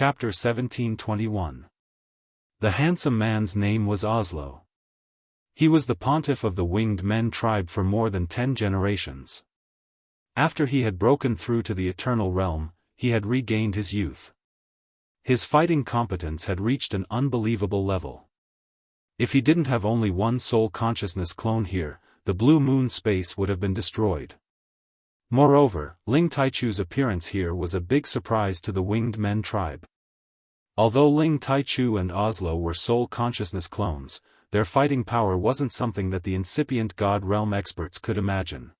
Chapter 1721. The handsome man's name was Oslo. He was the pontiff of the Winged Men tribe for more than 10 generations. After he had broken through to the Eternal Realm, he had regained his youth. His fighting competence had reached an unbelievable level. If he didn't have only one soul consciousness clone here, the Blue Moon space would have been destroyed. Moreover, Ling Taichu's appearance here was a big surprise to the Winged Men tribe. Although Ling Taichu and Oslo were soul consciousness clones, their fighting power wasn't something that the incipient God Realm experts could imagine.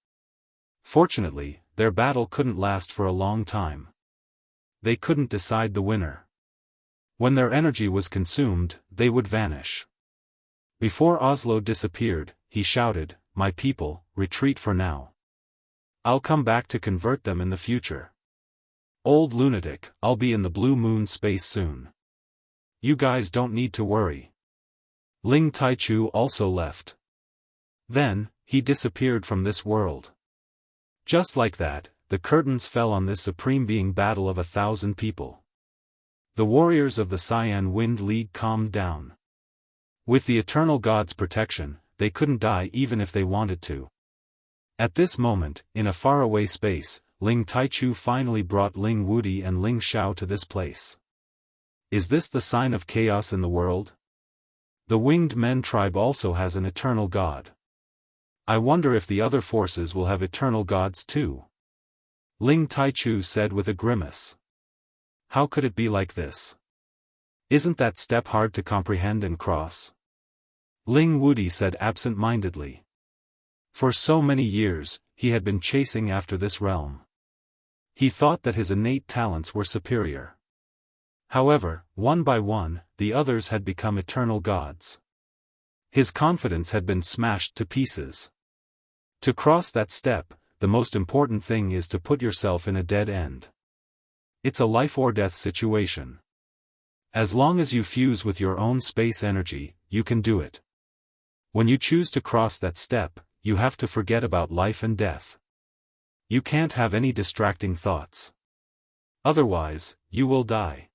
Fortunately, their battle couldn't last for a long time. They couldn't decide the winner. When their energy was consumed, they would vanish. Before Oslo disappeared, he shouted, "My people, retreat for now. I'll come back to convert them in the future. Old lunatic, I'll be in the Blue Moon space soon. You guys don't need to worry." Ling Taichu also left. Then, he disappeared from this world. Just like that, the curtains fell on this supreme being battle of 1,000 people. The warriors of the Cyan Wind League calmed down. With the Eternal God's protection, they couldn't die even if they wanted to. At this moment, in a faraway space, Ling Taichu finally brought Ling Wudi and Ling Xiao to this place. Is this the sign of chaos in the world? The Winged Men tribe also has an eternal god. I wonder if the other forces will have eternal gods too. Ling Taichu said with a grimace. How could it be like this? Isn't that step hard to comprehend and cross? Ling Wudi said absent-mindedly. For so many years, he had been chasing after this realm. He thought that his innate talents were superior. However, one by one, the others had become eternal gods. His confidence had been smashed to pieces. To cross that step, the most important thing is to put yourself in a dead end. It's a life-or-death situation. As long as you fuse with your own space energy, you can do it. When you choose to cross that step, you have to forget about life and death. You can't have any distracting thoughts. Otherwise, you will die.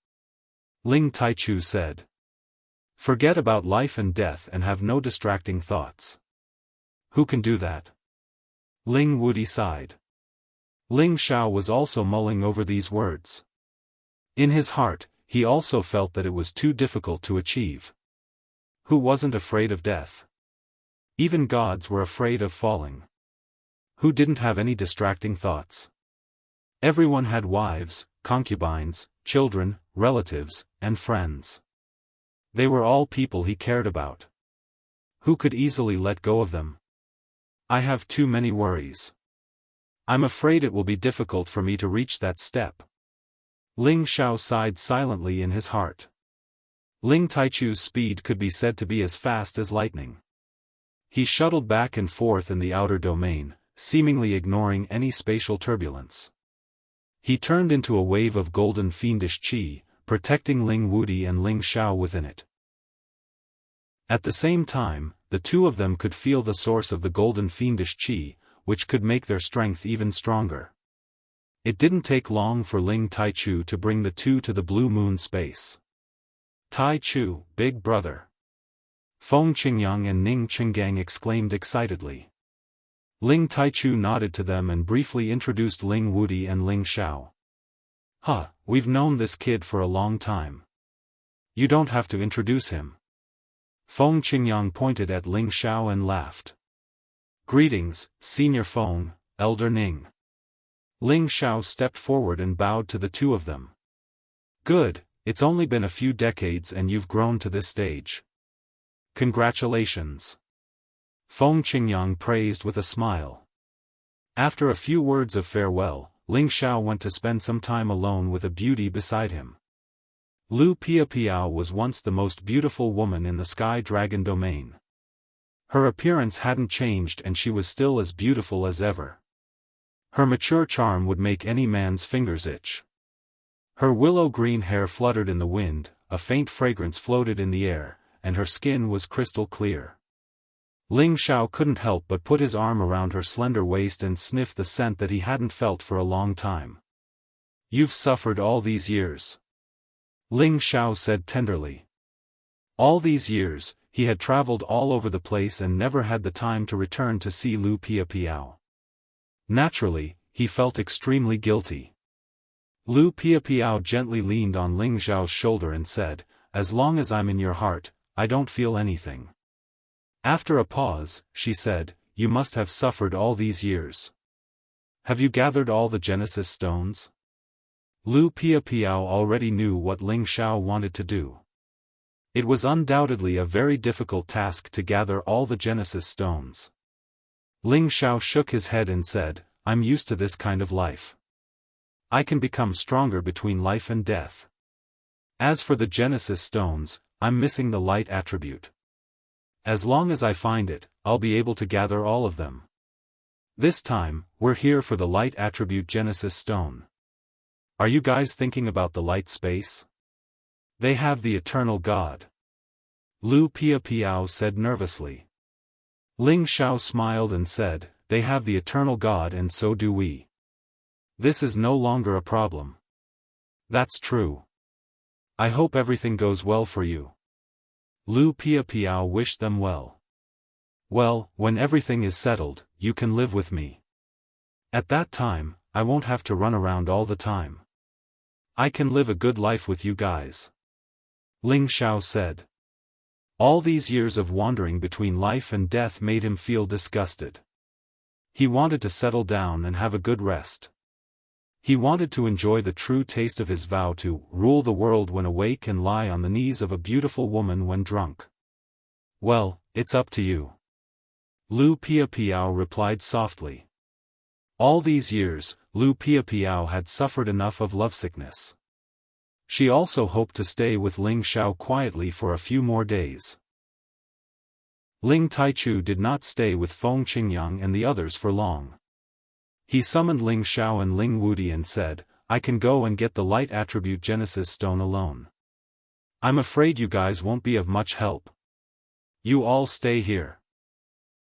Ling Taichu said. Forget about life and death and have no distracting thoughts. Who can do that? Ling Wudi sighed. Ling Xiao was also mulling over these words. In his heart, he also felt that it was too difficult to achieve. Who wasn't afraid of death? Even gods were afraid of falling. Who didn't have any distracting thoughts? Everyone had wives, concubines, children, relatives, and friends. They were all people he cared about. Who could easily let go of them? I have too many worries. I'm afraid it will be difficult for me to reach that step. Ling Xiao sighed silently in his heart. Ling Taichu's speed could be said to be as fast as lightning. He shuttled back and forth in the outer domain, seemingly ignoring any spatial turbulence. He turned into a wave of golden fiendish qi, protecting Ling Wudi and Ling Xiao within it. At the same time, the two of them could feel the source of the golden fiendish qi, which could make their strength even stronger. It didn't take long for Ling Taichu to bring the two to the Blue Moon space. Taichu, big brother. Feng Qingyang and Ning Qinggang exclaimed excitedly. Ling Taichu nodded to them and briefly introduced Ling Wudi and Ling Xiao. Huh, we've known this kid for a long time. You don't have to introduce him. Feng Qingyang pointed at Ling Xiao and laughed. Greetings, Senior Feng, Elder Ning. Ling Xiao stepped forward and bowed to the two of them. Good, it's only been a few decades and you've grown to this stage. Congratulations. Feng Qingyang praised with a smile. After a few words of farewell, Ling Xiao went to spend some time alone with a beauty beside him. Lu Piapiao was once the most beautiful woman in the Sky Dragon domain. Her appearance hadn't changed and she was still as beautiful as ever. Her mature charm would make any man's fingers itch. Her willow-green hair fluttered in the wind, a faint fragrance floated in the air, and her skin was crystal clear. Ling Xiao couldn't help but put his arm around her slender waist and sniff the scent that he hadn't felt for a long time. You've suffered all these years. Ling Xiao said tenderly. All these years, he had traveled all over the place and never had the time to return to see Lu Piapiao. Naturally, he felt extremely guilty. Lu Piapiao gently leaned on Ling Xiao's shoulder and said, "As long as I'm in your heart, I don't feel anything." After a pause, she said, "You must have suffered all these years. Have you gathered all the Genesis stones?" Lu Piapiao already knew what Ling Xiao wanted to do. It was undoubtedly a very difficult task to gather all the Genesis stones. Ling Xiao shook his head and said, "I'm used to this kind of life. I can become stronger between life and death. As for the Genesis stones, I'm missing the light attribute. As long as I find it, I'll be able to gather all of them. This time, we're here for the light attribute Genesis stone. Are you guys thinking about the light space? They have the eternal God." Lu Piapiao said nervously. Ling Xiao smiled and said, "They have the eternal God and so do we. This is no longer a problem." "That's true. I hope everything goes well for you." Lu Piapiao wished them well. "Well, when everything is settled, you can live with me. At that time, I won't have to run around all the time. I can live a good life with you guys," Ling Xiao said. All these years of wandering between life and death made him feel disgusted. He wanted to settle down and have a good rest. He wanted to enjoy the true taste of his vow to rule the world when awake and lie on the knees of a beautiful woman when drunk. "Well, it's up to you," Lu Piapiao replied softly. All these years, Lu Piapiao had suffered enough of lovesickness. She also hoped to stay with Ling Xiao quietly for a few more days. Ling Taichu did not stay with Feng Qingyang and the others for long. He summoned Ling Xiao and Ling Wudi and said, "I can go and get the light attribute Genesis stone alone. I'm afraid you guys won't be of much help. You all stay here.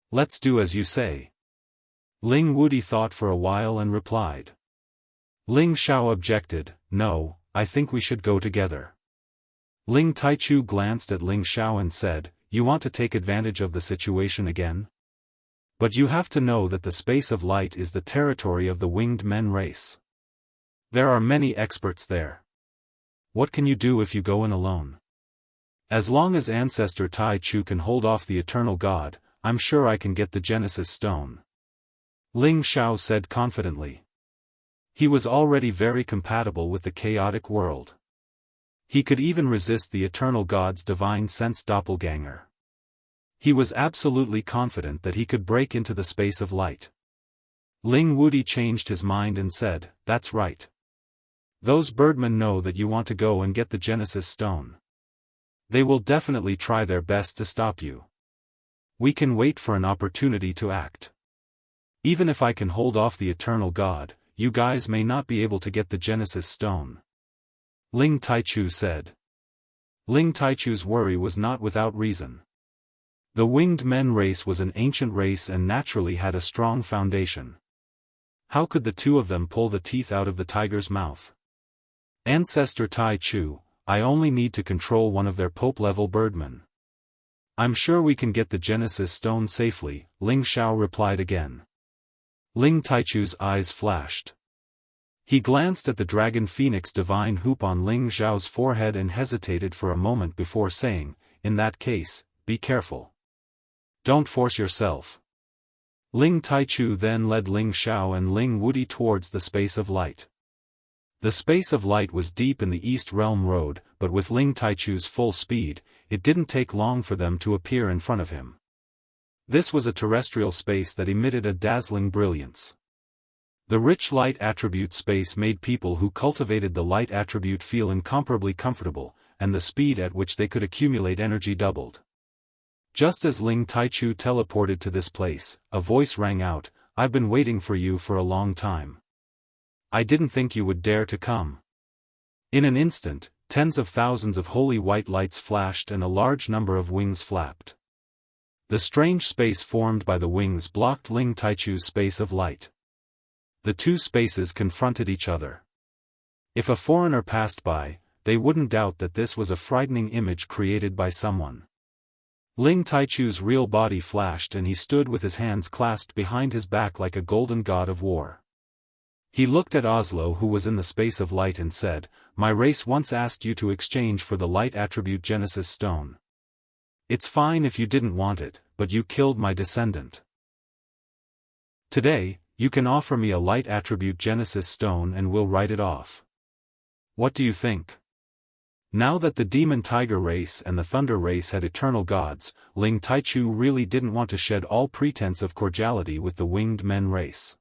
Let's do as you say." Ling Wudi thought for a while and replied. Ling Xiao objected, "No, I think we should go together." Ling Taichu glanced at Ling Xiao and said, "You want to take advantage of the situation again? But you have to know that the space of light is the territory of the winged men race. There are many experts there. What can you do if you go in alone? As long as Ancestor Tai Chu can hold off the eternal God, I'm sure I can get the Genesis stone," Ling Xiao said confidently. He was already very compatible with the chaotic world. He could even resist the eternal God's divine sense doppelganger. He was absolutely confident that he could break into the space of light. Ling Wudi changed his mind and said, "That's right. Those birdmen know that you want to go and get the Genesis stone. They will definitely try their best to stop you. We can wait for an opportunity to act. Even if I can hold off the eternal God, you guys may not be able to get the Genesis stone," Ling Taichu said. Ling Taichu's worry was not without reason. The winged men race was an ancient race and naturally had a strong foundation. How could the two of them pull the teeth out of the tiger's mouth? Ancestor Tai Chu, I only need to control one of their Pope-level birdmen. I'm sure we can get the Genesis stone safely, Ling Xiao replied again. Ling Taichu's eyes flashed. He glanced at the dragon phoenix divine hoop on Ling Xiao's forehead and hesitated for a moment before saying, "In that case, be careful. Don't force yourself." Ling Taichu then led Ling Xiao and Ling Wudi towards the space of light. The space of light was deep in the East Realm Road, but with Ling Taichu's full speed, it didn't take long for them to appear in front of him. This was a terrestrial space that emitted a dazzling brilliance. The rich light attribute space made people who cultivated the light attribute feel incomparably comfortable, and the speed at which they could accumulate energy doubled. Just as Ling Taichu teleported to this place, a voice rang out, "I've been waiting for you for a long time. I didn't think you would dare to come." In an instant, tens of thousands of holy white lights flashed and a large number of wings flapped. The strange space formed by the wings blocked Ling Taichu's space of light. The two spaces confronted each other. If a foreigner passed by, they wouldn't doubt that this was a frightening image created by someone. Ling Taichu's real body flashed and he stood with his hands clasped behind his back like a golden god of war. He looked at Oslo, who was in the space of light, and said, "My race once asked you to exchange for the light attribute Genesis stone. It's fine if you didn't want it, but you killed my descendant. Today, you can offer me a light attribute Genesis stone and we'll write it off. What do you think?" Now that the Demon Tiger race and the Thunder race had eternal gods, Ling Taichu really didn't want to shed all pretense of cordiality with the Winged Men race.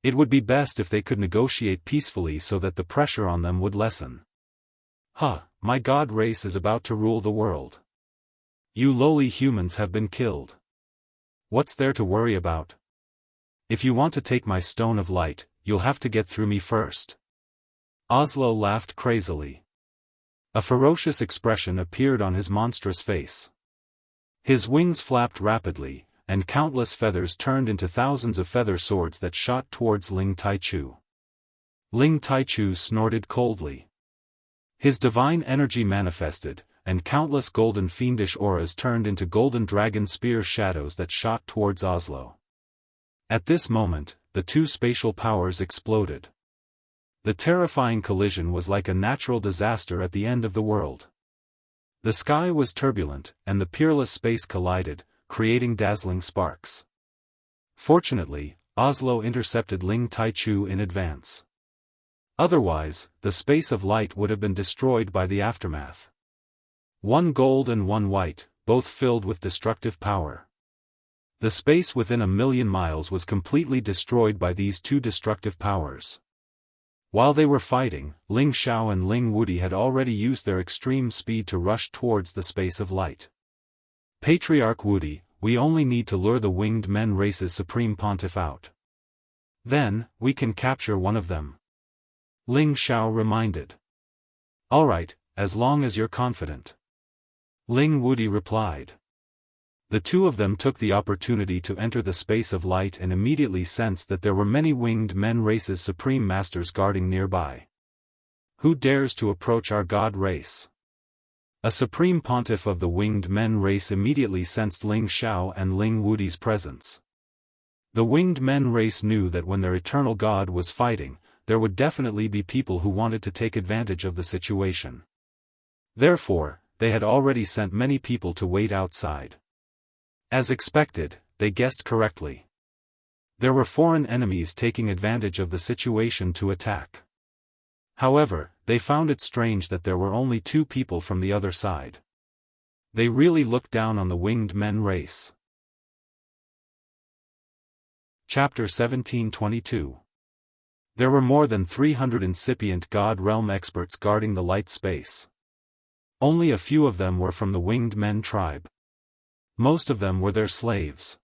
It would be best if they could negotiate peacefully so that the pressure on them would lessen. My god race is about to rule the world. You lowly humans have been killed. What's there to worry about? If you want to take my stone of light, you'll have to get through me first. Oslo laughed crazily. A ferocious expression appeared on his monstrous face. His wings flapped rapidly, and countless feathers turned into thousands of feather swords that shot towards Ling Taichu. Ling Taichu snorted coldly. His divine energy manifested, and countless golden fiendish auras turned into golden dragon spear shadows that shot towards Oslo. At this moment, the two spatial powers exploded. The terrifying collision was like a natural disaster at the end of the world. The sky was turbulent, and the peerless space collided, creating dazzling sparks. Fortunately, Oslo intercepted Ling Taichu in advance. Otherwise, the space of light would have been destroyed by the aftermath. One gold and one white, both filled with destructive power. The space within 1,000,000 miles was completely destroyed by these two destructive powers. While they were fighting, Ling Xiao and Ling Wudi had already used their extreme speed to rush towards the space of light. Patriarch Wudi, we only need to lure the Winged Men race's supreme pontiff out. Then, we can capture one of them. Ling Xiao reminded. Alright, as long as you're confident. Ling Wudi replied. The two of them took the opportunity to enter the space of light and immediately sensed that there were many Winged Men race's supreme masters guarding nearby. Who dares to approach our god race? A supreme pontiff of the Winged Men race immediately sensed Ling Xiao and Ling Wudi's presence. The Winged Men race knew that when their eternal god was fighting, there would definitely be people who wanted to take advantage of the situation. Therefore, they had already sent many people to wait outside. As expected, they guessed correctly. There were foreign enemies taking advantage of the situation to attack. However, they found it strange that there were only 2 people from the other side. They really looked down on the Winged Men race. Chapter 1722. There were more than 300 incipient God Realm experts guarding the light space. Only a few of them were from the Winged Men tribe. Most of them were their slaves.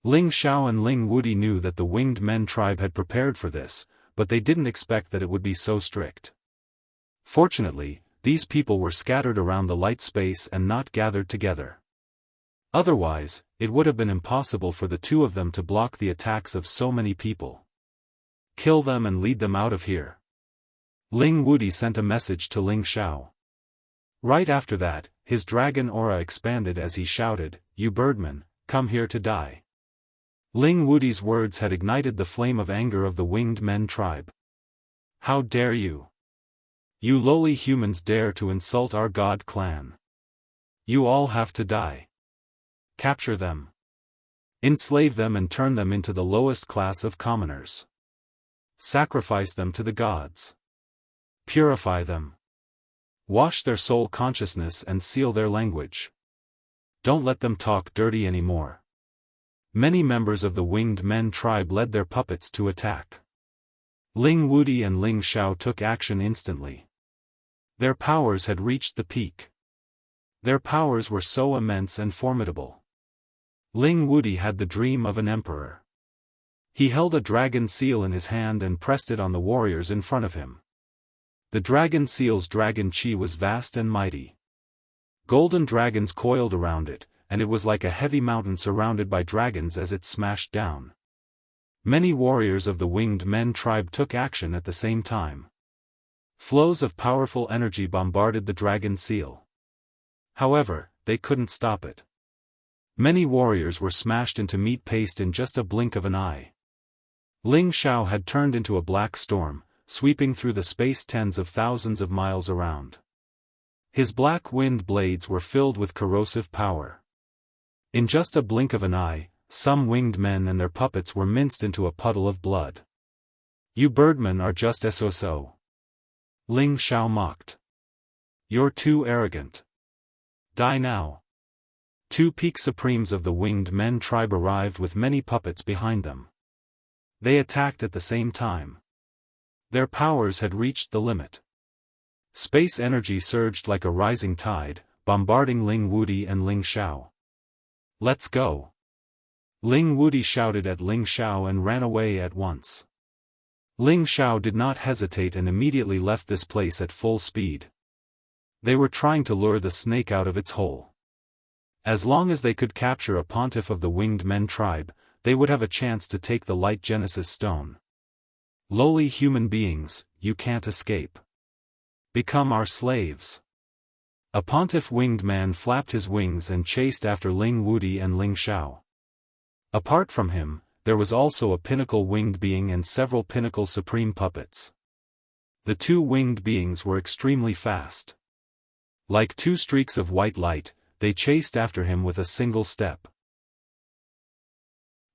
Ling Xiao and Ling Wudi knew that the Winged Men tribe had prepared for this, but they didn't expect that it would be so strict. Fortunately, these people were scattered around the light space and not gathered together. Otherwise, it would have been impossible for the 2 of them to block the attacks of so many people. Kill them and lead them out of here. Ling Wudi sent a message to Ling Xiao. Right after that, his dragon aura expanded as he shouted, "You birdmen, come here to die." Ling Wudi's words had ignited the flame of anger of the Winged Men tribe. How dare you? You lowly humans dare to insult our god clan. You all have to die. Capture them. Enslave them and turn them into the lowest class of commoners. Sacrifice them to the gods. Purify them. Wash their soul consciousness and seal their language. Don't let them talk dirty anymore. Many members of the Winged Men tribe led their puppets to attack. Ling Wudi and Ling Xiao took action instantly. Their powers had reached the peak. Their powers were so immense and formidable. Ling Wudi had the dream of an emperor. He held a dragon seal in his hand and pressed it on the warriors in front of him. The dragon seal's dragon chi was vast and mighty. Golden dragons coiled around it, and it was like a heavy mountain surrounded by dragons as it smashed down. Many warriors of the Winged Men tribe took action at the same time. Flows of powerful energy bombarded the dragon seal. However, they couldn't stop it. Many warriors were smashed into meat paste in just a blink of an eye. Ling Xiao had turned into a black storm, sweeping through the space tens of thousands of miles around. His black wind blades were filled with corrosive power. In just a blink of an eye, some winged men and their puppets were minced into a puddle of blood. "You birdmen are just so," Ling Xiao mocked. "You're too arrogant. Die now." 2 peak supremes of the winged men tribe arrived with many puppets behind them. They attacked at the same time. Their powers had reached the limit. Space energy surged like a rising tide, bombarding Ling Wudi and Ling Xiao. "Let's go!" Ling Wudi shouted at Ling Xiao and ran away at once. Ling Xiao did not hesitate and immediately left this place at full speed. They were trying to lure the snake out of its hole. As long as they could capture a pontiff of the winged men tribe, they would have a chance to take the light Genesis stone. "Lowly human beings, you can't escape. Become our slaves." A pontiff winged man flapped his wings and chased after Ling Wudi and Ling Xiao. Apart from him, there was also a pinnacle winged being and several pinnacle supreme puppets. The 2 winged beings were extremely fast. Like 2 streaks of white light, they chased after him with a single step.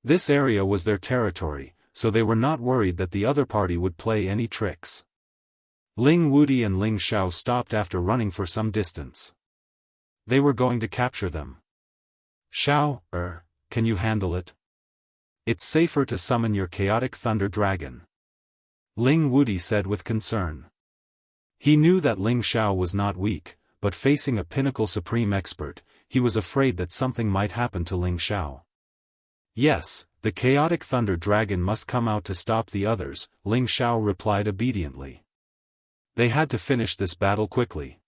This area was their territory, so they were not worried that the other party would play any tricks. Ling Wudi and Ling Xiao stopped after running for some distance. They were going to capture them. "Xiao, can you handle it? It's safer to summon your chaotic thunder dragon," Ling Wudi said with concern. He knew that Ling Xiao was not weak, but facing a pinnacle supreme expert, he was afraid that something might happen to Ling Xiao. "Yes, the chaotic thunder dragon must come out to stop the others," Ling Xiao replied obediently. They had to finish this battle quickly.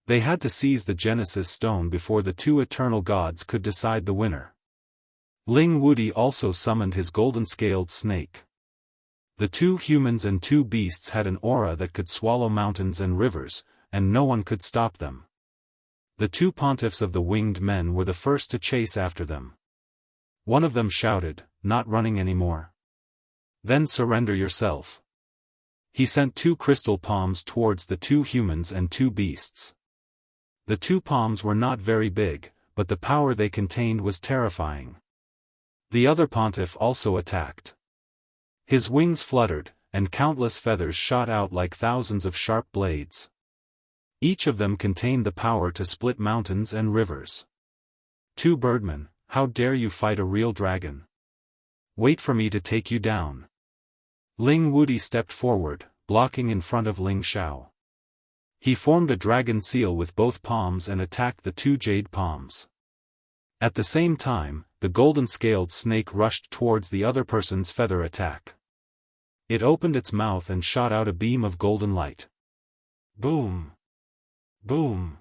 They had to seize the Genesis stone before the 2 eternal gods could decide the winner. Ling Wudi also summoned his golden-scaled snake. The 2 humans and 2 beasts had an aura that could swallow mountains and rivers, and no one could stop them. The 2 pontiffs of the winged men were the first to chase after them. One of them shouted, "Not running anymore. Then surrender yourself." He sent 2 crystal palms towards the 2 humans and 2 beasts. The 2 palms were not very big, but the power they contained was terrifying. The other pontiff also attacked. His wings fluttered, and countless feathers shot out like thousands of sharp blades. Each of them contained the power to split mountains and rivers. "2 birdmen, how dare you fight a real dragon? Wait for me to take you down." Ling Wudi stepped forward, blocking in front of Ling Xiao. He formed a dragon seal with both palms and attacked the 2 jade palms. At the same time, the golden-scaled snake rushed towards the other person's feather attack. It opened its mouth and shot out a beam of golden light. Boom! Boom!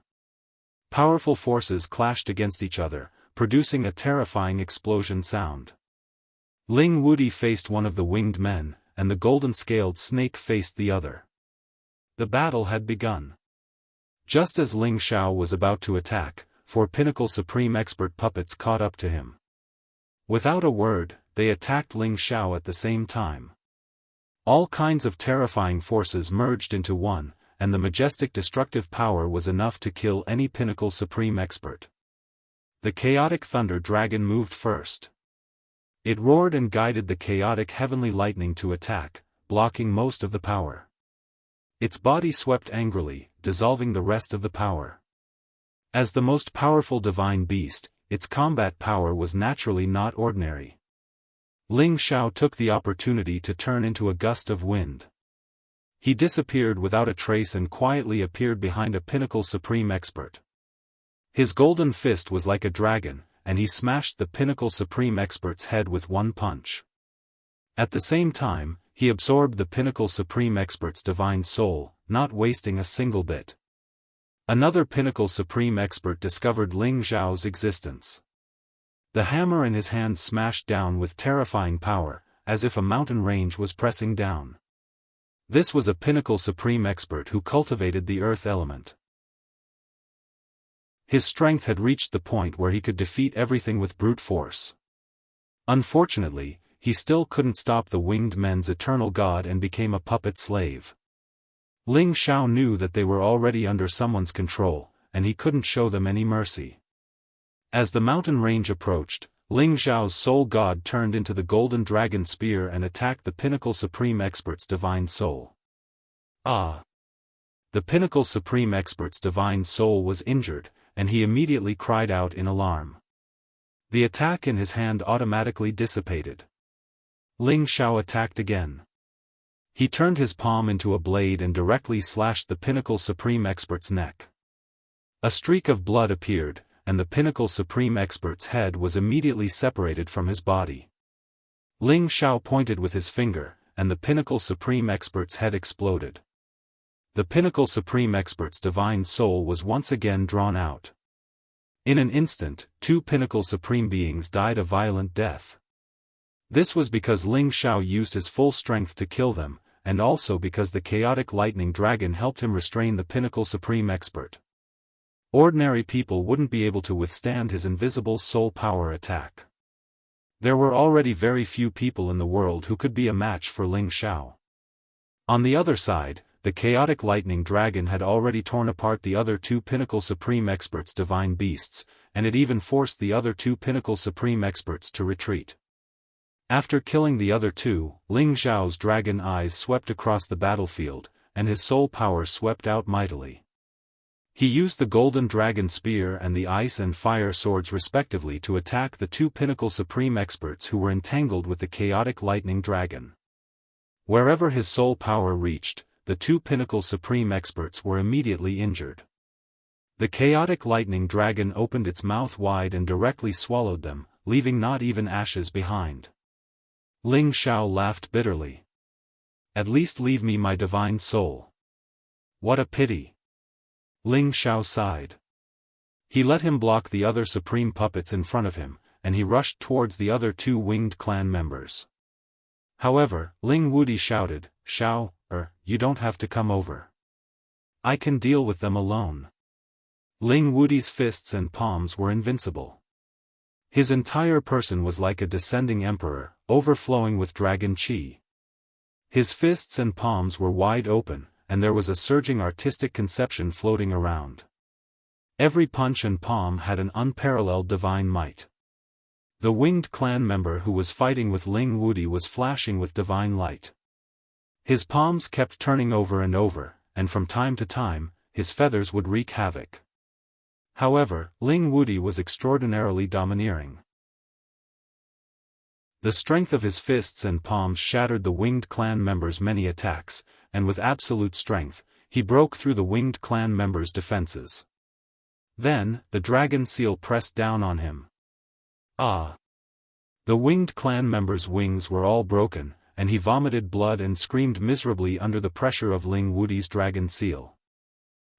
Powerful forces clashed against each other, producing a terrifying explosion sound. Ling Wudi faced one of the winged men, and the golden-scaled snake faced the other. The battle had begun. Just as Ling Xiao was about to attack, 4 pinnacle supreme expert puppets caught up to him. Without a word, they attacked Ling Xiao at the same time. All kinds of terrifying forces merged into one, and the majestic destructive power was enough to kill any pinnacle supreme expert. The chaotic thunder dragon moved first. It roared and guided the chaotic heavenly lightning to attack, blocking most of the power. Its body swept angrily, dissolving the rest of the power. As the most powerful divine beast, its combat power was naturally not ordinary. Ling Xiao took the opportunity to turn into a gust of wind. He disappeared without a trace and quietly appeared behind a pinnacle supreme expert. His golden fist was like a dragon, and he smashed the pinnacle supreme expert's head with one punch. At the same time, he absorbed the pinnacle supreme expert's divine soul, not wasting a single bit. Another pinnacle supreme expert discovered Ling Xiao's existence. The hammer in his hand smashed down with terrifying power, as if a mountain range was pressing down. This was a pinnacle supreme expert who cultivated the earth element. His strength had reached the point where he could defeat everything with brute force. Unfortunately, he still couldn't stop the winged men's eternal god and became a puppet slave. Ling Xiao knew that they were already under someone's control, and he couldn't show them any mercy. As the mountain range approached, Ling Xiao's soul god turned into the golden dragon spear and attacked the pinnacle supreme expert's divine soul. The pinnacle supreme expert's divine soul was injured, and he immediately cried out in alarm. The attack in his hand automatically dissipated. Ling Xiao attacked again. He turned his palm into a blade and directly slashed the pinnacle supreme expert's neck. A streak of blood appeared, and the pinnacle supreme expert's head was immediately separated from his body. Ling Xiao pointed with his finger, and the pinnacle supreme expert's head exploded. The pinnacle supreme expert's divine soul was once again drawn out. In an instant, 2 pinnacle supreme beings died a violent death. This was because Ling Xiao used his full strength to kill them, and also because the chaotic lightning dragon helped him restrain the pinnacle supreme expert. Ordinary people wouldn't be able to withstand his invisible soul power attack. There were already very few people in the world who could be a match for Ling Xiao. On the other side, the chaotic lightning dragon had already torn apart the other 2 pinnacle supreme experts' divine beasts, and it even forced the other 2 pinnacle supreme experts to retreat. After killing the other 2, Ling Xiao's dragon eyes swept across the battlefield, and his soul power swept out mightily. He used the golden dragon spear and the ice and fire swords respectively to attack the 2 pinnacle supreme experts who were entangled with the chaotic lightning dragon. Wherever his soul power reached, the 2 pinnacle supreme experts were immediately injured. The chaotic lightning dragon opened its mouth wide and directly swallowed them, leaving not even ashes behind. Ling Xiao laughed bitterly. At least leave me my divine soul. What a pity. Ling Xiao sighed. He let him block the other supreme puppets in front of him, and he rushed towards the other 2 winged clan members. However, Ling Wudi shouted, "Xiao, you don't have to come over. I can deal with them alone." Ling Wudi's fists and palms were invincible. His entire person was like a descending emperor, overflowing with dragon qi. His fists and palms were wide open, and there was a surging artistic conception floating around. Every punch and palm had an unparalleled divine might. The winged clan member who was fighting with Ling Wudi was flashing with divine light. His palms kept turning over and over, and from time to time, his feathers would wreak havoc. However, Ling Wudi was extraordinarily domineering. The strength of his fists and palms shattered the winged clan member's many attacks, and with absolute strength, he broke through the winged clan member's defenses. Then, the dragon seal pressed down on him. The winged clan member's wings were all broken, and he vomited blood and screamed miserably under the pressure of Ling Wudi's dragon seal.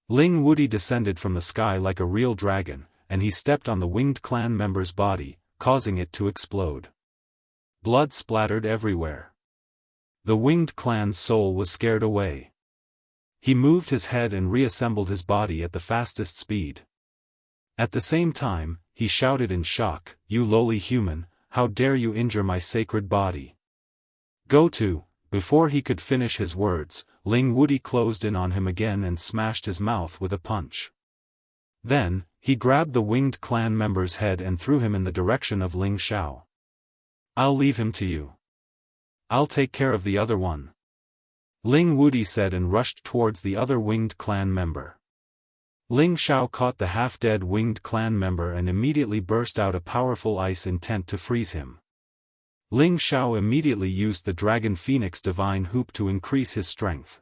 Ling Wudi descended from the sky like a real dragon, and he stepped on the winged clan member's body, causing it to explode. Blood splattered everywhere. The winged clan's soul was scared away. He moved his head and reassembled his body at the fastest speed. At the same time, he shouted in shock, "You lowly human, how dare you injure my sacred body? Go to..." Before he could finish his words, Ling Wudi closed in on him again and smashed his mouth with a punch. Then, he grabbed the winged clan member's head and threw him in the direction of Ling Xiao. "I'll leave him to you. I'll take care of the other one," Ling Wudi said and rushed towards the other winged clan member. Ling Xiao caught the half-dead winged clan member and immediately burst out a powerful ice intent to freeze him. Ling Xiao immediately used the Dragon Phoenix Divine Hoop to increase his strength.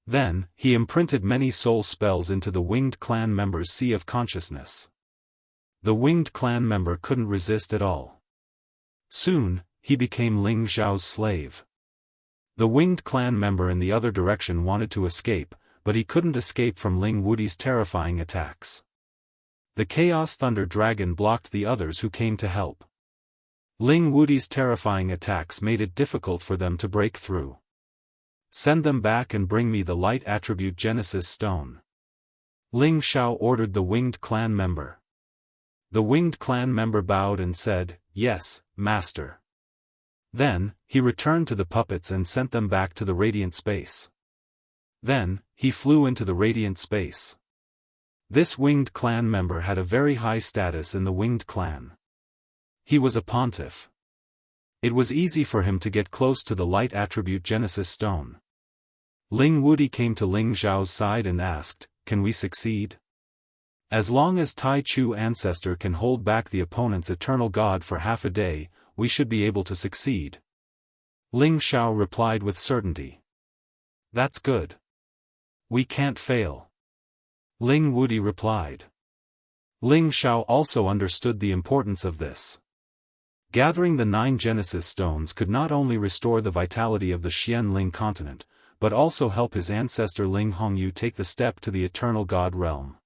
Then, he imprinted many soul spells into the winged clan member's sea of consciousness. The winged clan member couldn't resist at all. Soon, he became Ling Xiao's slave. The winged clan member in the other direction wanted to escape, but he couldn't escape from Ling Wudi's terrifying attacks. The Chaos Thunder Dragon blocked the others who came to help. Ling Wudi's terrifying attacks made it difficult for them to break through. Send them back and bring me the light attribute Genesis stone. Ling Xiao ordered the winged clan member. The winged clan member bowed and said, "Yes, master." Then, he returned to the puppets and sent them back to the radiant space. Then, he flew into the radiant space. This winged clan member had a very high status in the winged clan. He was a pontiff. It was easy for him to get close to the light attribute Genesis stone. Ling Wudi came to Ling Xiao's side and asked, "Can we succeed? As long as Tai Chu ancestor can hold back the opponent's eternal god for half a day, we should be able to succeed." Ling Xiao replied with certainty. "That's good. We can't fail." Ling Wudi replied. Ling Xiao also understood the importance of this. Gathering the 9 Genesis stones could not only restore the vitality of the Xianling continent, but also help his ancestor Ling Hongyu take the step to the eternal god realm.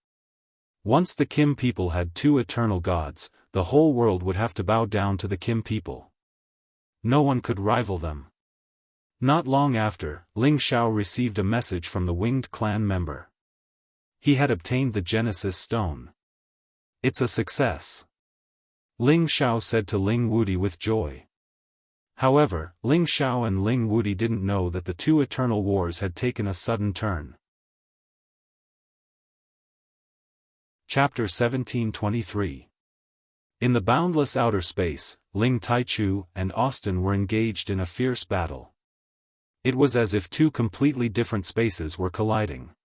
Once the Kim people had 2 eternal gods, the whole world would have to bow down to the Kim people. No one could rival them. Not long after, Ling Xiao received a message from the winged clan member. He had obtained the Genesis stone. "It's a success," Ling Xiao said to Ling Wudi with joy. However, Ling Xiao and Ling Wudi didn't know that the 2 eternal wars had taken a sudden turn. Chapter 1723. In the boundless outer space, Ling Taichu and Austin were engaged in a fierce battle. It was as if 2 completely different spaces were colliding.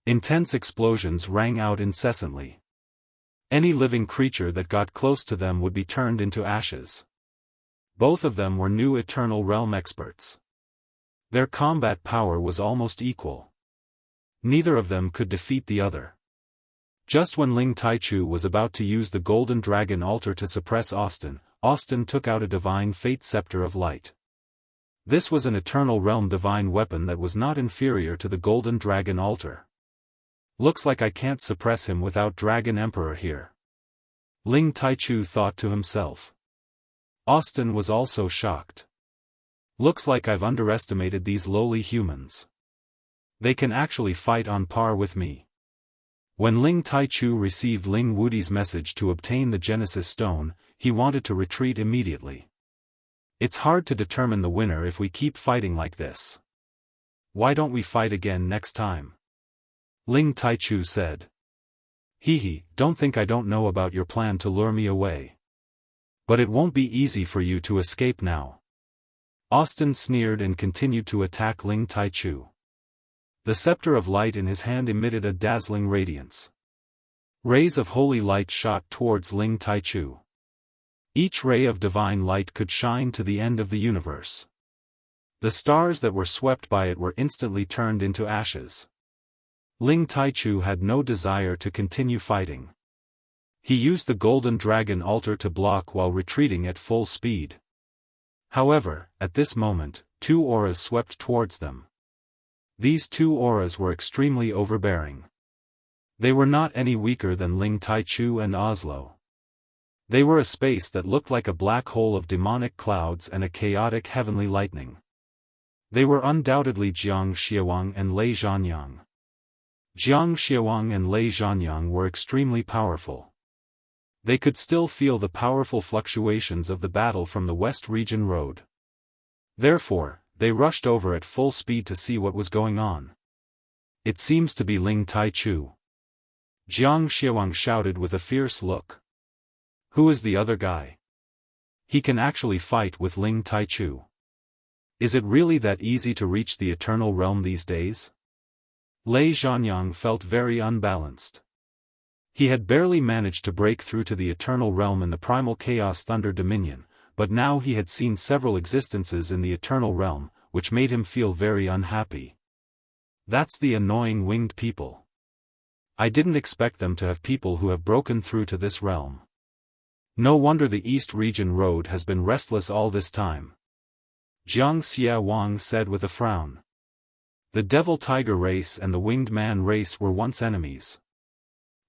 Intense explosions rang out incessantly. Any living creature that got close to them would be turned into ashes. Both of them were new Eternal Realm experts. Their combat power was almost equal. Neither of them could defeat the other. Just when Ling Taichu was about to use the Golden Dragon Altar to suppress Austin, Austin took out a Divine Fate Scepter of Light. This was an Eternal Realm divine weapon that was not inferior to the Golden Dragon Altar. "Looks like I can't suppress him without Dragon Emperor here," Ling Taichu thought to himself. Austin was also shocked. "Looks like I've underestimated these lowly humans. They can actually fight on par with me." When Ling Taichu received Ling Wudi's message to obtain the Genesis stone, he wanted to retreat immediately. "It's hard to determine the winner if we keep fighting like this. Why don't we fight again next time?" Ling Taichu said. "Hehe, don't think I don't know about your plan to lure me away. But it won't be easy for you to escape now." Austin sneered and continued to attack Ling Taichu. The scepter of light in his hand emitted a dazzling radiance. Rays of holy light shot towards Ling Taichu. Each ray of divine light could shine to the end of the universe. The stars that were swept by it were instantly turned into ashes. Ling Taichu had no desire to continue fighting. He used the Golden Dragon Altar to block while retreating at full speed. However, at this moment, 2 auras swept towards them. These 2 auras were extremely overbearing. They were not any weaker than Ling Taichu and Oslo. They were a space that looked like a black hole of demonic clouds and a chaotic heavenly lightning. They were undoubtedly Jiang Xiawang and Lei Zhanyang. Jiang Xiawang and Lei Zhanyang were extremely powerful. They could still feel the powerful fluctuations of the battle from the West Region Road. Therefore, they rushed over at full speed to see what was going on. "It seems to be Ling Taichu," Jiang Xiawang shouted with a fierce look. "Who is the other guy? He can actually fight with Ling Taichu. Is it really that easy to reach the Eternal Realm these days?" Lei Zhanyang felt very unbalanced. He had barely managed to break through to the Eternal Realm in the Primal Chaos Thunder Dominion, but now he had seen several existences in the Eternal Realm, which made him feel very unhappy. "That's the annoying winged people. I didn't expect them to have people who have broken through to this realm. No wonder the East Region Road has been restless all this time," Jiang Xia Wang said with a frown. The Devil Tiger race and the Winged Man race were once enemies.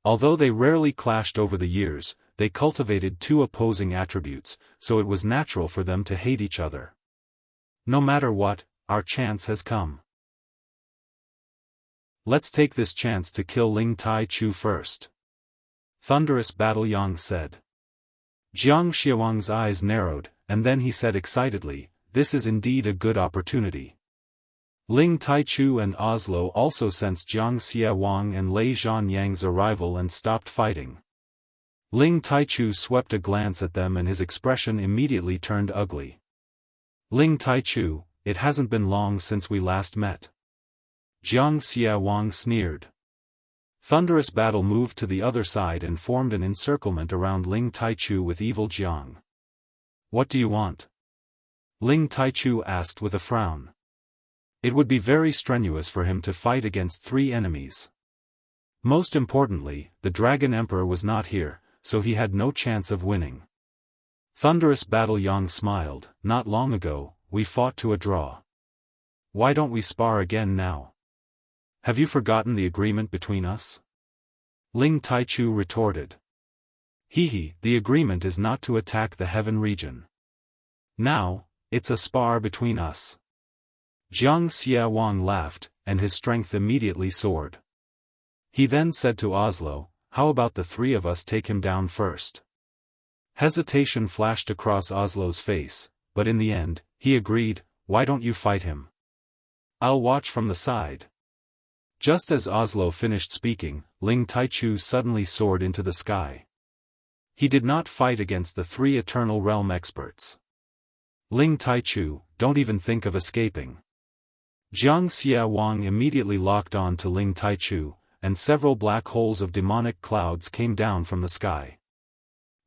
Although they rarely clashed over the years, they cultivated 2 opposing attributes, so it was natural for them to hate each other. "No matter what, our chance has come. Let's take this chance to kill Ling Tai-chu first. Thunderous Battle Yang said. Jiang Xiaowang's eyes narrowed, and then he said excitedly, this is indeed a good opportunity. Ling Tai-chu and Oslo also sensed Jiang Xiaowang and Lei Zhanyang's arrival and stopped fighting. Ling Tai-chu swept a glance at them and his expression immediately turned ugly. Ling Tai-chu, it hasn't been long since we last met. Jiang Xiaowang sneered. Thunderous Battle moved to the other side and formed an encirclement around Ling Tai-chu with evil Jiang. What do you want? Ling Tai-chu asked with a frown. It would be very strenuous for him to fight against 3 enemies. Most importantly, the Dragon Emperor was not here, so he had no chance of winning. Thunderous Battle Yang smiled, not long ago, we fought to a draw. Why don't we spar again now? Have you forgotten the agreement between us? Ling Tai-chu retorted. Hehe, the agreement is not to attack the heaven region. Now, it's a spar between us. Jiang Xiaowang laughed, and his strength immediately soared. He then said to Oslo, how about the 3 of us take him down first? Hesitation flashed across Oslo's face, but in the end, he agreed, why don't you fight him? I'll watch from the side. Just as Oslo finished speaking, Ling Tai-chu suddenly soared into the sky. He did not fight against the 3 Eternal Realm experts. Ling Tai-chu, don't even think of escaping. Jiang Xiaowang immediately locked on to Ling Tai-chu, and several black holes of demonic clouds came down from the sky.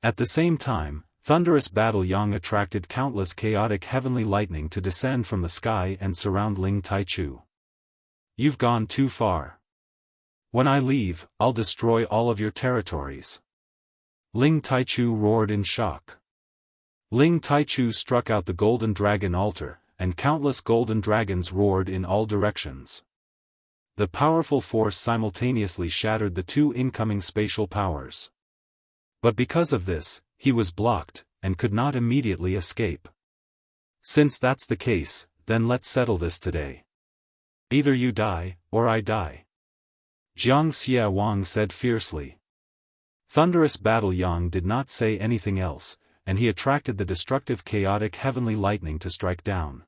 At the same time, Thunderous Battle Yang attracted countless chaotic heavenly lightning to descend from the sky and surround Ling Tai-chu. You've gone too far. When I leave, I'll destroy all of your territories. Ling Tai-chu roared in shock. Ling Tai-chu struck out the golden dragon altar, and countless golden dragons roared in all directions. The powerful force simultaneously shattered the 2 incoming spatial powers. But because of this, he was blocked, and could not immediately escape. Since that's the case, then let's settle this today. Either you die, or I die. Jiang Xiaowang said fiercely. Thunderous Battle Yang did not say anything else, and he attracted the destructive chaotic heavenly lightning to strike down.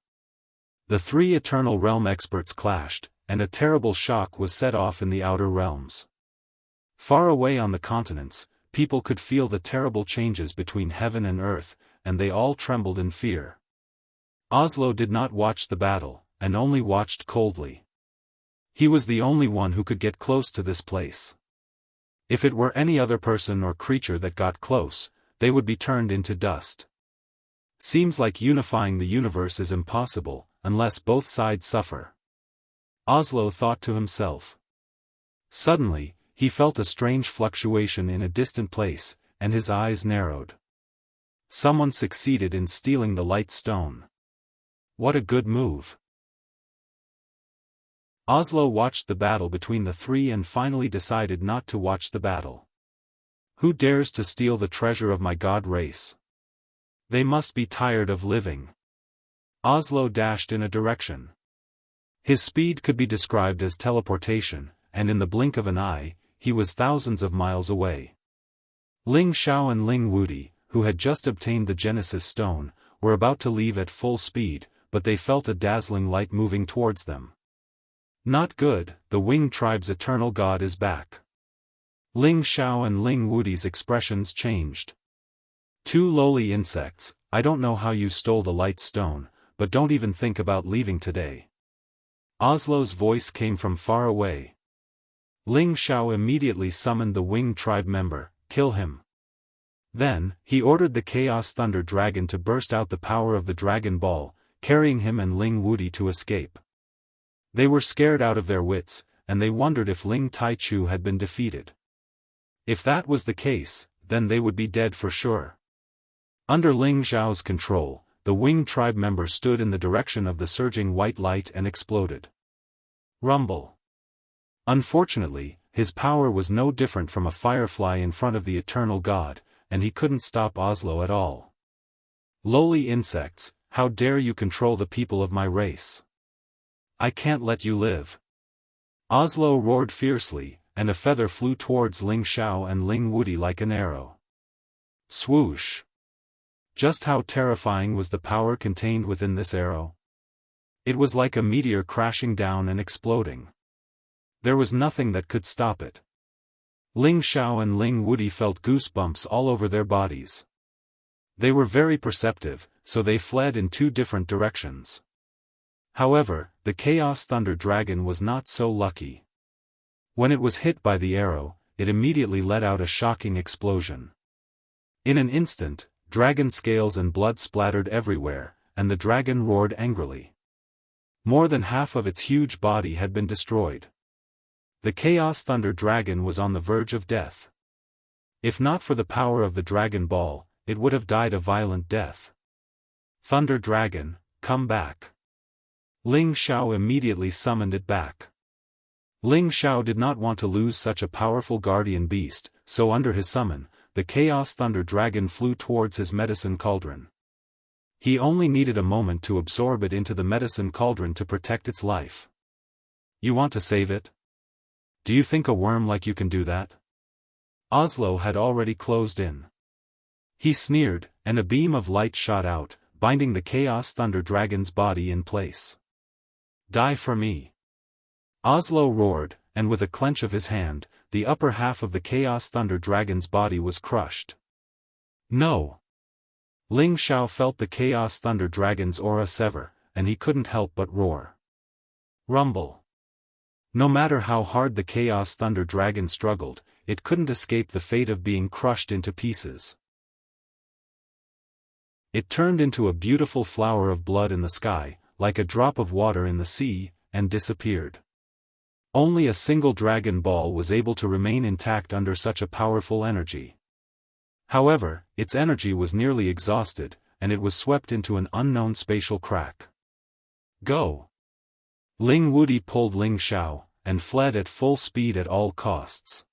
The 3 Eternal Realm experts clashed, and a terrible shock was set off in the outer realms. Far away on the continents, people could feel the terrible changes between heaven and earth, and they all trembled in fear. Oslo did not watch the battle, and only watched coldly. He was the only one who could get close to this place. If it were any other person or creature that got close, they would be turned into dust. Seems like unifying the universe is impossible, unless both sides suffer. Oslo thought to himself. Suddenly, he felt a strange fluctuation in a distant place, and his eyes narrowed. Someone succeeded in stealing the light stone. What a good move. Oslo watched the battle between the 3 and finally decided not to watch the battle. Who dares to steal the treasure of my god race? They must be tired of living. Oslo dashed in a direction. His speed could be described as teleportation, and in the blink of an eye, he was thousands of miles away. Ling Xiao and Ling Wudi, who had just obtained the Genesis Stone, were about to leave at full speed, but they felt a dazzling light moving towards them. Not good, the Wing tribe's eternal god is back. Ling Xiao and Ling Wudi's expressions changed. 2 lowly insects, I don't know how you stole the light stone, but don't even think about leaving today. Oslo's voice came from far away. Ling Xiao immediately summoned the Wing tribe member, kill him. Then, he ordered the Chaos Thunder Dragon to burst out the power of the Dragon Ball, carrying him and Ling Wudi to escape. They were scared out of their wits, and they wondered if Ling Tai-chu had been defeated. If that was the case, then they would be dead for sure. Under Ling Xiao's control, the Wing tribe member stood in the direction of the surging white light and exploded. Rumble. Unfortunately, his power was no different from a firefly in front of the eternal god, and he couldn't stop Oslo at all. Lowly insects, how dare you control the people of my race? I can't let you live. Oslo roared fiercely, and a feather flew towards Ling Xiao and Ling Wuti like an arrow. Swoosh! Just how terrifying was the power contained within this arrow? It was like a meteor crashing down and exploding. There was nothing that could stop it. Ling Xiao and Ling Wuti felt goosebumps all over their bodies. They were very perceptive, so they fled in two different directions. However, the Chaos Thunder Dragon was not so lucky. When it was hit by the arrow, it immediately let out a shocking explosion. In an instant, dragon scales and blood splattered everywhere, and the dragon roared angrily. More than half of its huge body had been destroyed. The Chaos Thunder Dragon was on the verge of death. If not for the power of the Dragon Ball, it would have died a violent death. Thunder Dragon, come back. Ling Xiao immediately summoned it back. Ling Xiao did not want to lose such a powerful guardian beast, so under his summon, the Chaos Thunder Dragon flew towards his medicine cauldron. He only needed a moment to absorb it into the medicine cauldron to protect its life. You want to save it? Do you think a worm like you can do that? Oslo had already closed in. He sneered, and a beam of light shot out, binding the Chaos Thunder Dragon's body in place. Die for me. Oslo roared, and with a clench of his hand, the upper half of the Chaos Thunder Dragon's body was crushed. No! Ling Xiao felt the Chaos Thunder Dragon's aura sever, and he couldn't help but roar. Rumble. No matter how hard the Chaos Thunder Dragon struggled, it couldn't escape the fate of being crushed into pieces. It turned into a beautiful flower of blood in the sky, like a drop of water in the sea, and disappeared. Only a single Dragon Ball was able to remain intact under such a powerful energy. However, its energy was nearly exhausted, and it was swept into an unknown spatial crack. Go! Ling Wuti pulled Ling Xiao, and fled at full speed at all costs.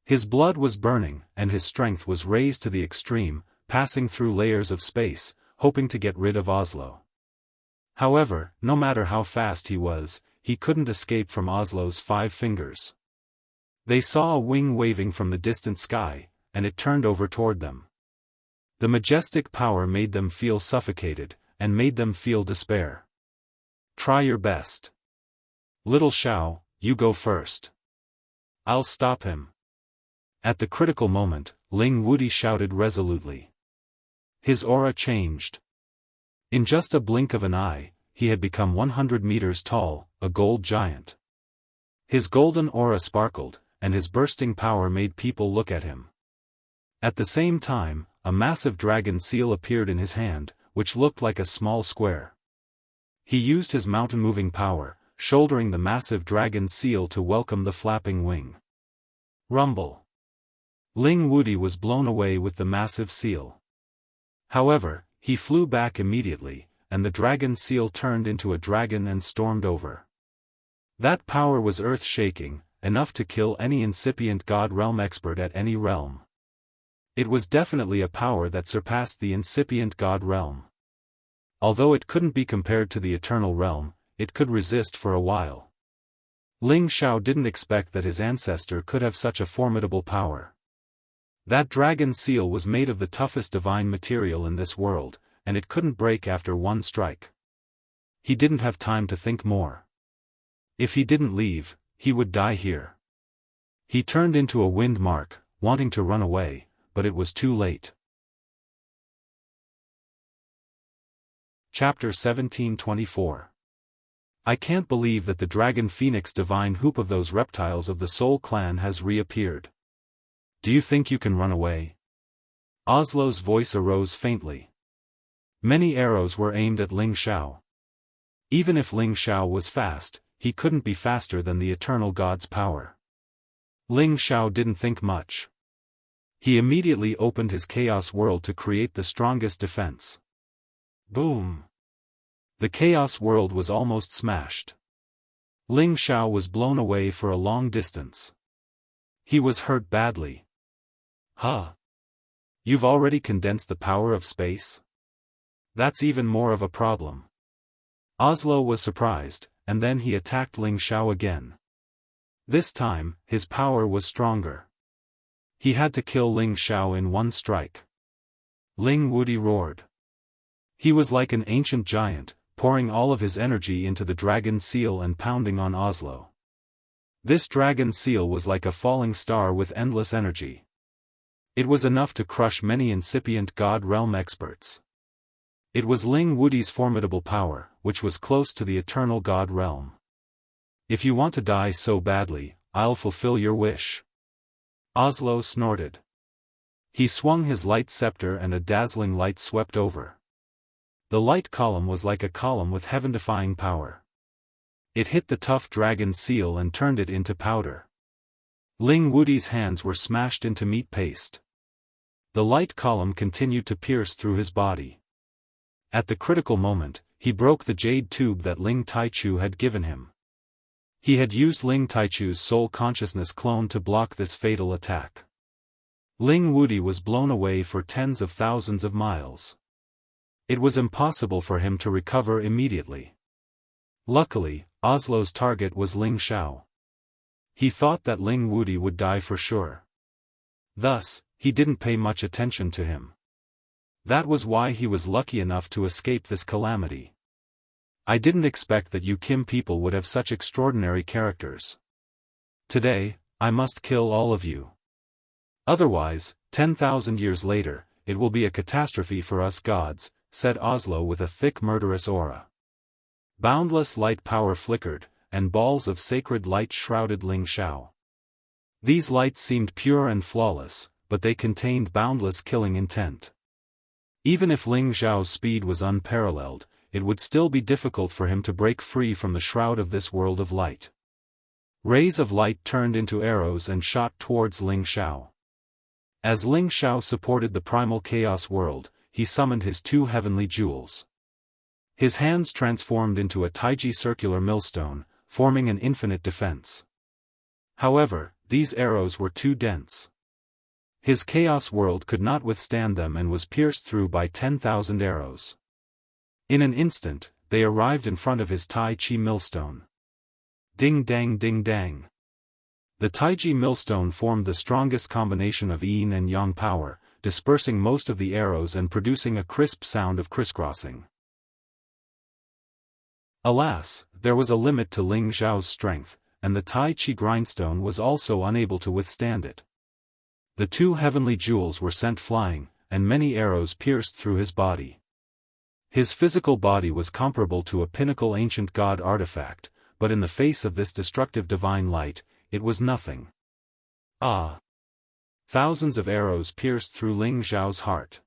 His blood was burning, and his strength was raised to the extreme, passing through layers of space, hoping to get rid of Oslo. However, no matter how fast he was, he couldn't escape from Oslo's 5 fingers. They saw a wing waving from the distant sky, and it turned over toward them. The majestic power made them feel suffocated, and made them feel despair. Try your best. Little Xiao, you go first. I'll stop him. At the critical moment, Ling Wuti shouted resolutely. His aura changed. In just a blink of an eye, he had become 100 meters tall, a gold giant. His golden aura sparkled, and his bursting power made people look at him. At the same time, a massive dragon seal appeared in his hand, which looked like a small square. He used his mountain-moving power, shouldering the massive dragon seal to welcome the flapping wing. Rumble. Ling Wuti was blown away with the massive seal. However, he flew back immediately, and the dragon seal turned into a dragon and stormed over. That power was earth-shaking, enough to kill any incipient God Realm expert at any realm. It was definitely a power that surpassed the incipient God Realm. Although it couldn't be compared to the Eternal Realm, it could resist for a while. Ling Xiao didn't expect that his ancestor could have such a formidable power. That dragon seal was made of the toughest divine material in this world, and it couldn't break after one strike. He didn't have time to think more. If he didn't leave, he would die here. He turned into a wind mark, wanting to run away, but it was too late. Chapter 1724. I can't believe that the dragon phoenix divine hoop of those reptiles of the Soul Clan has reappeared. Do you think you can run away? Oslo's voice arose faintly. Many arrows were aimed at Ling Xiao. Even if Ling Xiao was fast, he couldn't be faster than the eternal god's power. Ling Xiao didn't think much. He immediately opened his chaos world to create the strongest defense. Boom! The chaos world was almost smashed. Ling Xiao was blown away for a long distance. He was hurt badly. Huh? You've already condensed the power of space? That's even more of a problem. Oslo was surprised, and then he attacked Ling Xiao again. This time, his power was stronger. He had to kill Ling Xiao in one strike. Ling Wudi roared. He was like an ancient giant, pouring all of his energy into the dragon seal and pounding on Oslo. This dragon seal was like a falling star with endless energy. It was enough to crush many incipient God Realm experts. It was Ling Wudi's formidable power, which was close to the eternal God Realm. If you want to die so badly, I'll fulfill your wish. Oslo snorted. He swung his light scepter and a dazzling light swept over. The light column was like a column with heaven-defying power. It hit the tough dragon seal and turned it into powder. Ling Wudi's hands were smashed into meat paste. The light column continued to pierce through his body. At the critical moment, he broke the jade tube that Ling Taichu had given him. He had used Ling Taichu's soul consciousness clone to block this fatal attack. Ling Wudi was blown away for tens of thousands of miles. It was impossible for him to recover immediately. Luckily, Oslo's target was Ling Xiao. He thought that Ling Wudi would die for sure. Thus, he didn't pay much attention to him. That was why he was lucky enough to escape this calamity. I didn't expect that you Kim people would have such extraordinary characters. Today, I must kill all of you. Otherwise, 10,000 years later, it will be a catastrophe for us gods, said Oslo with a thick murderous aura. Boundless light power flickered, and balls of sacred light shrouded Ling Xiao. These lights seemed pure and flawless, but they contained boundless killing intent. Even if Ling Xiao's speed was unparalleled, it would still be difficult for him to break free from the shroud of this world of light. Rays of light turned into arrows and shot towards Ling Xiao. As Ling Xiao supported the primal chaos world, he summoned his two heavenly jewels. His hands transformed into a Taiji circular millstone, forming an infinite defense. However, these arrows were too dense. His chaos world could not withstand them and was pierced through by 10,000 arrows. In an instant, they arrived in front of his Tai Chi millstone. Ding dang ding dang. The Taiji millstone formed the strongest combination of yin and yang power, dispersing most of the arrows and producing a crisp sound of crisscrossing. Alas, there was a limit to Ling Xiao's strength, and the Tai Chi grindstone was also unable to withstand it. The two heavenly jewels were sent flying, and many arrows pierced through his body. His physical body was comparable to a pinnacle ancient god artifact, but in the face of this destructive divine light, it was nothing. Ah! Thousands of arrows pierced through Ling Xiao's heart.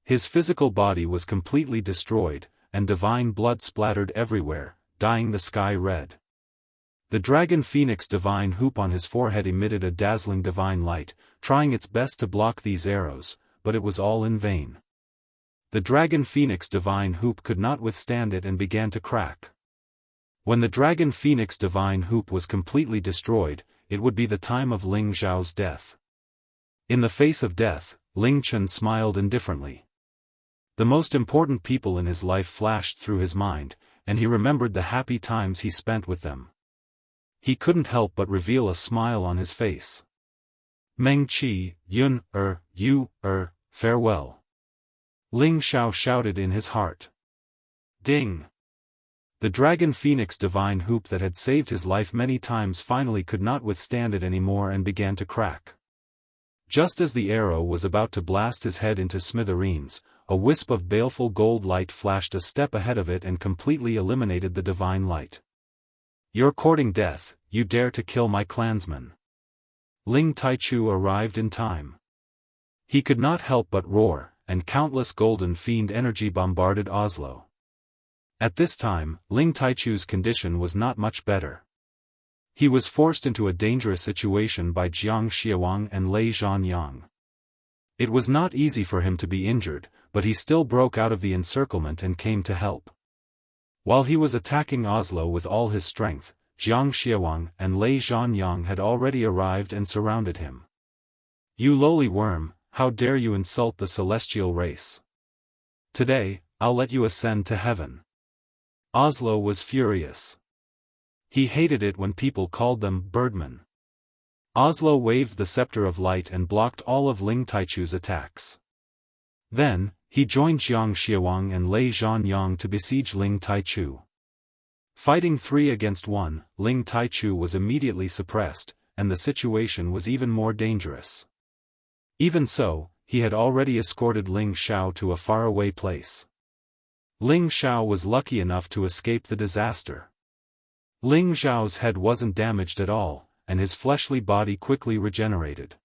His physical body was completely destroyed, and divine blood splattered everywhere, dyeing the sky red. The dragon phoenix divine hoop on his forehead emitted a dazzling divine light, trying its best to block these arrows, but it was all in vain. The dragon phoenix divine hoop could not withstand it and began to crack. When the dragon phoenix divine hoop was completely destroyed, it would be the time of Ling Xiao's death. In the face of death, Ling Chen smiled indifferently. The most important people in his life flashed through his mind, and he remembered the happy times he spent with them. He couldn't help but reveal a smile on his face. Meng Qi, Yun, you, farewell. Ling Xiao shouted in his heart. Ding! The dragon phoenix divine hoop that had saved his life many times finally could not withstand it anymore and began to crack. Just as the arrow was about to blast his head into smithereens, a wisp of baleful gold light flashed a step ahead of it and completely eliminated the divine light. You're courting death, you dare to kill my clansmen. Ling Taichu arrived in time. He could not help but roar, and countless golden fiend energy bombarded Oslo. At this time, Ling Taichu's condition was not much better. He was forced into a dangerous situation by Jiang Xiawang and Lei Zhanyang. It was not easy for him to be injured, but he still broke out of the encirclement and came to help. While he was attacking Oslo with all his strength, Jiang Xiawang and Lei Zhanyang had already arrived and surrounded him. You lowly worm, how dare you insult the celestial race? Today, I'll let you ascend to heaven. Oslo was furious. He hated it when people called them birdmen. Oslo waved the scepter of light and blocked all of Ling Taichu's attacks. Then, he joined Jiang Xiawang and Lei Zhanyang to besiege Ling Taichu. Fighting 3 against 1, Ling Taichu was immediately suppressed, and the situation was even more dangerous. Even so, he had already escorted Ling Xiao to a faraway place. Ling Xiao was lucky enough to escape the disaster. Ling Xiao's head wasn't damaged at all, and his fleshly body quickly regenerated.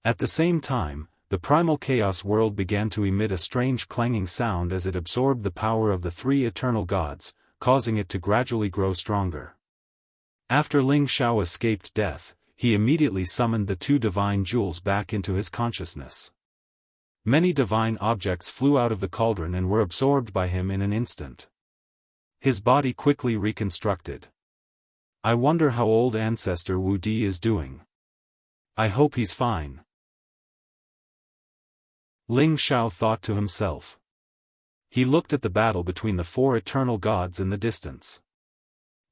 At the same time, the primal chaos world began to emit a strange clanging sound as it absorbed the power of the 3 eternal gods, causing it to gradually grow stronger. After Ling Xiao escaped death, he immediately summoned the 2 divine jewels back into his consciousness. Many divine objects flew out of the cauldron and were absorbed by him in an instant. His body quickly reconstructed. I wonder how old ancestor Wu Di is doing. I hope he's fine. Ling Xiao thought to himself. He looked at the battle between the 4 eternal gods in the distance.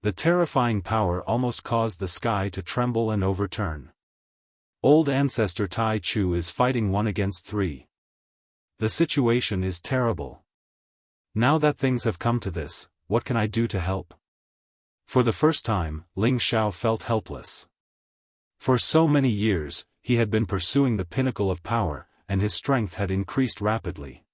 The terrifying power almost caused the sky to tremble and overturn. Old ancestor Tai Chu is fighting 1 against 3. The situation is terrible. Now that things have come to this, what can I do to help? For the first time, Ling Xiao felt helpless. For so many years, he had been pursuing the pinnacle of power, and his strength had increased rapidly.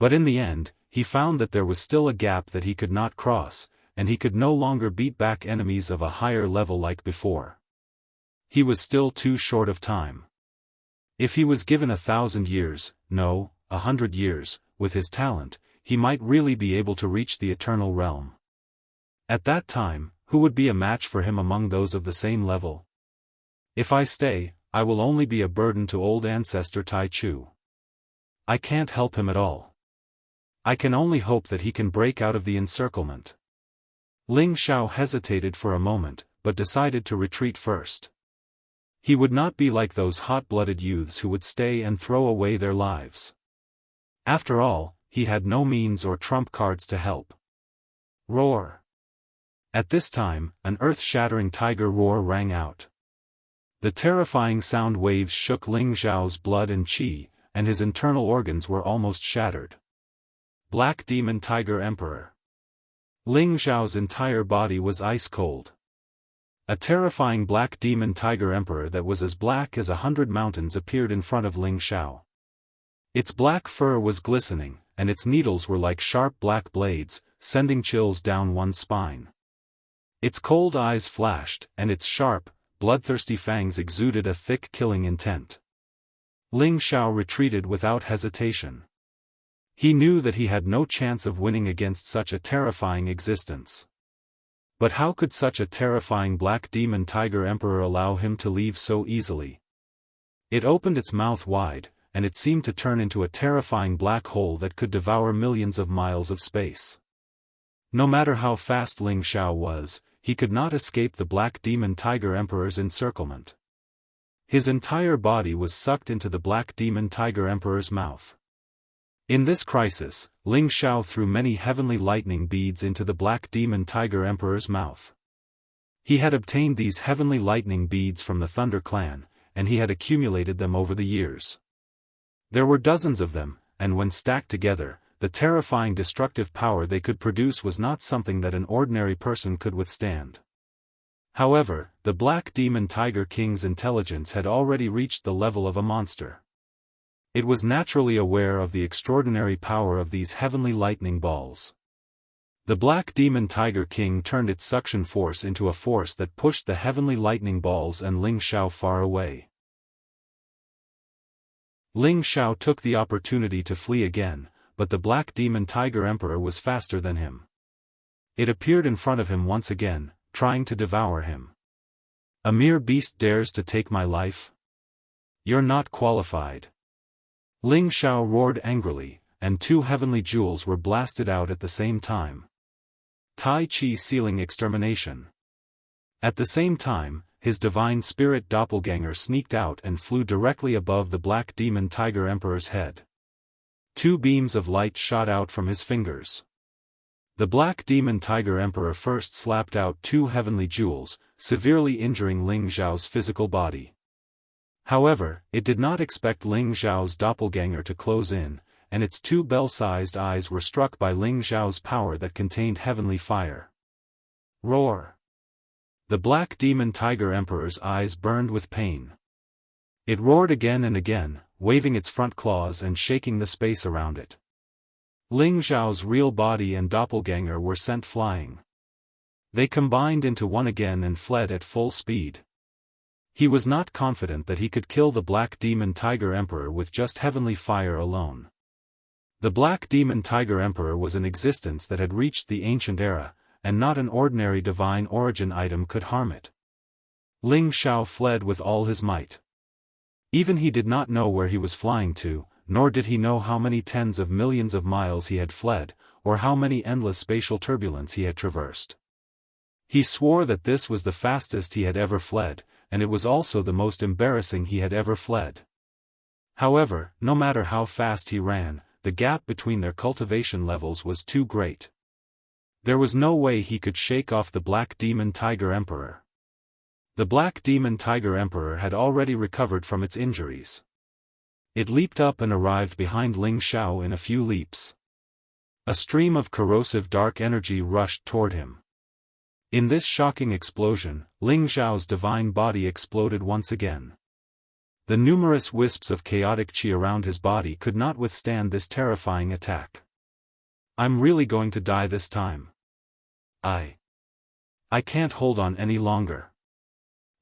But in the end, he found that there was still a gap that he could not cross, and he could no longer beat back enemies of a higher level like before. He was still too short of time. If he was given 1,000 years, no, 100 years, with his talent, he might really be able to reach the eternal realm. At that time, who would be a match for him among those of the same level? If I stay, I will only be a burden to old ancestor Tai Chu. I can't help him at all. I can only hope that he can break out of the encirclement. Ling Xiao hesitated for a moment, but decided to retreat first. He would not be like those hot-blooded youths who would stay and throw away their lives. After all, he had no means or trump cards to help. Roar! At this time, an earth-shattering tiger roar rang out. The terrifying sound waves shook Ling Xiao's blood and qi, and his internal organs were almost shattered. Black Demon Tiger Emperor. Ling Xiao's entire body was ice-cold. A terrifying black demon tiger emperor that was as black as 100 mountains appeared in front of Ling Xiao. Its black fur was glistening, and its needles were like sharp black blades, sending chills down one's spine. Its cold eyes flashed, and its sharp, bloodthirsty fangs exuded a thick killing intent. Ling Xiao retreated without hesitation. He knew that he had no chance of winning against such a terrifying existence. But how could such a terrifying black demon tiger emperor allow him to leave so easily? It opened its mouth wide, and it seemed to turn into a terrifying black hole that could devour millions of miles of space. No matter how fast Ling Xiao was, he could not escape the black demon tiger emperor's encirclement. His entire body was sucked into the black demon tiger emperor's mouth. In this crisis, Ling Xiao threw many heavenly lightning beads into the black demon tiger emperor's mouth. He had obtained these heavenly lightning beads from the Thunder Clan, and he had accumulated them over the years. There were dozens of them, and when stacked together, the terrifying destructive power they could produce was not something that an ordinary person could withstand. However, the Black Demon Tiger King's intelligence had already reached the level of a monster. It was naturally aware of the extraordinary power of these heavenly lightning balls. The Black Demon Tiger King turned its suction force into a force that pushed the heavenly lightning balls and Ling Xiao far away. Ling Xiao took the opportunity to flee again, but the Black Demon Tiger Emperor was faster than him. It appeared in front of him once again, trying to devour him. A mere beast dares to take my life? You're not qualified. Ling Xiao roared angrily, and 2 heavenly jewels were blasted out at the same time. Tai Chi sealing extermination. At the same time, his divine spirit doppelganger sneaked out and flew directly above the Black Demon Tiger Emperor's head. 2 beams of light shot out from his fingers. The Black Demon Tiger Emperor first slapped out 2 heavenly jewels, severely injuring Ling Xiao's physical body. However, it did not expect Ling Xiao's doppelganger to close in, and its 2 bell-sized eyes were struck by Ling Xiao's power that contained heavenly fire. Roar! The Black Demon Tiger Emperor's eyes burned with pain. It roared again and again, waving its front claws and shaking the space around it. Ling Xiao's real body and doppelganger were sent flying. They combined into one again and fled at full speed. He was not confident that he could kill the Black Demon Tiger Emperor with just heavenly fire alone. The Black Demon Tiger Emperor was an existence that had reached the ancient era, and not an ordinary divine origin item could harm it. Ling Xiao fled with all his might. Even he did not know where he was flying to, nor did he know how many tens of millions of miles he had fled, or how many endless spatial turbulence he had traversed. He swore that this was the fastest he had ever fled, and it was also the most embarrassing he had ever fled. However, no matter how fast he ran, the gap between their cultivation levels was too great. There was no way he could shake off the Black Demon Tiger Emperor. The Black Demon Tiger Emperor had already recovered from its injuries. It leaped up and arrived behind Ling Xiao in a few leaps. A stream of corrosive dark energy rushed toward him. In this shocking explosion, Ling Xiao's divine body exploded once again. The numerous wisps of chaotic qi around his body could not withstand this terrifying attack. I'm really going to die this time. I can't hold on any longer.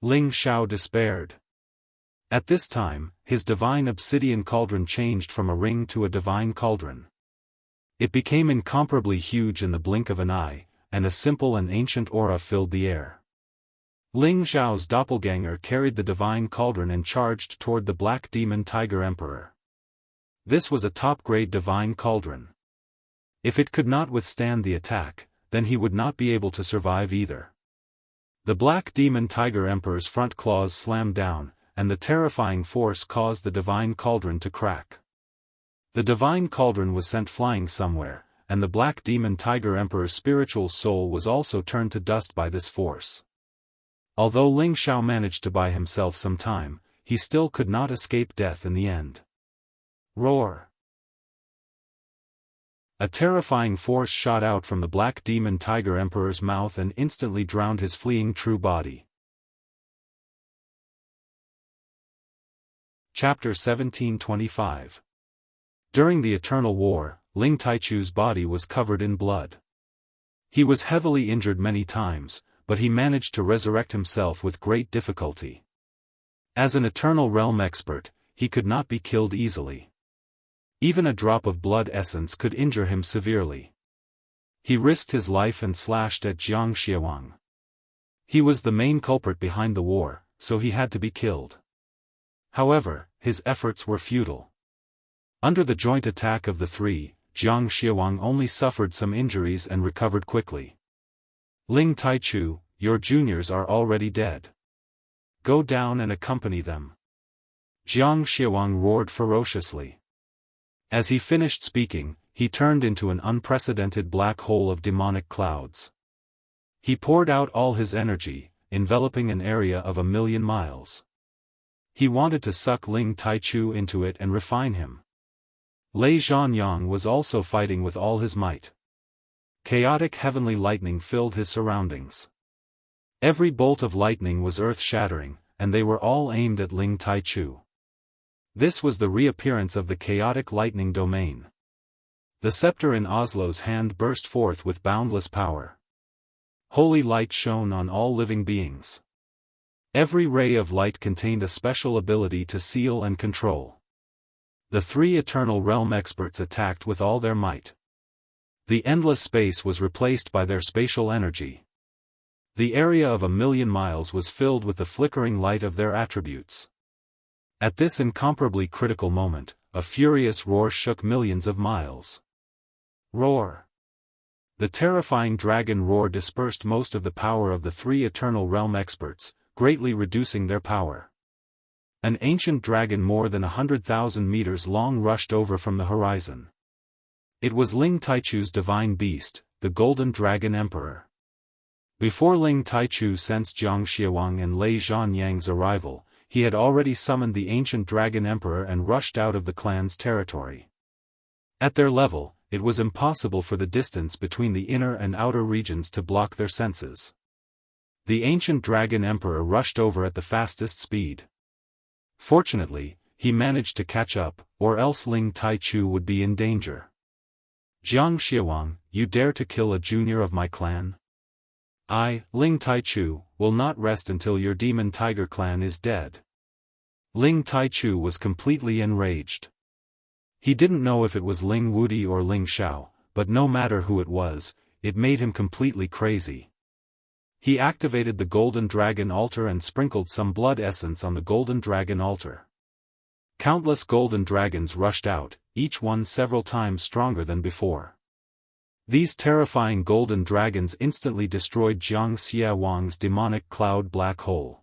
Ling Xiao despaired. At this time, his divine obsidian cauldron changed from a ring to a divine cauldron. It became incomparably huge in the blink of an eye, and a simple and ancient aura filled the air. Ling Xiao's doppelganger carried the divine cauldron and charged toward the Black Demon Tiger Emperor. This was a top-grade divine cauldron. If it could not withstand the attack, then he would not be able to survive either. The Black Demon Tiger Emperor's front claws slammed down, and the terrifying force caused the divine cauldron to crack. The divine cauldron was sent flying somewhere, and the Black Demon Tiger Emperor's spiritual soul was also turned to dust by this force. Although Ling Xiao managed to buy himself some time, he still could not escape death in the end. Roar! A terrifying force shot out from the Black Demon Tiger Emperor's mouth and instantly drowned his fleeing true body. Chapter 1725. During the Eternal War, Ling Taichu's body was covered in blood. He was heavily injured many times, but he managed to resurrect himself with great difficulty. As an Eternal Realm expert, he could not be killed easily. Even a drop of blood essence could injure him severely. He risked his life and slashed at Jianghu. He was the main culprit behind the war, so he had to be killed. However, his efforts were futile. Under the joint attack of the three, Jianghu only suffered some injuries and recovered quickly. Ling Taichu, your juniors are already dead. Go down and accompany them. Jianghu roared ferociously. As he finished speaking, he turned into an unprecedented black hole of demonic clouds. He poured out all his energy, enveloping an area of 1,000,000 miles. He wanted to suck Ling Taichu into it and refine him. Lei Zhanyang was also fighting with all his might. Chaotic heavenly lightning filled his surroundings. Every bolt of lightning was earth-shattering, and they were all aimed at Ling Taichu. This was the reappearance of the chaotic lightning domain. The scepter in Oslo's hand burst forth with boundless power. Holy light shone on all living beings. Every ray of light contained a special ability to seal and control. The three Eternal Realm experts attacked with all their might. The endless space was replaced by their spatial energy. The area of 1,000,000 miles was filled with the flickering light of their attributes. At this incomparably critical moment, a furious roar shook millions of miles. Roar! The terrifying dragon roar dispersed most of the power of the three Eternal Realm experts, greatly reducing their power. An ancient dragon more than 100,000 meters long rushed over from the horizon. It was Ling Taichu's divine beast, the Golden Dragon Emperor. Before Ling Taichu sensed Jiang Xiawang and Lei Zhanyang's arrival, he had already summoned the ancient Dragon Emperor and rushed out of the clan's territory. At their level, it was impossible for the distance between the inner and outer regions to block their senses. The ancient Dragon Emperor rushed over at the fastest speed. Fortunately, he managed to catch up, or else Ling Taichu would be in danger. Jiang Xiawang, you dare to kill a junior of my clan? I, Ling Taichu, will not rest until your demon tiger clan is dead. Ling Taichu was completely enraged. He didn't know if it was Ling Wudi or Ling Xiao, but no matter who it was, it made him completely crazy. He activated the Golden Dragon altar and sprinkled some blood essence on the Golden Dragon altar. Countless golden dragons rushed out, each one several times stronger than before. These terrifying golden dragons instantly destroyed Jiang Xiawang's demonic cloud black hole.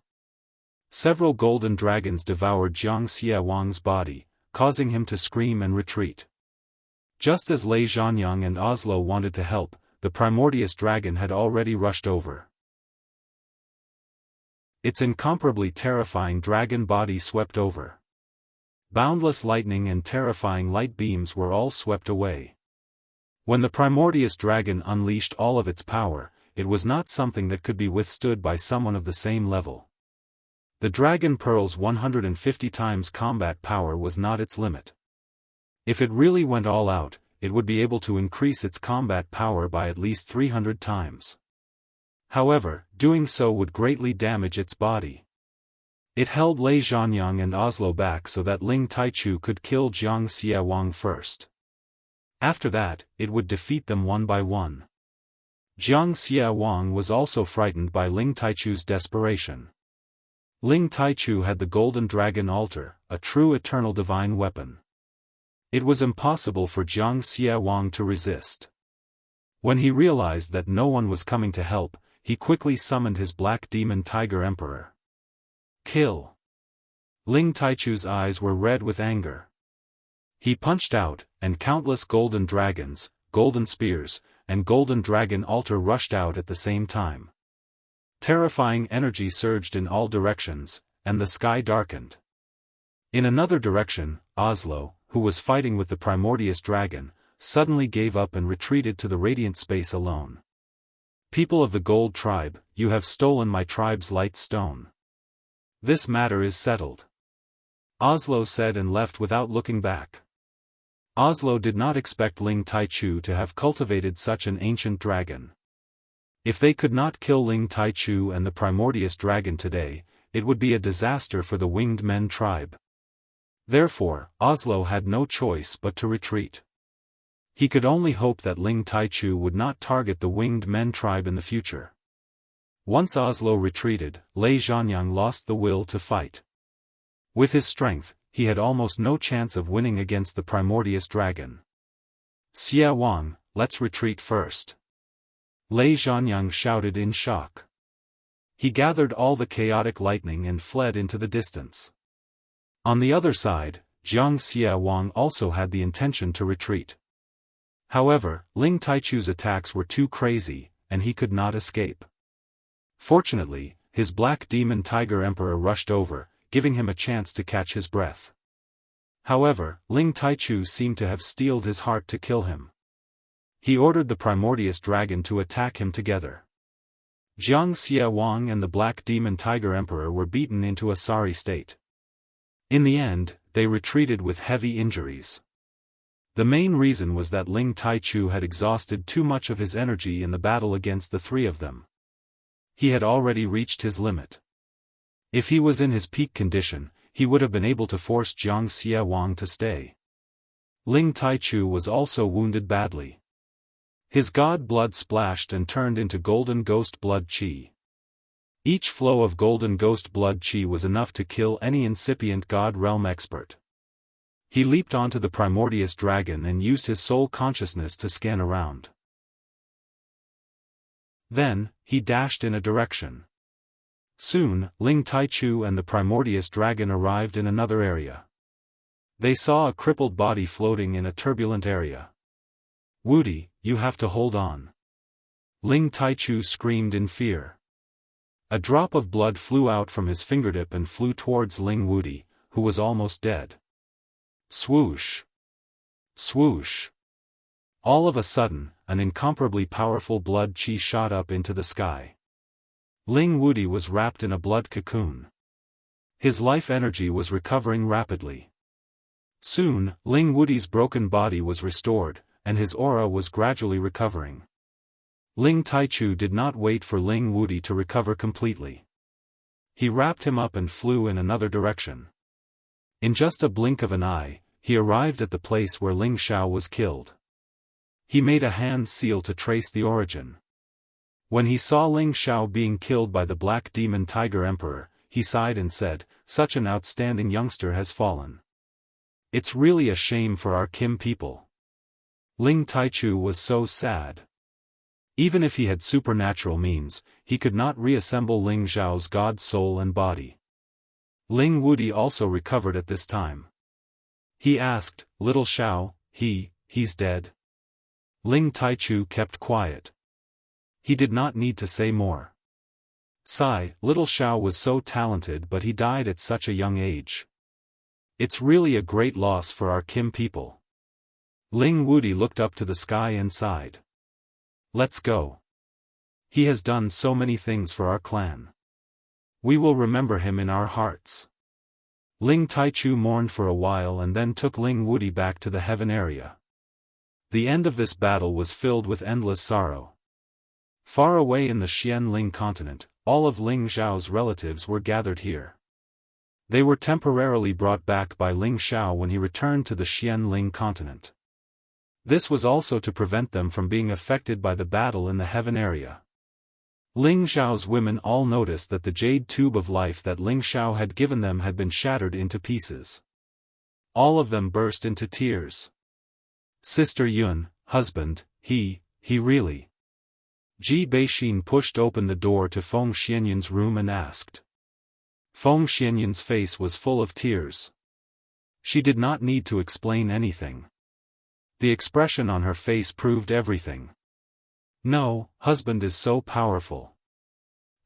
Several golden dragons devoured Jiang Xiawang's body, causing him to scream and retreat. Just as Lei Zhanyang and Oslo wanted to help, the primordious dragon had already rushed over. Its incomparably terrifying dragon body swept over. Boundless lightning and terrifying light beams were all swept away. When the primordious dragon unleashed all of its power, it was not something that could be withstood by someone of the same level. The Dragon Pearl's 150 times combat power was not its limit. If it really went all out, it would be able to increase its combat power by at least 300 times. However, doing so would greatly damage its body. It held Lei Zhanyang and Oslo back so that Ling Taichu could kill Jiang Xiawang first. After that, it would defeat them one by one. Jiang Xiawang was also frightened by Ling Taichu's desperation. Ling Taichu had the Golden Dragon altar, a true eternal divine weapon. It was impossible for Jiang Xiawang to resist. When he realized that no one was coming to help, he quickly summoned his Black Demon Tiger Emperor. Kill! Ling Taichu's eyes were red with anger. He punched out, and countless golden dragons, golden spears, and golden dragon altar rushed out at the same time. Terrifying energy surged in all directions, and the sky darkened. In another direction, Oslo, who was fighting with the primordious dragon, suddenly gave up and retreated to the radiant space alone. People of the Gold Tribe, you have stolen my tribe's light stone. This matter is settled. Oslo said and left without looking back. Oslo did not expect Ling Taichu to have cultivated such an ancient dragon. If they could not kill Ling Taichu and the primordious dragon today, it would be a disaster for the Winged Men tribe. Therefore, Oslo had no choice but to retreat. He could only hope that Ling Taichu would not target the Winged Men tribe in the future. Once Oslo retreated, Lei Zhanyang lost the will to fight. With his strength, he had almost no chance of winning against the primordious dragon. Xia Wang, let's retreat first. Lei Zhanyang shouted in shock. He gathered all the chaotic lightning and fled into the distance. On the other side, Jiang Xiawang also had the intention to retreat. However, Ling Taichu's attacks were too crazy, and he could not escape. Fortunately, his Black Demon Tiger Emperor rushed over, giving him a chance to catch his breath. However, Ling Taichu seemed to have steeled his heart to kill him. He ordered the primordious dragon to attack him together. Jiang Xiawang and the Black Demon Tiger Emperor were beaten into a sorry state. In the end, they retreated with heavy injuries. The main reason was that Ling Taichu had exhausted too much of his energy in the battle against the three of them. He had already reached his limit. If he was in his peak condition, he would have been able to force Jiang Xiawang to stay. Ling Taichu was also wounded badly. His god blood splashed and turned into golden ghost blood qi. Each flow of golden ghost blood qi was enough to kill any incipient god realm expert. He leaped onto the primordious dragon and used his soul consciousness to scan around. Then, he dashed in a direction. Soon, Ling Taichu and the primordious dragon arrived in another area. They saw a crippled body floating in a turbulent area. Wudi, you have to hold on. Ling Taichu screamed in fear. A drop of blood flew out from his fingertip and flew towards Ling Wuti, who was almost dead. Swoosh! Swoosh! All of a sudden, an incomparably powerful blood chi shot up into the sky. Ling Wuti was wrapped in a blood cocoon. His life energy was recovering rapidly. Soon, Ling Wuti's broken body was restored, and his aura was gradually recovering. Ling Taichu did not wait for Ling Wuti to recover completely. He wrapped him up and flew in another direction. In just a blink of an eye, he arrived at the place where Ling Xiao was killed. He made a hand seal to trace the origin. When he saw Ling Xiao being killed by the Black Demon Tiger Emperor, he sighed and said, "Such an outstanding youngster has fallen. It's really a shame for our Kim people." Ling Taichu was so sad. Even if he had supernatural means, he could not reassemble Ling Xiao's god soul and body. Ling Wuti also recovered at this time. He asked, "Little Xiao, he's dead?" Ling Taichu kept quiet. He did not need to say more. Sigh, little Xiao was so talented but he died at such a young age. It's really a great loss for our Kim people. Ling Wuti looked up to the sky and sighed. Let's go. He has done so many things for our clan. We will remember him in our hearts. Ling Taichu mourned for a while and then took Ling Wuti back to the heaven area. The end of this battle was filled with endless sorrow. Far away in the Xianling continent, all of Ling Xiao's relatives were gathered here. They were temporarily brought back by Ling Xiao when he returned to the Xianling continent. This was also to prevent them from being affected by the battle in the heaven area. Ling Xiao's women all noticed that the jade tube of life that Ling Xiao had given them had been shattered into pieces. All of them burst into tears. Sister Yun, husband, he really. Ji Beixin pushed open the door to Feng Xianyun's room and asked. Feng Xianyun's face was full of tears. She did not need to explain anything. The expression on her face proved everything. No, husband is so powerful.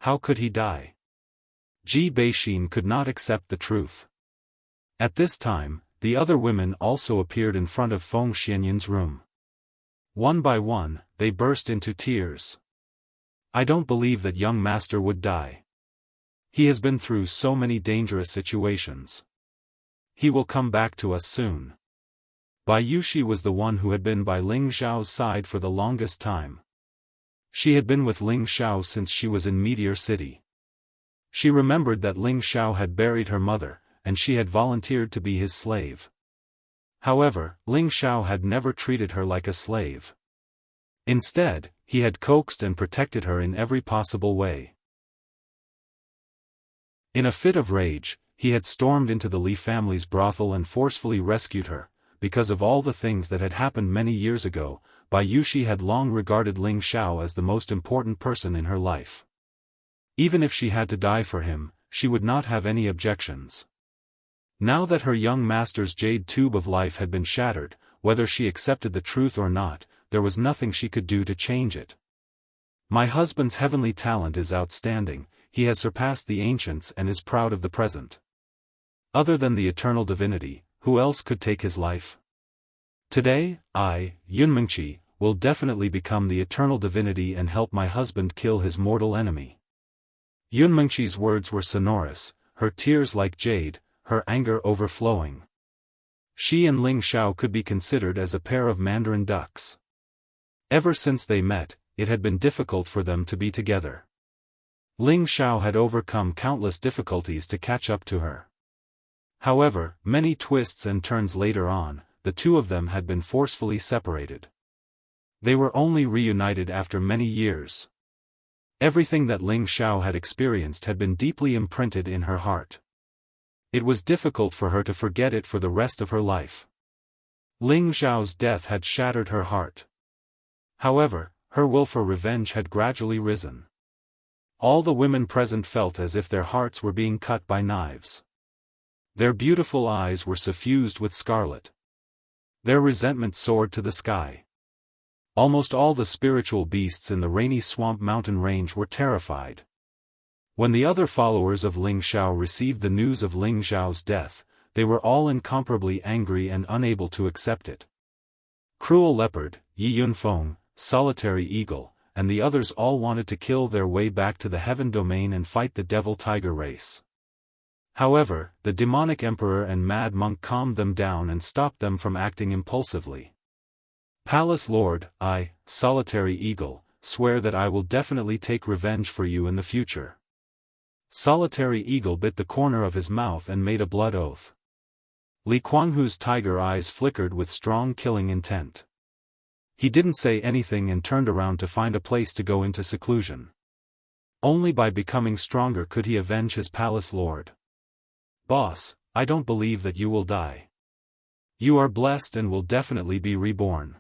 How could he die? Ji Beixin could not accept the truth. At this time, the other women also appeared in front of Feng Xianyun's room. One by one, they burst into tears. I don't believe that young master would die. He has been through so many dangerous situations. He will come back to us soon. Bai Yushi was the one who had been by Ling Xiao's side for the longest time. She had been with Ling Xiao since she was in Meteor City. She remembered that Ling Xiao had buried her mother, and she had volunteered to be his slave. However, Ling Xiao had never treated her like a slave. Instead, he had coaxed and protected her in every possible way. In a fit of rage, he had stormed into the Li family's brothel and forcefully rescued her. Because of all the things that had happened many years ago, Bai Yushi had long regarded Ling Xiao as the most important person in her life. Even if she had to die for him, she would not have any objections. Now that her young master's jade tube of life had been shattered, whether she accepted the truth or not, there was nothing she could do to change it. My husband's heavenly talent is outstanding, he has surpassed the ancients and is proud of the present. Other than the eternal divinity, who else could take his life? Today, I, Yunmengqi, will definitely become the eternal divinity and help my husband kill his mortal enemy. Yunmengqi's words were sonorous, her tears like jade, her anger overflowing. She and Ling Xiao could be considered as a pair of mandarin ducks. Ever since they met, it had been difficult for them to be together. Ling Xiao had overcome countless difficulties to catch up to her. However, many twists and turns later on, the two of them had been forcefully separated. They were only reunited after many years. Everything that Ling Xiao had experienced had been deeply imprinted in her heart. It was difficult for her to forget it for the rest of her life. Ling Xiao's death had shattered her heart. However, her will for revenge had gradually risen. All the women present felt as if their hearts were being cut by knives. Their beautiful eyes were suffused with scarlet. Their resentment soared to the sky. Almost all the spiritual beasts in the rainy swamp mountain range were terrified. When the other followers of Ling Xiao received the news of Ling Xiao's death, they were all incomparably angry and unable to accept it. Cruel Leopard, Yi Yunfeng, Solitary Eagle, and the others all wanted to kill their way back to the Heaven Domain and fight the Devil Tiger race. However, the demonic emperor and mad monk calmed them down and stopped them from acting impulsively. Palace Lord, I, Solitary Eagle, swear that I will definitely take revenge for you in the future. Solitary Eagle bit the corner of his mouth and made a blood oath. Li Kuanghu's tiger eyes flickered with strong killing intent. He didn't say anything and turned around to find a place to go into seclusion. Only by becoming stronger could he avenge his palace lord. Boss, I don't believe that you will die. You are blessed and will definitely be reborn.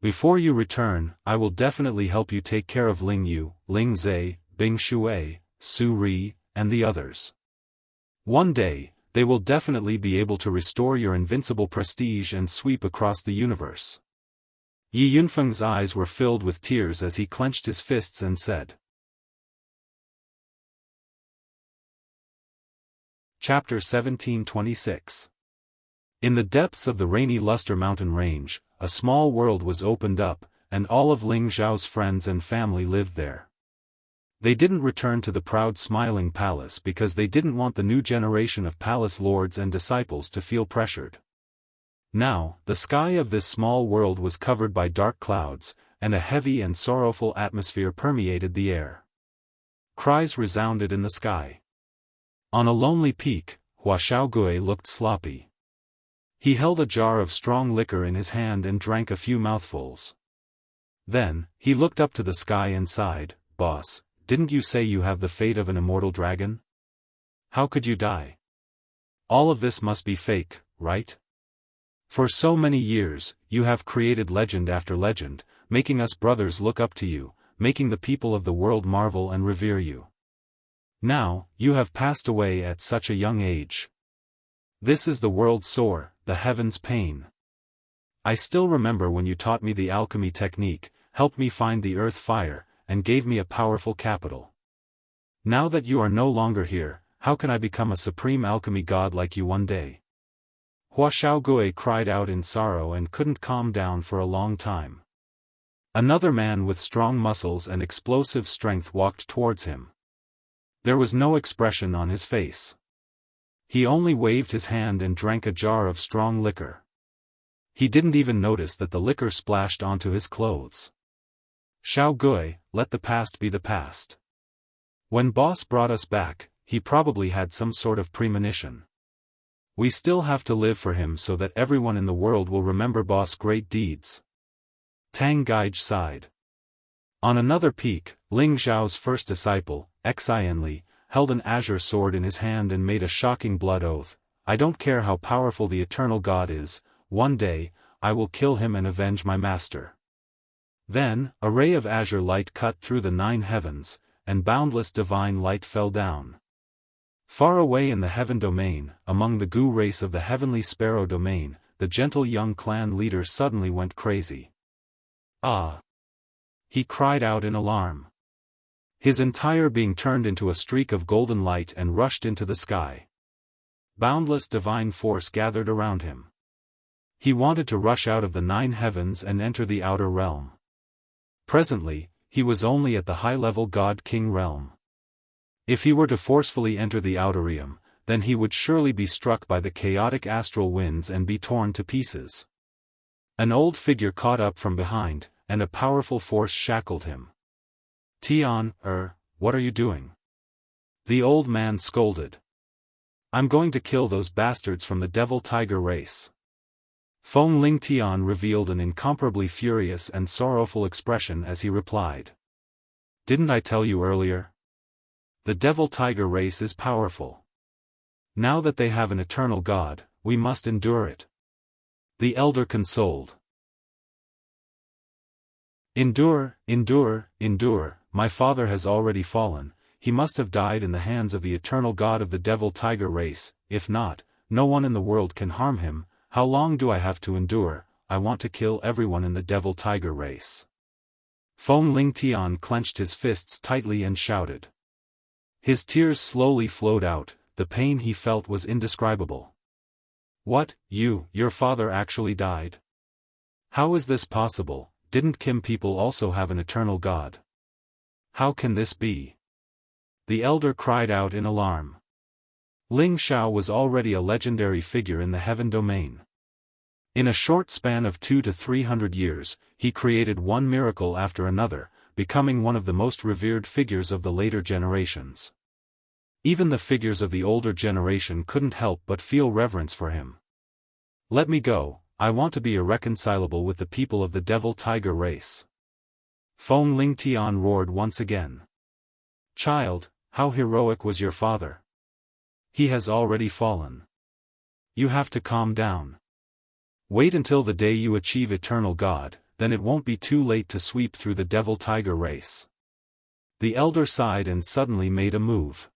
Before you return, I will definitely help you take care of Ling Yu, Ling Zhe, Bing Shui, Su Ri, and the others. One day, they will definitely be able to restore your invincible prestige and sweep across the universe. Yi Yunfeng's eyes were filled with tears as he clenched his fists and said. Chapter 1726. In the depths of the rainy Luster Mountain Range, a small world was opened up, and all of Ling Xiao's friends and family lived there. They didn't return to the proud smiling palace because they didn't want the new generation of palace lords and disciples to feel pressured. Now, the sky of this small world was covered by dark clouds, and a heavy and sorrowful atmosphere permeated the air. Cries resounded in the sky. On a lonely peak, Hua Xiaogui looked sloppy. He held a jar of strong liquor in his hand and drank a few mouthfuls. Then, he looked up to the sky and sighed, "Boss, didn't you say you have the fate of an immortal dragon? How could you die? All of this must be fake, right? For so many years, you have created legend after legend, making us brothers look up to you, making the people of the world marvel and revere you. Now, you have passed away at such a young age. This is the world's sore, the heaven's pain. I still remember when you taught me the alchemy technique, helped me find the earth fire, and gave me a powerful capital. Now that you are no longer here, how can I become a supreme alchemy god like you one day?" Hua Xiaogui cried out in sorrow and couldn't calm down for a long time. Another man with strong muscles and explosive strength walked towards him. There was no expression on his face. He only waved his hand and drank a jar of strong liquor. He didn't even notice that the liquor splashed onto his clothes. "Xiaogui, let the past be the past. When boss brought us back, he probably had some sort of premonition. We still have to live for him so that everyone in the world will remember boss' great deeds." Tang Gaige sighed. On another peak, Ling Xiao's first disciple, Xianli, held an azure sword in his hand and made a shocking blood oath, "I don't care how powerful the eternal god is, one day, I will kill him and avenge my master." Then, a ray of azure light cut through the 9 heavens, and boundless divine light fell down. Far away in the heaven domain, among the Gu race of the heavenly sparrow domain, the gentle young clan leader suddenly went crazy. "Ah!" he cried out in alarm. His entire being turned into a streak of golden light and rushed into the sky. Boundless divine force gathered around him. He wanted to rush out of the 9 heavens and enter the outer realm. Presently, he was only at the high-level God-King realm. If he were to forcefully enter the outer realm, then he would surely be struck by the chaotic astral winds and be torn to pieces. An old figure caught up from behind, and a powerful force shackled him. "Tian, what are you doing?" the old man scolded. "I'm going to kill those bastards from the Devil Tiger race." Feng Ling Tian revealed an incomparably furious and sorrowful expression as he replied. "Didn't I tell you earlier? The Devil Tiger race is powerful. Now that they have an eternal god, we must endure it." The elder consoled. Endure, endure, endure, my father has already fallen, he must have died in the hands of the eternal god of the Devil Tiger race, if not, no one in the world can harm him. How long do I have to endure? I want to kill everyone in the devil-tiger race. Feng Lingtian clenched his fists tightly and shouted. His tears slowly flowed out, the pain he felt was indescribable. What, your father actually died? How is this possible? Didn't Kim people also have an eternal god? How can this be? The elder cried out in alarm. Ling Xiao was already a legendary figure in the heaven domain. In a short span of 200 to 300 years, he created one miracle after another, becoming one of the most revered figures of the later generations. Even the figures of the older generation couldn't help but feel reverence for him. Let me go, I want to be irreconcilable with the people of the devil-tiger race. Feng Lingtian roared once again. Child, how heroic was your father? He has already fallen. You have to calm down. Wait until the day you achieve eternal God, then it won't be too late to sweep through the devil-tiger race. The elder sighed and suddenly made a move.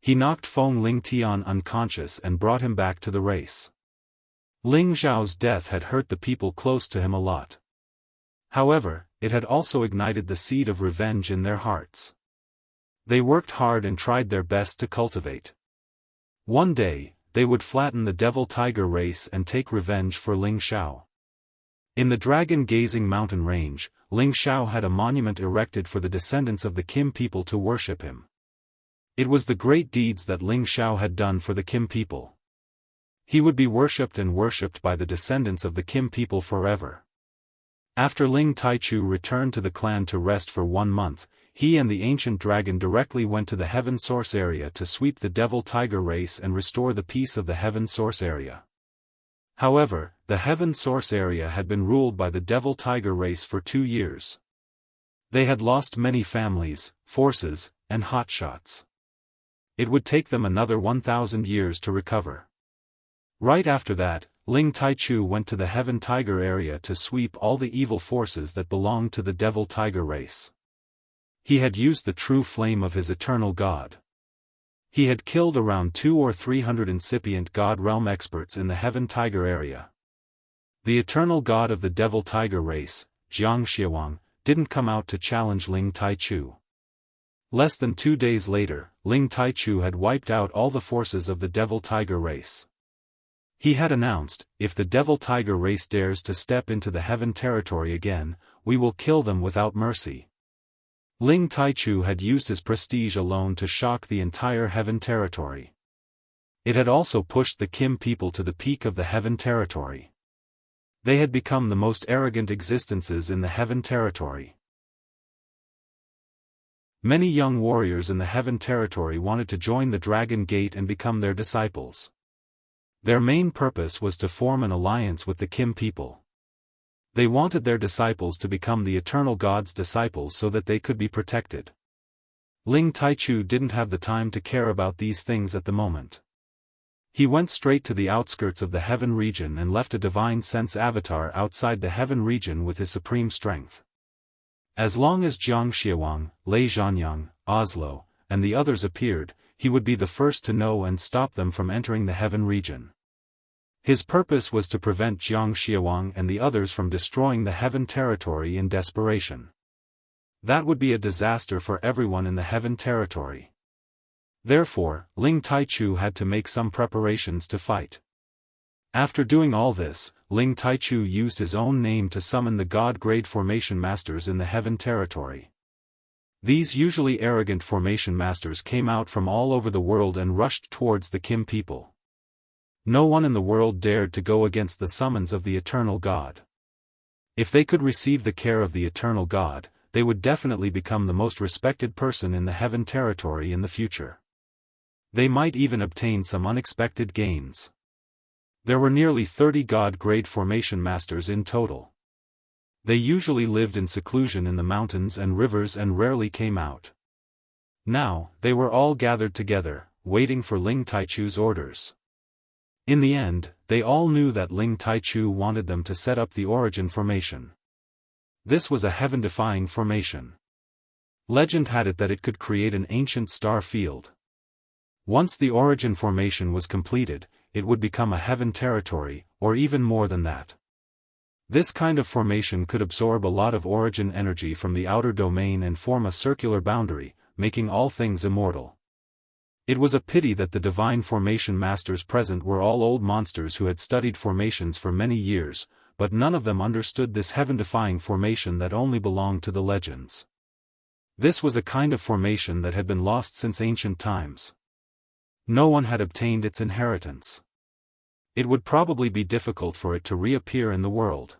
He knocked Feng Lingtian unconscious and brought him back to the race. Ling Xiao's death had hurt the people close to him a lot. However, it had also ignited the seed of revenge in their hearts. They worked hard and tried their best to cultivate. One day, they would flatten the devil-tiger race and take revenge for Ling Xiao. In the dragon-gazing mountain range, Ling Xiao had a monument erected for the descendants of the Kim people to worship him. It was the great deeds that Ling Xiao had done for the Kim people. He would be worshipped and worshipped by the descendants of the Kim people forever. After Ling Taichu returned to the clan to rest for 1 month, he and the ancient dragon directly went to the Heaven Source area to sweep the devil-tiger race and restore the peace of the Heaven Source area. However, the Heaven Source area had been ruled by the devil-tiger race for 2 years. They had lost many families, forces, and hotshots. It would take them another 1,000 years to recover. Right after that, Ling Taichu went to the Heaven Tiger area to sweep all the evil forces that belonged to the devil-tiger race. He had used the true flame of his eternal god. He had killed around 200 or 300 incipient god realm experts in the Heaven Tiger area. The eternal god of the devil-tiger race, Jianghu, didn't come out to challenge Ling Taichu. Less than 2 days later, Ling Taichu had wiped out all the forces of the devil-tiger race. He had announced, if the devil-tiger race dares to step into the heaven territory again, we will kill them without mercy. Ling Taichu had used his prestige alone to shock the entire heaven territory. It had also pushed the Kim people to the peak of the heaven territory. They had become the most arrogant existences in the heaven territory. Many young warriors in the heaven territory wanted to join the Dragon Gate and become their disciples. Their main purpose was to form an alliance with the Kim people. They wanted their disciples to become the eternal god's disciples so that they could be protected. Ling Taichu didn't have the time to care about these things at the moment. He went straight to the outskirts of the heaven region and left a divine sense avatar outside the heaven region with his supreme strength. As long as Jianghu, Lei Zhanyang, Oslo, and the others appeared, he would be the first to know and stop them from entering the heaven region. His purpose was to prevent Jianghu and the others from destroying the heaven territory in desperation. That would be a disaster for everyone in the heaven territory. Therefore, Ling Taichu had to make some preparations to fight. After doing all this, Ling Taichu used his own name to summon the god-grade formation masters in the heaven territory. These usually arrogant formation masters came out from all over the world and rushed towards the Kim people. No one in the world dared to go against the summons of the eternal God. If they could receive the care of the eternal God, they would definitely become the most respected person in the heaven territory in the future. They might even obtain some unexpected gains. There were nearly 30 god-grade formation masters in total. They usually lived in seclusion in the mountains and rivers and rarely came out. Now, they were all gathered together, waiting for Ling Taichu's orders. In the end, they all knew that Ling Taichu wanted them to set up the origin formation. This was a heaven-defying formation. Legend had it that it could create an ancient star field. Once the origin formation was completed, it would become a heaven territory, or even more than that. This kind of formation could absorb a lot of origin energy from the outer domain and form a circular boundary, making all things immortal. It was a pity that the divine formation masters present were all old monsters who had studied formations for many years, but none of them understood this heaven-defying formation that only belonged to the legends. This was a kind of formation that had been lost since ancient times. No one had obtained its inheritance. It would probably be difficult for it to reappear in the world.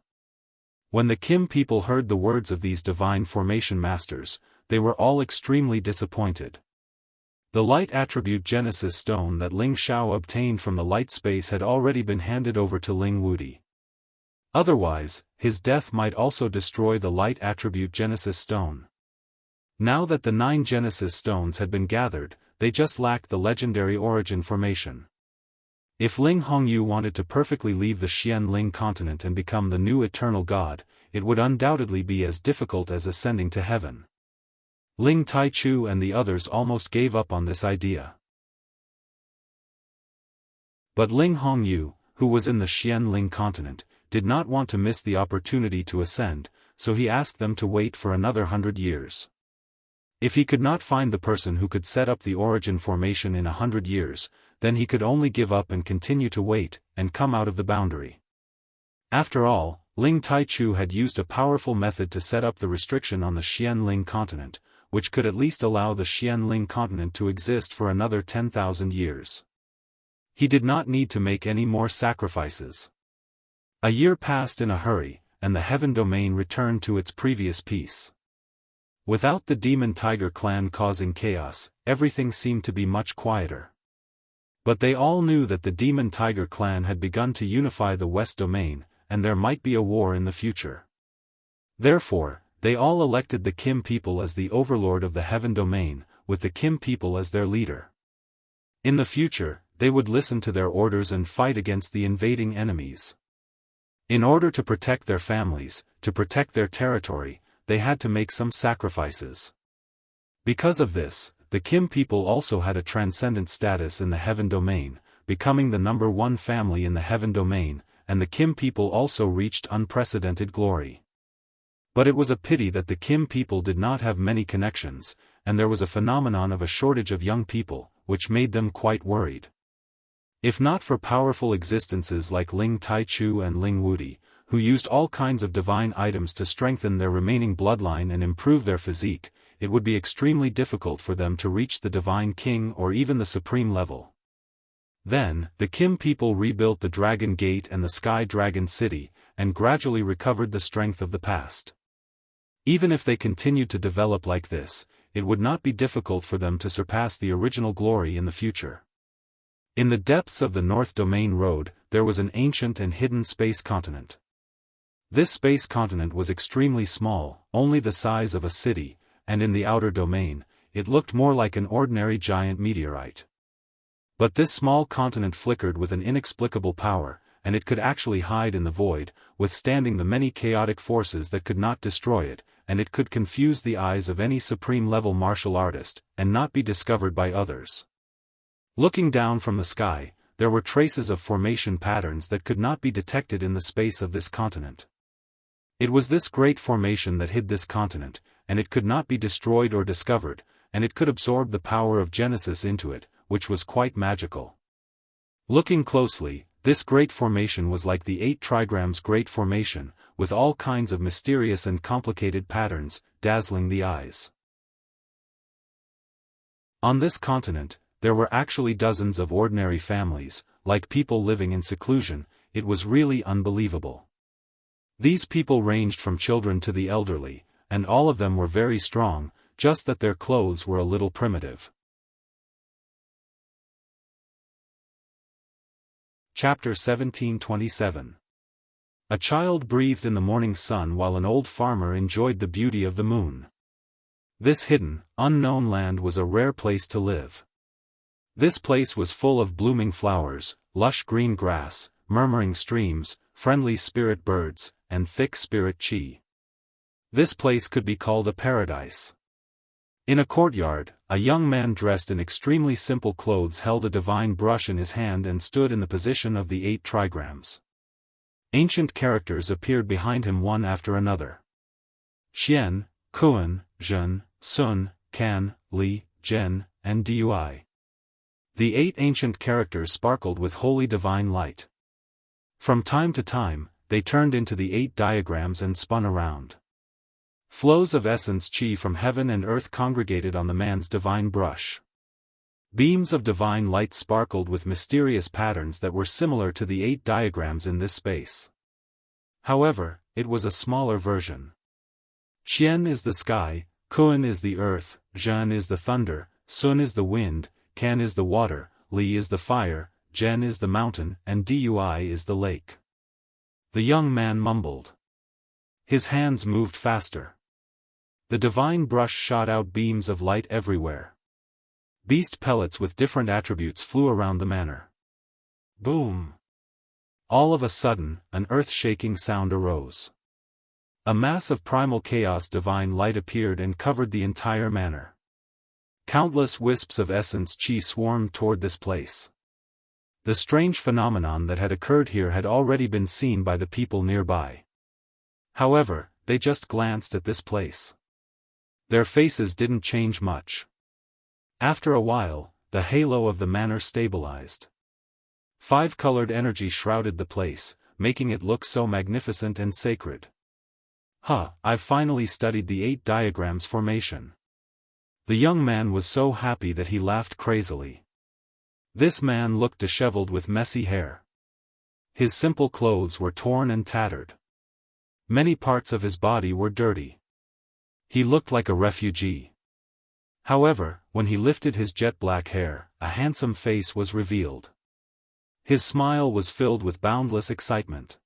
When the Kim people heard the words of these divine formation masters, they were all extremely disappointed. The light attribute Genesis stone that Ling Xiao obtained from the light space had already been handed over to Ling Wudi. Otherwise, his death might also destroy the light attribute Genesis stone. Now that the 9 Genesis stones had been gathered, they just lacked the legendary origin formation. If Ling Hongyu wanted to perfectly leave the Xian Ling continent and become the new eternal god, it would undoubtedly be as difficult as ascending to heaven. Ling Taichu and the others almost gave up on this idea. But Ling Hongyu, who was in the Xian Ling continent, did not want to miss the opportunity to ascend, so he asked them to wait for another 100 years. If he could not find the person who could set up the origin formation in 100 years, then he could only give up and continue to wait, and come out of the boundary. After all, Ling Taichu had used a powerful method to set up the restriction on the Xian Ling continent, which could at least allow the Xian Ling continent to exist for another 10,000 years. He did not need to make any more sacrifices. A year passed in a hurry, and the heaven domain returned to its previous peace. Without the demon tiger clan causing chaos, everything seemed to be much quieter. But they all knew that the demon tiger clan had begun to unify the west domain, and there might be a war in the future. Therefore, they all elected the Kim people as the overlord of the heaven domain, with the Kim people as their leader. In the future, they would listen to their orders and fight against the invading enemies. In order to protect their families, to protect their territory, they had to make some sacrifices. Because of this, the Kim people also had a transcendent status in the heaven domain, becoming the number 1 family in the heaven domain, and the Kim people also reached unprecedented glory. But it was a pity that the Kim people did not have many connections, and there was a phenomenon of a shortage of young people, which made them quite worried. If not for powerful existences like Ling Taichu and Ling Wudi, who used all kinds of divine items to strengthen their remaining bloodline and improve their physique, it would be extremely difficult for them to reach the divine king or even the supreme level. Then, the Kim people rebuilt the Dragon Gate and the Sky Dragon City, and gradually recovered the strength of the past. Even if they continued to develop like this, it would not be difficult for them to surpass the original glory in the future. In the depths of the North Domain Road, there was an ancient and hidden space continent. This space continent was extremely small, only the size of a city, and in the outer domain, it looked more like an ordinary giant meteorite. But this small continent flickered with an inexplicable power, and it could actually hide in the void, withstanding the many chaotic forces that could not destroy it, and it could confuse the eyes of any supreme-level martial artist, and not be discovered by others. Looking down from the sky, there were traces of formation patterns that could not be detected in the space of this continent. It was this great formation that hid this continent, and it could not be destroyed or discovered, and it could absorb the power of Genesis into it, which was quite magical. Looking closely, this great formation was like the 8 trigrams great formation, with all kinds of mysterious and complicated patterns, dazzling the eyes. On this continent, there were actually dozens of ordinary families, like people living in seclusion. It was really unbelievable. These people ranged from children to the elderly, and all of them were very strong, just that their clothes were a little primitive. Chapter 1727. A child breathed in the morning sun while an old farmer enjoyed the beauty of the moon. This hidden, unknown land was a rare place to live. This place was full of blooming flowers, lush green grass, murmuring streams, friendly spirit birds, and thick spirit qi. This place could be called a paradise. In a courtyard, a young man dressed in extremely simple clothes held a divine brush in his hand and stood in the position of the 8 trigrams. Ancient characters appeared behind him one after another. Xian, Kuan, Zhen, Sun, Kan, Li, Zhen, and Dui. The 8 ancient characters sparkled with holy divine light. From time to time, they turned into the 8 diagrams and spun around. Flows of essence chi from heaven and earth congregated on the man's divine brush. Beams of divine light sparkled with mysterious patterns that were similar to the 8 diagrams in this space. However, it was a smaller version. Qian is the sky, Kuan is the earth, Zhen is the thunder, Sun is the wind, Kan is the water, Li is the fire, Zhen is the mountain, and Dui is the lake. The young man mumbled. His hands moved faster. The divine brush shot out beams of light everywhere. Beast pellets with different attributes flew around the manor. Boom! All of a sudden, an earth-shaking sound arose. A mass of primal chaos divine light appeared and covered the entire manor. Countless wisps of essence chi swarmed toward this place. The strange phenomenon that had occurred here had already been seen by the people nearby. However, they just glanced at this place. Their faces didn't change much. After a while, the halo of the manor stabilized. 5-colored energy shrouded the place, making it look so magnificent and sacred. I've finally studied the 8 diagrams formation. The young man was so happy that he laughed crazily. This man looked disheveled with messy hair. His simple clothes were torn and tattered. Many parts of his body were dirty. He looked like a refugee. However, when he lifted his jet-black hair, a handsome face was revealed. His smile was filled with boundless excitement.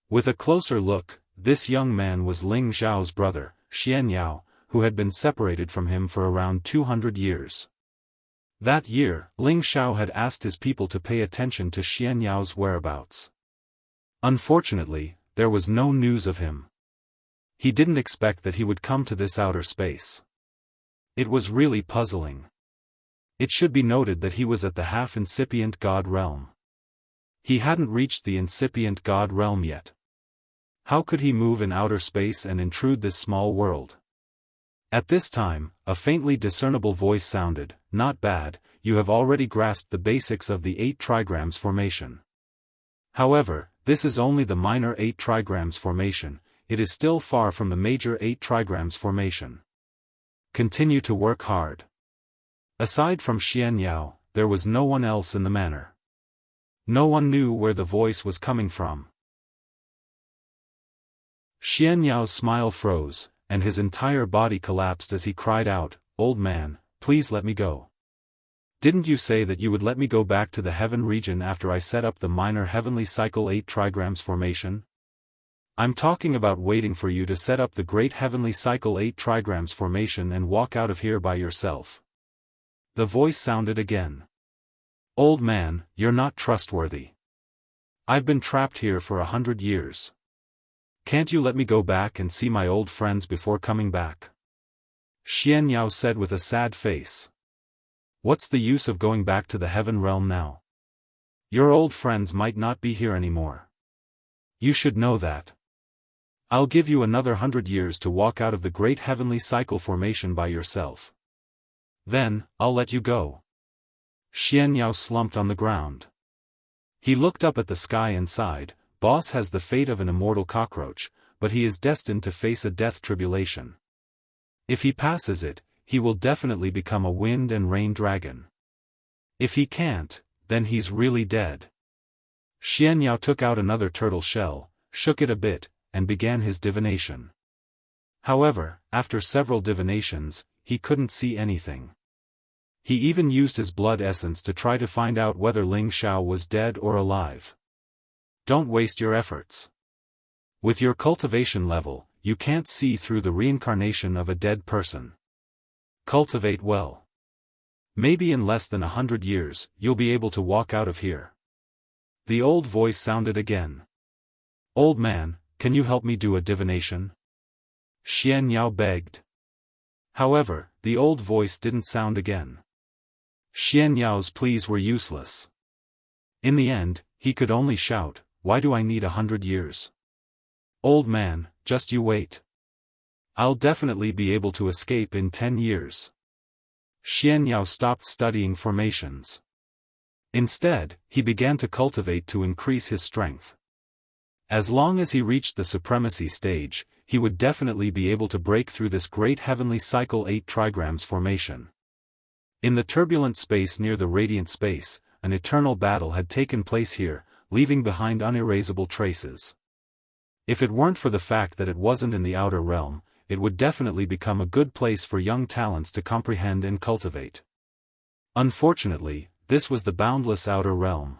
With a closer look, this young man was Ling Xiao's brother, Xianxiao, who had been separated from him for around 200 years. That year, Ling Xiao had asked his people to pay attention to Xianxiao's whereabouts. Unfortunately, there was no news of him. He didn't expect that he would come to this outer space. It was really puzzling. It should be noted that he was at the half-incipient God realm. He hadn't reached the incipient God realm yet. How could he move in outer space and intrude this small world? At this time, a faintly discernible voice sounded, "Not bad, you have already grasped the basics of the 8 trigrams formation. However, this is only the minor 8 trigrams formation, it is still far from the major 8 trigrams formation. Continue to work hard." Aside from Xianxiao, there was no one else in the manor. No one knew where the voice was coming from. Xianxiao's smile froze, and his entire body collapsed as he cried out, "Old man, please let me go. Didn't you say that you would let me go back to the heaven region after I set up the minor heavenly cycle 8 trigrams formation? I'm talking about waiting for you to set up the great heavenly cycle 8 trigrams formation and walk out of here by yourself." The voice sounded again. "Old man, you're not trustworthy. I've been trapped here for 100 years. Can't you let me go back and see my old friends before coming back?" Xianxiao said with a sad face. "What's the use of going back to the heaven realm now? Your old friends might not be here anymore. You should know that. I'll give you another 100 years to walk out of the great heavenly cycle formation by yourself. Then, I'll let you go." Xianxiao slumped on the ground. He looked up at the sky and sighed. Boss has the fate of an immortal cockroach, but he is destined to face a death tribulation. If he passes it, he will definitely become a wind and rain dragon. If he can't, then he's really dead. Xianxiao took out another turtle shell, shook it a bit, and began his divination. However, after several divinations, he couldn't see anything. He even used his blood essence to try to find out whether Ling Xiao was dead or alive. Don't waste your efforts. With your cultivation level, you can't see through the reincarnation of a dead person. Cultivate well. Maybe in less than 100 years, you'll be able to walk out of here. The old voice sounded again. "Old man, can you help me do a divination?" Xianxiao begged. However, the old voice didn't sound again. Xianxiao's pleas were useless. In the end, he could only shout, why do I need 100 years? Old man, just you wait. I'll definitely be able to escape in 10 years. Xianxia stopped studying formations. Instead, he began to cultivate to increase his strength. As long as he reached the supremacy stage, he would definitely be able to break through this great heavenly cycle 8 trigrams formation. In the turbulent space near the radiant space, an eternal battle had taken place here, leaving behind unerasable traces. If it weren't for the fact that it wasn't in the outer realm, it would definitely become a good place for young talents to comprehend and cultivate. Unfortunately, this was the boundless outer realm.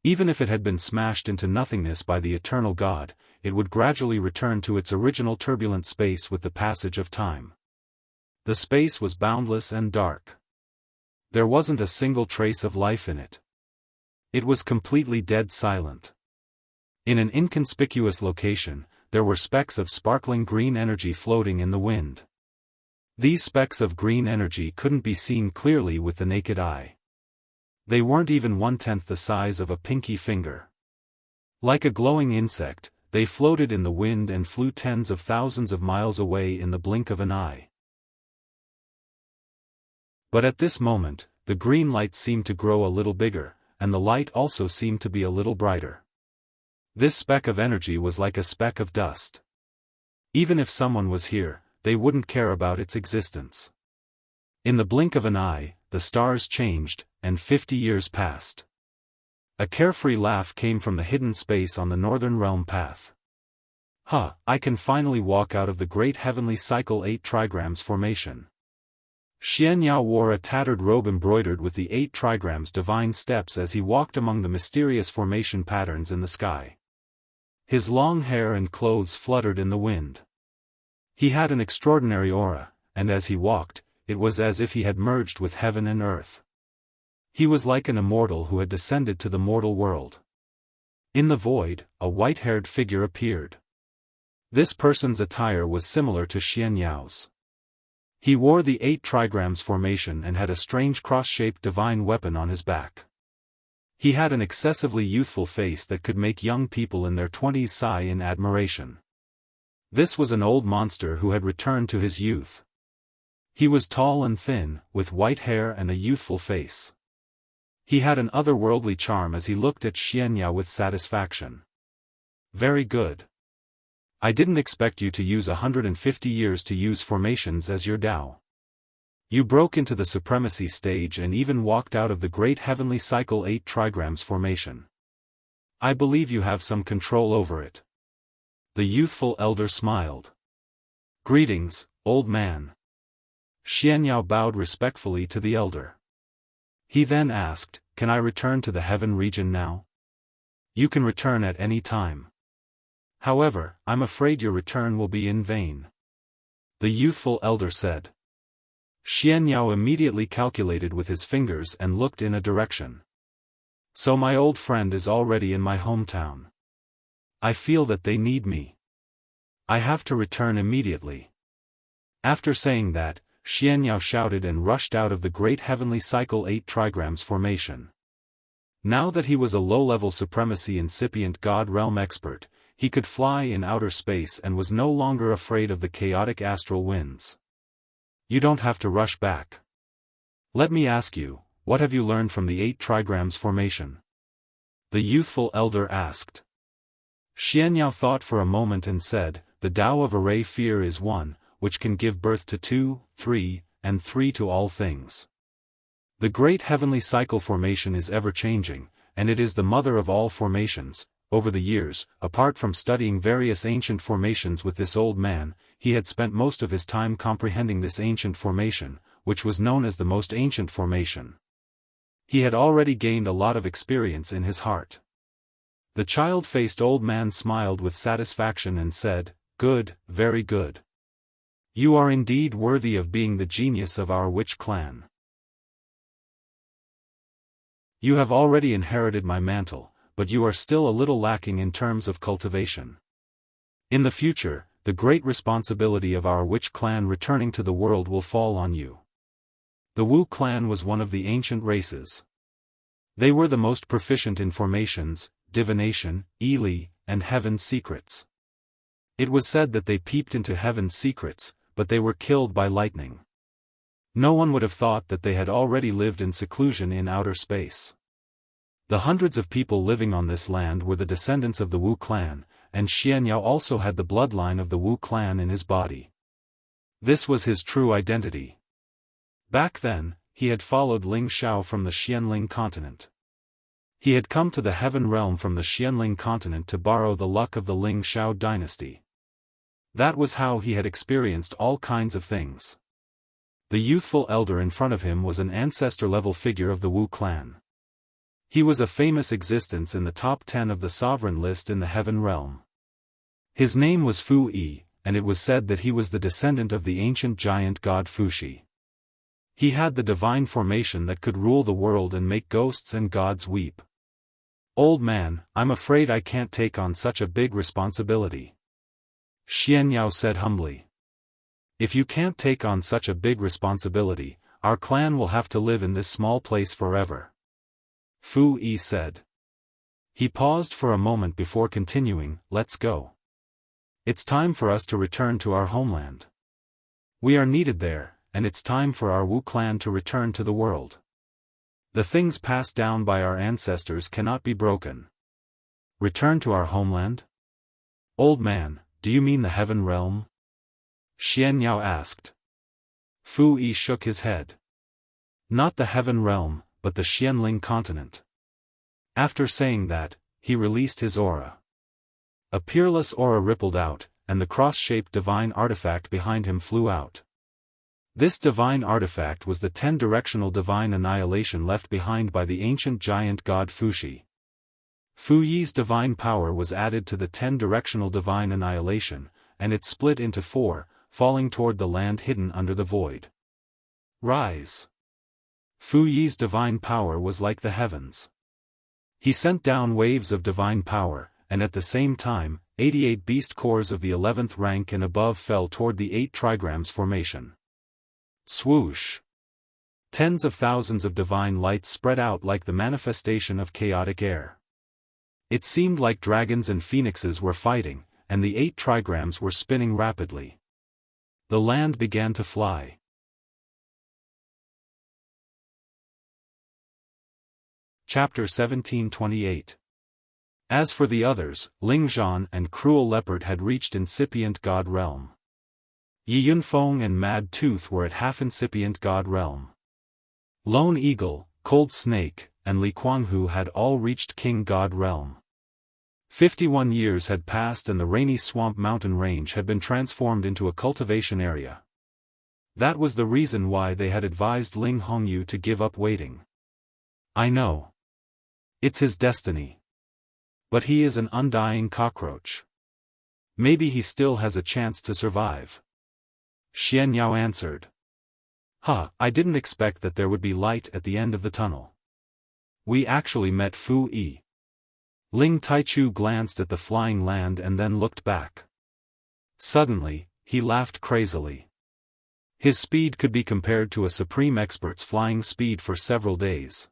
Even if it had been smashed into nothingness by the eternal God, it would gradually return to its original turbulent space with the passage of time. The space was boundless and dark. There wasn't a single trace of life in it. It was completely dead silent. In an inconspicuous location, there were specks of sparkling green energy floating in the wind. These specks of green energy couldn't be seen clearly with the naked eye. They weren't even 1/10 the size of a pinky finger. Like a glowing insect, they floated in the wind and flew tens of thousands of miles away in the blink of an eye. But at this moment, the green light seemed to grow a little bigger, and the light also seemed to be a little brighter. This speck of energy was like a speck of dust. Even if someone was here, they wouldn't care about its existence. In the blink of an eye, the stars changed, and 50 years passed. A carefree laugh came from the hidden space on the northern realm path. I can finally walk out of the great heavenly cycle 8 trigrams formation. Xianxia wore a tattered robe embroidered with the 8 trigrams divine steps as he walked among the mysterious formation patterns in the sky. His long hair and clothes fluttered in the wind. He had an extraordinary aura, and as he walked, it was as if he had merged with heaven and earth. He was like an immortal who had descended to the mortal world. In the void, a white-haired figure appeared. This person's attire was similar to Xianxia's. He wore the 8 trigrams formation and had a strange cross-shaped divine weapon on his back. He had an excessively youthful face that could make young people in their 20s sigh in admiration. This was an old monster who had returned to his youth. He was tall and thin, with white hair and a youthful face. He had an otherworldly charm as he looked at Xianxia with satisfaction. Very good. I didn't expect you to use 150 years to use formations as your Dao. You broke into the supremacy stage and even walked out of the great heavenly cycle 8 trigrams formation. I believe you have some control over it. The youthful elder smiled. Greetings, old man. Xianxia bowed respectfully to the elder. He then asked, can I return to the heaven region now? You can return at any time. However, I'm afraid your return will be in vain. The youthful elder said. Xianxia immediately calculated with his fingers and looked in a direction. So my old friend is already in my hometown. I feel that they need me. I have to return immediately. After saying that, Xianxia shouted and rushed out of the great heavenly cycle 8 trigrams formation. Now that he was a low-level supremacy incipient god realm expert, he could fly in outer space and was no longer afraid of the chaotic astral winds. You don't have to rush back. Let me ask you, what have you learned from the 8 trigrams formation? The youthful elder asked. Xianxia thought for a moment and said, the Tao of array fear is 1, which can give birth to 2, 3, and 3 to all things. The great heavenly cycle formation is ever-changing, and it is the mother of all formations. Over the years, apart from studying various ancient formations with this old man, he had spent most of his time comprehending this ancient formation, which was known as the most ancient formation. He had already gained a lot of experience in his heart. The child-faced old man smiled with satisfaction and said, good, very good. You are indeed worthy of being the genius of our witch clan. You have already inherited my mantle, but you are still a little lacking in terms of cultivation. In the future, the great responsibility of our witch clan returning to the world will fall on you. The Wu clan was one of the ancient races. They were the most proficient in formations, divination, Ili, and heaven's secrets. It was said that they peeped into heaven's secrets, but they were killed by lightning. No one would have thought that they had already lived in seclusion in outer space. The hundreds of people living on this land were the descendants of the Wu clan, and Xianxia also had the bloodline of the Wu clan in his body. This was his true identity. Back then, he had followed Ling Xiao from the Xianling continent. He had come to the Heaven Realm from the Xianling continent to borrow the luck of the Ling Xiao dynasty. That was how he had experienced all kinds of things. The youthful elder in front of him was an ancestor-level figure of the Wu clan. He was a famous existence in the top 10 of the sovereign list in the Heaven Realm. His name was Fu Yi, and it was said that he was the descendant of the ancient giant god Fuxi. He had the divine formation that could rule the world and make ghosts and gods weep. "Old man, I'm afraid I can't take on such a big responsibility," Xianxia said humbly. "If you can't take on such a big responsibility, our clan will have to live in this small place forever," Fu Yi said. He paused for a moment before continuing, "Let's go. It's time for us to return to our homeland. We are needed there, and it's time for our Wu clan to return to the world. The things passed down by our ancestors cannot be broken." "Return to our homeland? Old man, do you mean the Heaven Realm?" Xianxia asked. Fu Yi shook his head. "Not the Heaven Realm, but the Xianling continent." After saying that, he released his aura. A peerless aura rippled out, and the cross-shaped divine artifact behind him flew out. This divine artifact was the 10-directional divine annihilation left behind by the ancient giant god Fuxi. Fu Yi's divine power was added to the 10-directional divine annihilation, and it split into 4, falling toward the land hidden under the void. "Rise!" Fu Yi's divine power was like the heavens. He sent down waves of divine power, and at the same time, 88 beast cores of the 11th rank and above fell toward the 8 trigrams formation. Swoosh! Tens of thousands of divine lights spread out like the manifestation of chaotic air. It seemed like dragons and phoenixes were fighting, and the 8 trigrams were spinning rapidly. The land began to fly. Chapter 1728. As for the others, Ling Zhan and Cruel Leopard had reached incipient God Realm. Yi Yunfeng and Mad Tooth were at half-incipient God Realm. Lone Eagle, Cold Snake, and Li Kuanghu had all reached King God Realm. 51 years had passed and the rainy swamp mountain range had been transformed into a cultivation area. That was the reason why they had advised Ling Hongyu to give up waiting. "I know. It's his destiny. But he is an undying cockroach. Maybe he still has a chance to survive," Xianxia answered. I didn't expect that there would be light at the end of the tunnel. We actually met Fu Yi." Ling Taichu glanced at the flying land and then looked back. Suddenly, he laughed crazily. His speed could be compared to a supreme expert's flying speed for several days.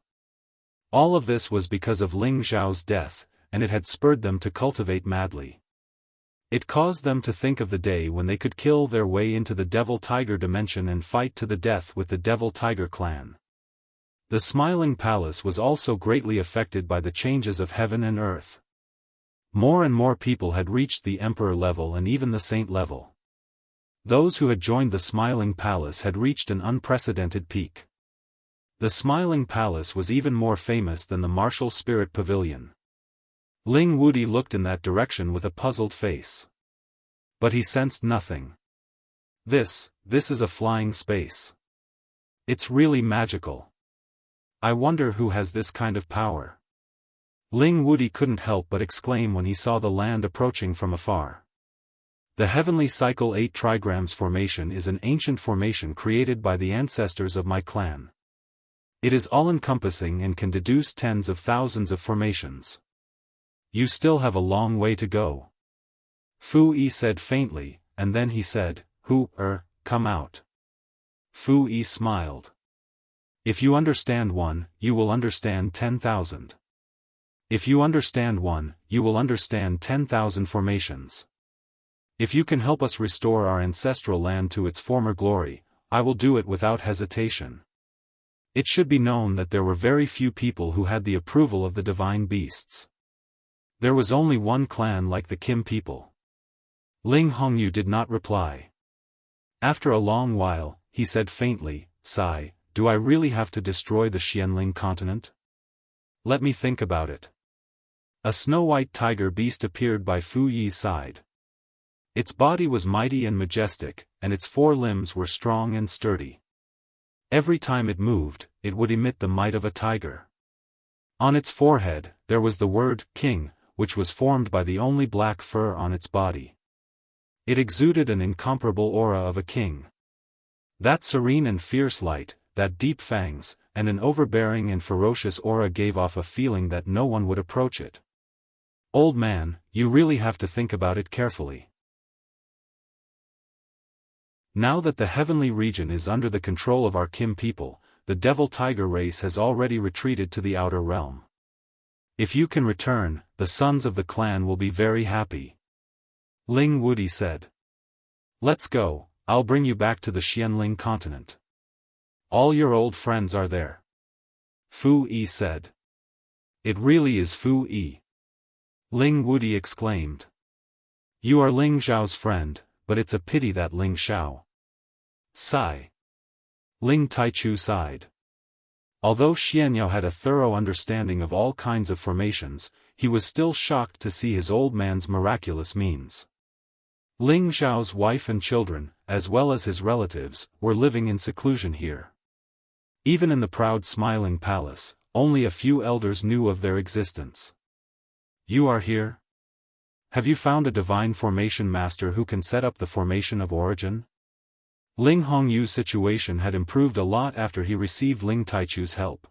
All of this was because of Ling Zhao's death, and it had spurred them to cultivate madly. It caused them to think of the day when they could kill their way into the Devil Tiger dimension and fight to the death with the Devil Tiger clan. The Smiling Palace was also greatly affected by the changes of heaven and earth. More and more people had reached the Emperor level and even the Saint level. Those who had joined the Smiling Palace had reached an unprecedented peak. The Smiling Palace was even more famous than the Martial Spirit Pavilion. Ling Wudi looked in that direction with a puzzled face. But he sensed nothing. This is a flying space. It's really magical. I wonder who has this kind of power. Ling Wudi couldn't help but exclaim when he saw the land approaching from afar. The Heavenly Cycle 8 Trigrams formation is an ancient formation created by the ancestors of my clan. It is all-encompassing and can deduce tens of thousands of formations. You still have a long way to go. Fu Yi said faintly, and then he said, come out. Fu Yi smiled. If you understand one, you will understand 10,000. If you understand one, you will understand 10,000 formations. If you can help us restore our ancestral land to its former glory, I will do it without hesitation. It should be known that there were very few people who had the approval of the divine beasts. There was only one clan like the Kim people. Ling Hongyu did not reply. After a long while, he said faintly, "Sigh, do I really have to destroy the Xianling continent? Let me think about it." A snow-white tiger beast appeared by Fu Yi's side. Its body was mighty and majestic, and its 4 limbs were strong and sturdy. Every time it moved, it would emit the might of a tiger. On its forehead, there was the word, King, which was formed by the only black fur on its body. It exuded an incomparable aura of a king. That serene and fierce light, that deep fangs, and an overbearing and ferocious aura gave off a feeling that no one would approach it. Old man, you really have to think about it carefully. Now that the heavenly region is under the control of our Kim people, the devil tiger race has already retreated to the outer realm. If you can return, the sons of the clan will be very happy. Ling Wudi said. Let's go, I'll bring you back to the Xianling continent. All your old friends are there. Fu Yi said. It really is Fu Yi. Ling Wudi exclaimed. You are Ling Zhao's friend, but it's a pity that Ling Xiao. Sigh. Ling Taichu sighed. Although Xianyao had a thorough understanding of all kinds of formations, he was still shocked to see his old man's miraculous means. Ling Zhao's wife and children, as well as his relatives, were living in seclusion here. Even in the proud smiling palace, only a few elders knew of their existence. You are here? Have you found a divine formation master who can set up the formation of origin? Ling Hongyu's situation had improved a lot after he received Ling Taichu's help.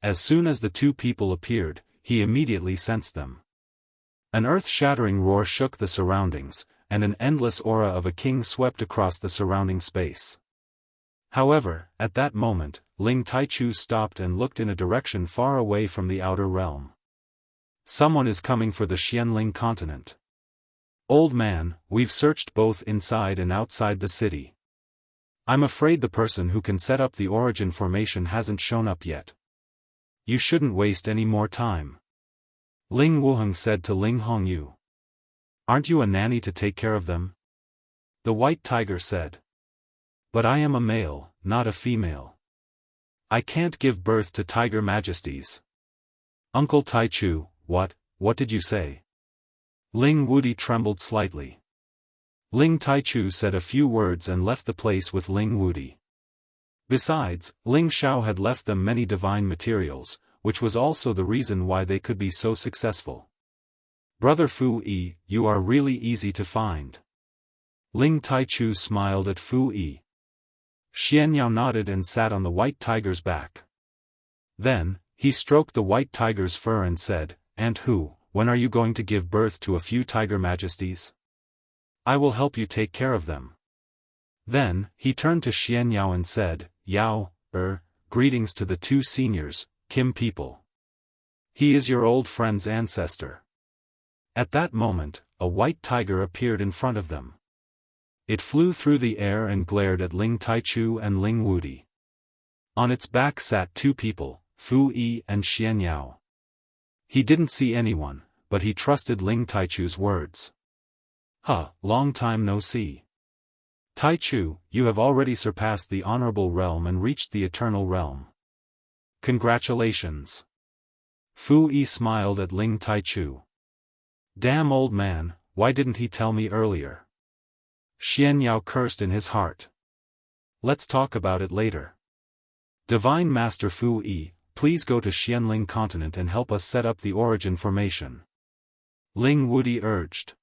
As soon as the 2 people appeared, he immediately sensed them. An earth-shattering roar shook the surroundings, and an endless aura of a king swept across the surrounding space. However, at that moment, Ling Taichu stopped and looked in a direction far away from the outer realm. Someone is coming for the Xianling continent. Old man, we've searched both inside and outside the city. I'm afraid the person who can set up the origin formation hasn't shown up yet. You shouldn't waste any more time. Ling Wuheng said to Ling Hongyu. Aren't you a nanny to take care of them? The white tiger said. But I am a male, not a female. I can't give birth to tiger majesties. Uncle Taichu, what did you say? Ling Wudi trembled slightly. Ling Taichu said a few words and left the place with Ling Wudi. Besides, Ling Xiao had left them many divine materials, which was also the reason why they could be so successful. Brother Fu Yi, you are really easy to find. Ling Taichu smiled at Fu Yi. Xianyao nodded and sat on the white tiger's back. Then, he stroked the white tiger's fur and said, Aunt Hu, when are you going to give birth to a few tiger majesties? I will help you take care of them. Then, he turned to Xianyao and said, Yao, greetings to the 2 seniors, Kim people. He is your old friend's ancestor. At that moment, a white tiger appeared in front of them. It flew through the air and glared at Ling Taichu and Ling Wudi. On its back sat 2 people, Fu Yi and Xianyao. He didn't see anyone, but he trusted Ling Taichu's words. Long time no see. Taichu, you have already surpassed the honorable realm and reached the eternal realm. Congratulations. Fu Yi smiled at Ling Taichu. Damn old man, why didn't he tell me earlier? Xianyao cursed in his heart. Let's talk about it later. Divine Master Fu Yi, please go to Xianling continent and help us set up the origin formation. Ling Wudi urged.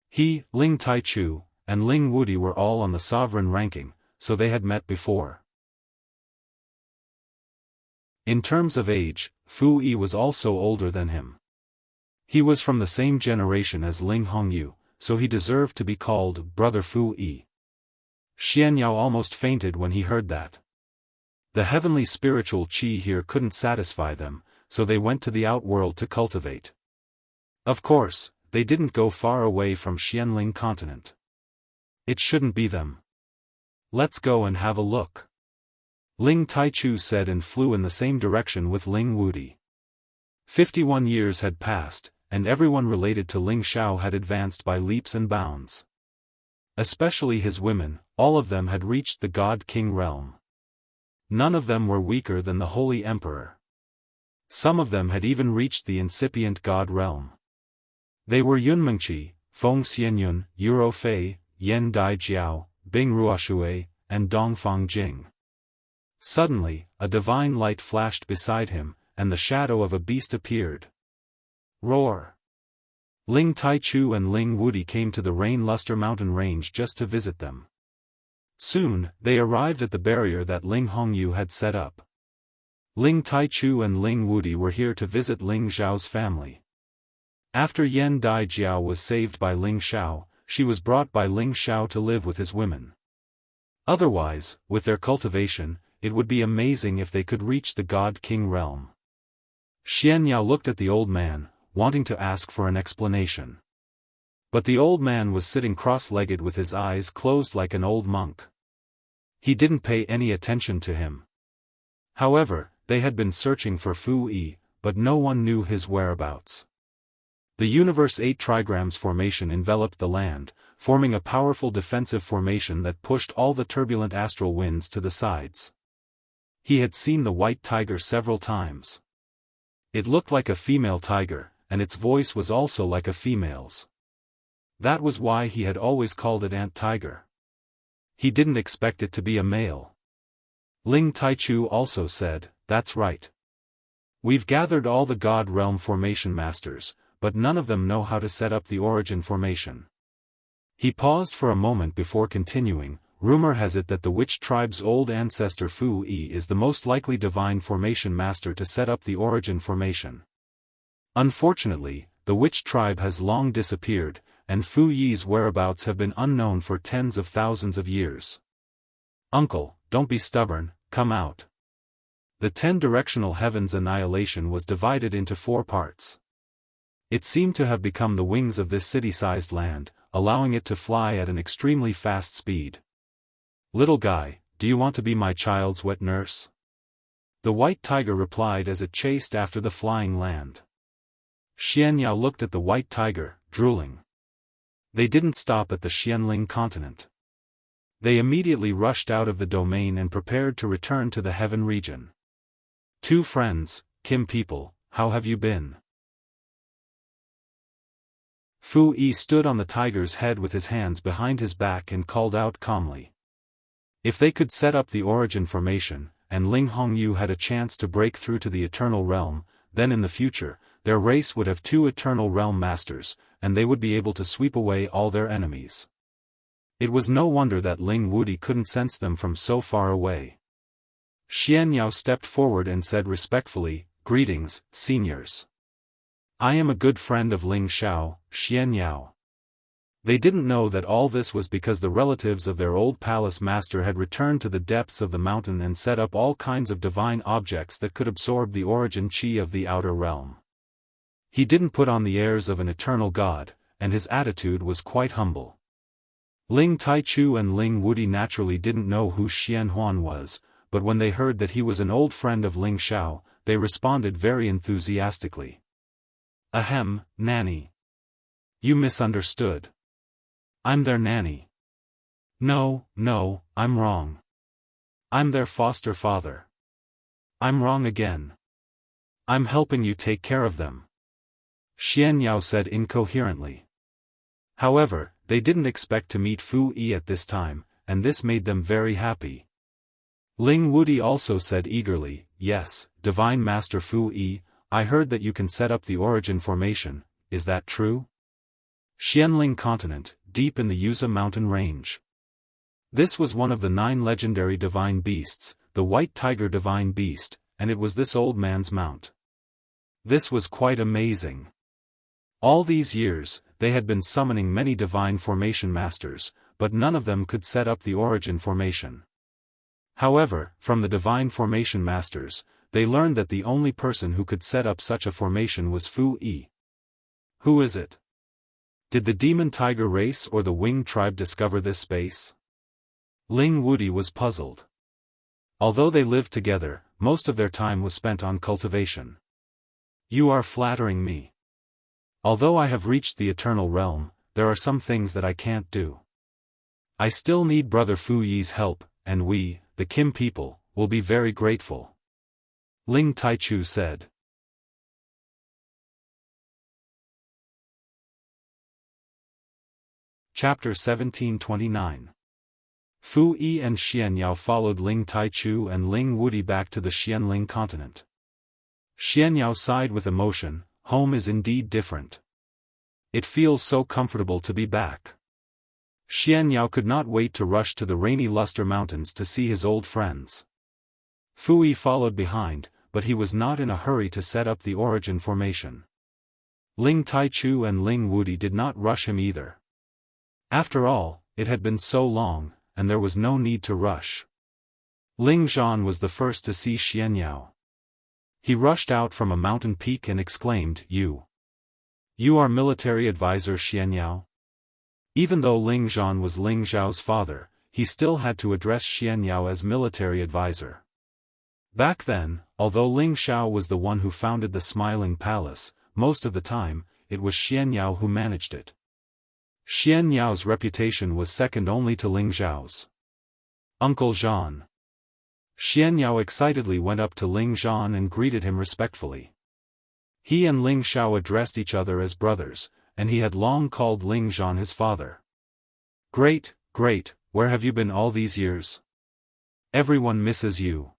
He, Ling Taichu, and Ling Wudi were all on the sovereign ranking, so they had met before. In terms of age, Fu Yi was also older than him. He was from the same generation as Ling Hongyu, so he deserved to be called Brother Fu Yi. Xianyao almost fainted when he heard that. The heavenly spiritual qi here couldn't satisfy them, so they went to the outworld to cultivate. Of course, they didn't go far away from Xianling continent. It shouldn't be them. Let's go and have a look. Ling Taichu said and flew in the same direction with Ling Wudi. 51 years had passed, and everyone related to Ling Xiao had advanced by leaps and bounds. Especially his women, all of them had reached the God King realm. None of them were weaker than the Holy Emperor. Some of them had even reached the incipient God realm. They were Yun Mengqi, Feng Xianyun, Yuro Fei, Yan Dai Jiao, Bing Ruoshui, and Dongfang Jing. Suddenly, a divine light flashed beside him, and the shadow of a beast appeared. Roar! Ling Taichu and Ling Wudi came to the Rain-Luster mountain range just to visit them. Soon, they arrived at the barrier that Ling Hongyu had set up. Ling Taichu and Ling Wudi were here to visit Ling Zhao's family. After Yan Dai Jiao was saved by Ling Xiao, she was brought by Ling Xiao to live with his women. Otherwise, with their cultivation, it would be amazing if they could reach the God King realm. Xianyao looked at the old man, wanting to ask for an explanation. But the old man was sitting cross-legged with his eyes closed like an old monk. He didn't pay any attention to him. However, they had been searching for Fu Yi, but no one knew his whereabouts. The Universe 8 trigrams formation enveloped the land, forming a powerful defensive formation that pushed all the turbulent astral winds to the sides. He had seen the white tiger several times. It looked like a female tiger, and its voice was also like a female's. That was why he had always called it Ant Tiger. He didn't expect it to be a male. Ling Taichu also said, "That's right. We've gathered all the God Realm formation masters, but none of them know how to set up the origin formation." He paused for a moment before continuing. Rumor has it that the witch tribe's old ancestor Fu Yi is the most likely divine formation master to set up the origin formation. Unfortunately, the witch tribe has long disappeared, and Fu Yi's whereabouts have been unknown for tens of thousands of years. "Uncle, don't be stubborn, come out." The 10-directional heaven's annihilation was divided into 4 parts. It seemed to have become the wings of this city-sized land, allowing it to fly at an extremely fast speed. "Little guy, do you want to be my child's wet nurse?" The white tiger replied as it chased after the flying land. Xianyao looked at the white tiger, drooling. They didn't stop at the Xianling continent. They immediately rushed out of the domain and prepared to return to the heaven region. "Two friends, Kim people, how have you been?" Fu Yi stood on the tiger's head with his hands behind his back and called out calmly. If they could set up the origin formation, and Ling Hongyu had a chance to break through to the Eternal Realm, then in the future, their race would have 2 Eternal Realm Masters, and they would be able to sweep away all their enemies. It was no wonder that Ling Wudi couldn't sense them from so far away. Xianyao stepped forward and said respectfully, "Greetings, seniors. I am a good friend of Ling Xiao, Xianyao." They didn't know that all this was because the relatives of their old palace master had returned to the depths of the mountain and set up all kinds of divine objects that could absorb the origin chi of the outer realm. He didn't put on the airs of an eternal god, and his attitude was quite humble. Ling Taichu and Ling Wudi naturally didn't know who Xian Huan was, but when they heard that he was an old friend of Ling Xiao, they responded very enthusiastically. "Ahem, nanny. You misunderstood. I'm their nanny." No, I'm wrong. I'm their foster father." "I'm wrong again. I'm helping you take care of them," Xianyao said incoherently. However, they didn't expect to meet Fu Yi at this time, and this made them very happy. Ling Wudi also said eagerly, "Yes, Divine Master Fu Yi, I heard that you can set up the origin formation, is that true?" Xianling continent, deep in the Yuza mountain range. This was one of the 9 legendary divine beasts, the white tiger divine beast, and it was this old man's mount. This was quite amazing. All these years, they had been summoning many divine formation masters, but none of them could set up the origin formation. However, from the divine formation masters, they learned that the only person who could set up such a formation was Fu Yi. Who is it? Did the demon tiger race or the winged tribe discover this space? Ling Wudi was puzzled. Although they lived together, most of their time was spent on cultivation. You are flattering me. Although I have reached the eternal realm, there are some things that I can't do. I still need Brother Fu Yi's help, and we, the Kim people, will be very grateful. Ling Taichu said. Chapter 1729. Fu Yi and Xianyao followed Ling Taichu and Ling Wudi back to the Xianling continent. Xianyao sighed with emotion. Home is indeed different. It feels so comfortable to be back. Xianyao could not wait to rush to the rainy Luster Mountains to see his old friends. Fu Yi followed behind, but he was not in a hurry to set up the origin formation. Ling Taichu and Ling Wudi did not rush him either. After all, it had been so long, and there was no need to rush. Ling Zhan was the first to see Xianyao. He rushed out from a mountain peak and exclaimed, You are military advisor Xianyao? Even though Ling Zhan was Ling Zhao's father, he still had to address Xianyao as military advisor. Back then, although Ling Xiao was the one who founded the Smiling Palace, most of the time, it was Xianyao who managed it. Xianyao's reputation was second only to Ling Zhao's. Uncle Zhan. Xianyao excitedly went up to Ling Zhan and greeted him respectfully. He and Ling Xiao addressed each other as brothers, and he had long called Ling Zhan his father. Great, where have you been all these years? Everyone misses you.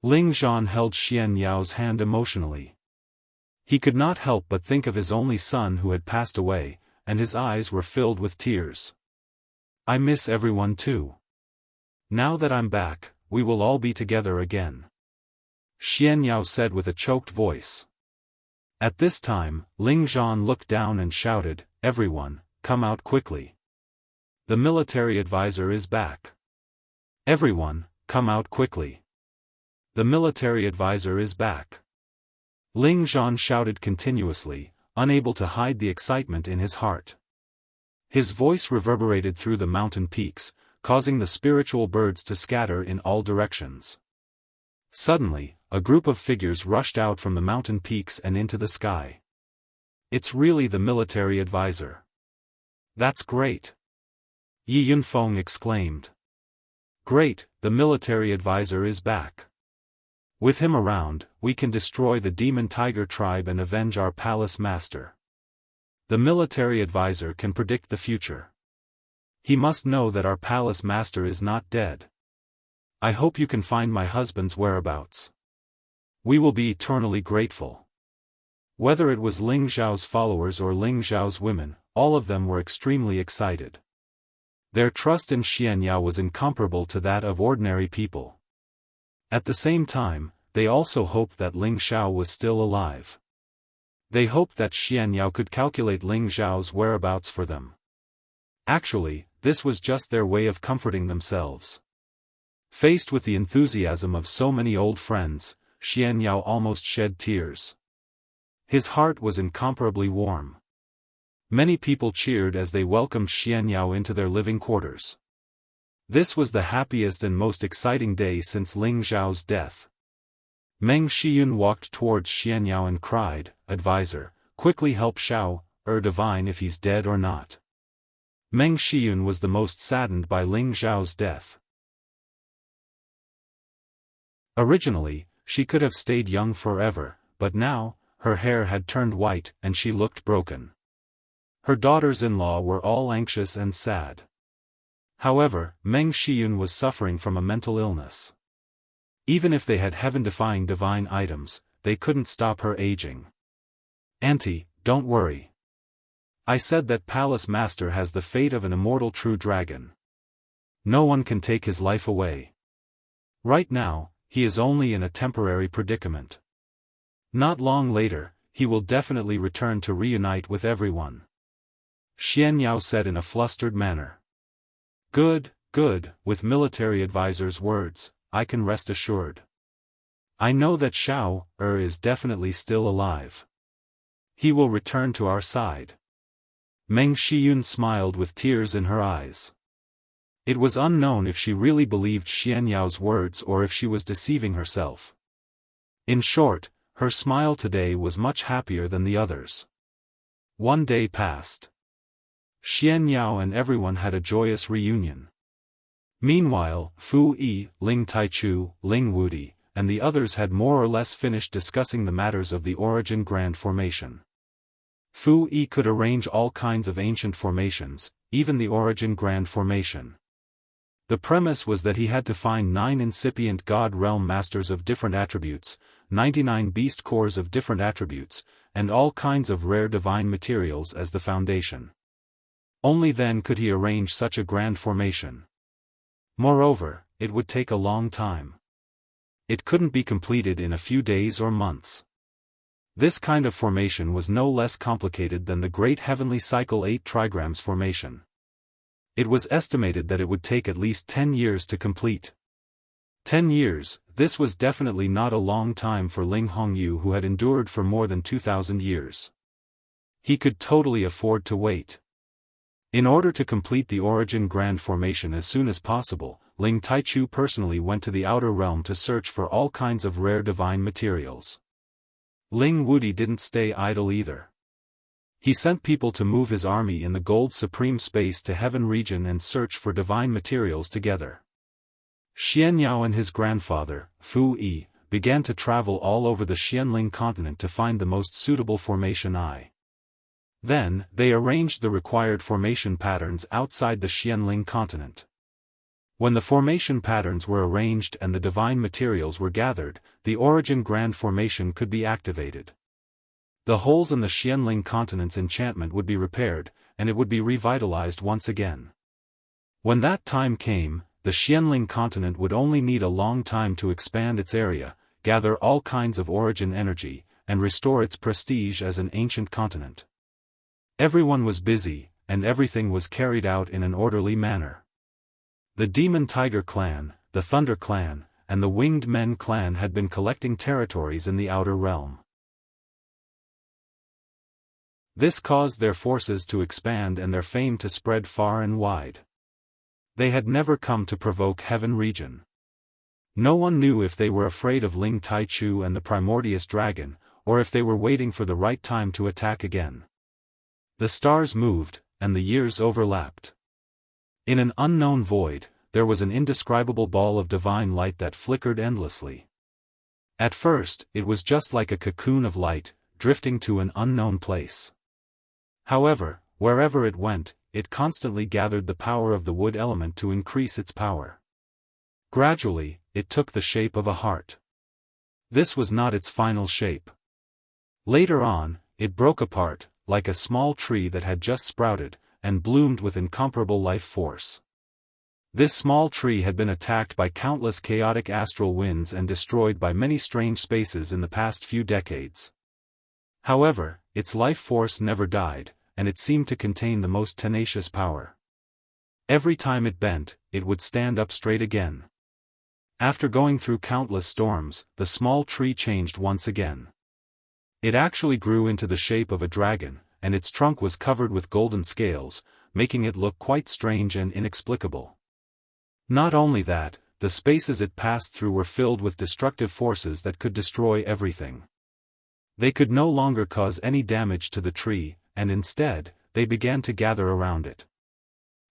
Ling Zhan held Xianyao's hand emotionally. He could not help but think of his only son who had passed away, and his eyes were filled with tears. I miss everyone too. Now that I'm back, we will all be together again. Xianyao said with a choked voice. At this time, Ling Zhan looked down and shouted, Everyone, come out quickly. The military advisor is back. Everyone, come out quickly. The military advisor is back. Ling Zhan shouted continuously, unable to hide the excitement in his heart. His voice reverberated through the mountain peaks, causing the spiritual birds to scatter in all directions. Suddenly, a group of figures rushed out from the mountain peaks and into the sky. It's really the military advisor. That's great! Yi Yunfeng exclaimed. Great, the military advisor is back. With him around, we can destroy the demon tiger tribe and avenge our palace master. The military advisor can predict the future. He must know that our palace master is not dead. I hope you can find my husband's whereabouts. We will be eternally grateful. Whether it was Ling Zhao's followers or Ling Zhao's women, all of them were extremely excited. Their trust in Xianyao was incomparable to that of ordinary people. At the same time, they also hoped that Ling Xiao was still alive. They hoped that Xianyao could calculate Ling Zhao's whereabouts for them. Actually, this was just their way of comforting themselves. Faced with the enthusiasm of so many old friends, Xianyao almost shed tears. His heart was incomparably warm. Many people cheered as they welcomed Xianyao into their living quarters. This was the happiest and most exciting day since Ling Zhao's death. Meng Shiyun walked towards Xianyao and cried, Advisor, quickly help Xiao, divine if he's dead or not. Meng Shiyun was the most saddened by Ling Zhao's death. Originally, she could have stayed young forever, but now, her hair had turned white and she looked broken. Her daughters-in-law were all anxious and sad. However, Meng Shiyun was suffering from a mental illness. Even if they had heaven-defying divine items, they couldn't stop her aging. Auntie, don't worry. I said that Palace Master has the fate of an immortal true dragon. No one can take his life away. Right now, he is only in a temporary predicament. Not long later, he will definitely return to reunite with everyone. Xianyao said in a flustered manner. Good, with military advisor's words, I can rest assured. I know that Xiao is definitely still alive. He will return to our side. Meng Shiyun smiled with tears in her eyes. It was unknown if she really believed Xianyao's words or if she was deceiving herself. In short, her smile today was much happier than the others. One day passed. Xianyao and everyone had a joyous reunion. Meanwhile, Fu Yi, Ling Taichu, Ling Wudi, and the others had more or less finished discussing the matters of the Origin Grand Formation. Fu Yi could arrange all kinds of ancient formations, even the Origin Grand Formation. The premise was that he had to find 9 incipient God Realm Masters of different attributes, 99 beast cores of different attributes, and all kinds of rare divine materials as the foundation. Only then could he arrange such a grand formation. Moreover, it would take a long time. It couldn't be completed in a few days or months. This kind of formation was no less complicated than the Great Heavenly Cycle 8 Trigrams formation. It was estimated that it would take at least 10 years to complete. 10 years, this was definitely not a long time for Ling Hongyu, who had endured for more than 2,000 years. He could totally afford to wait. In order to complete the Origin Grand Formation as soon as possible, Ling Taichu personally went to the outer realm to search for all kinds of rare divine materials. Ling Wudi didn't stay idle either. He sent people to move his army in the Gold Supreme Space to Heaven region and search for divine materials together. Xianyao and his grandfather, Fu Yi, began to travel all over the Xianling continent to find the most suitable formation I. Then, they arranged the required formation patterns outside the Xianling continent. When the formation patterns were arranged and the divine materials were gathered, the Origin Grand Formation could be activated. The holes in the Xianling continent's enchantment would be repaired, and it would be revitalized once again. When that time came, the Xianling continent would only need a long time to expand its area, gather all kinds of origin energy, and restore its prestige as an ancient continent. Everyone was busy, and everything was carried out in an orderly manner. The Demon Tiger clan, the Thunder clan, and the Winged Men clan had been collecting territories in the outer realm. This caused their forces to expand and their fame to spread far and wide. They had never come to provoke Heaven region. No one knew if they were afraid of Ling Taichu and the Primordius Dragon, or if they were waiting for the right time to attack again. The stars moved, and the years overlapped. In an unknown void, there was an indescribable ball of divine light that flickered endlessly. At first, it was just like a cocoon of light, drifting to an unknown place. However, wherever it went, it constantly gathered the power of the wood element to increase its power. Gradually, it took the shape of a heart. This was not its final shape. Later on, it broke apart, like a small tree that had just sprouted, and bloomed with incomparable life force. This small tree had been attacked by countless chaotic astral winds and destroyed by many strange spaces in the past few decades. However, its life force never died, and it seemed to contain the most tenacious power. Every time it bent, it would stand up straight again. After going through countless storms, the small tree changed once again. It actually grew into the shape of a dragon, and its trunk was covered with golden scales, making it look quite strange and inexplicable. Not only that, the spaces it passed through were filled with destructive forces that could destroy everything. They could no longer cause any damage to the tree, and instead, they began to gather around it.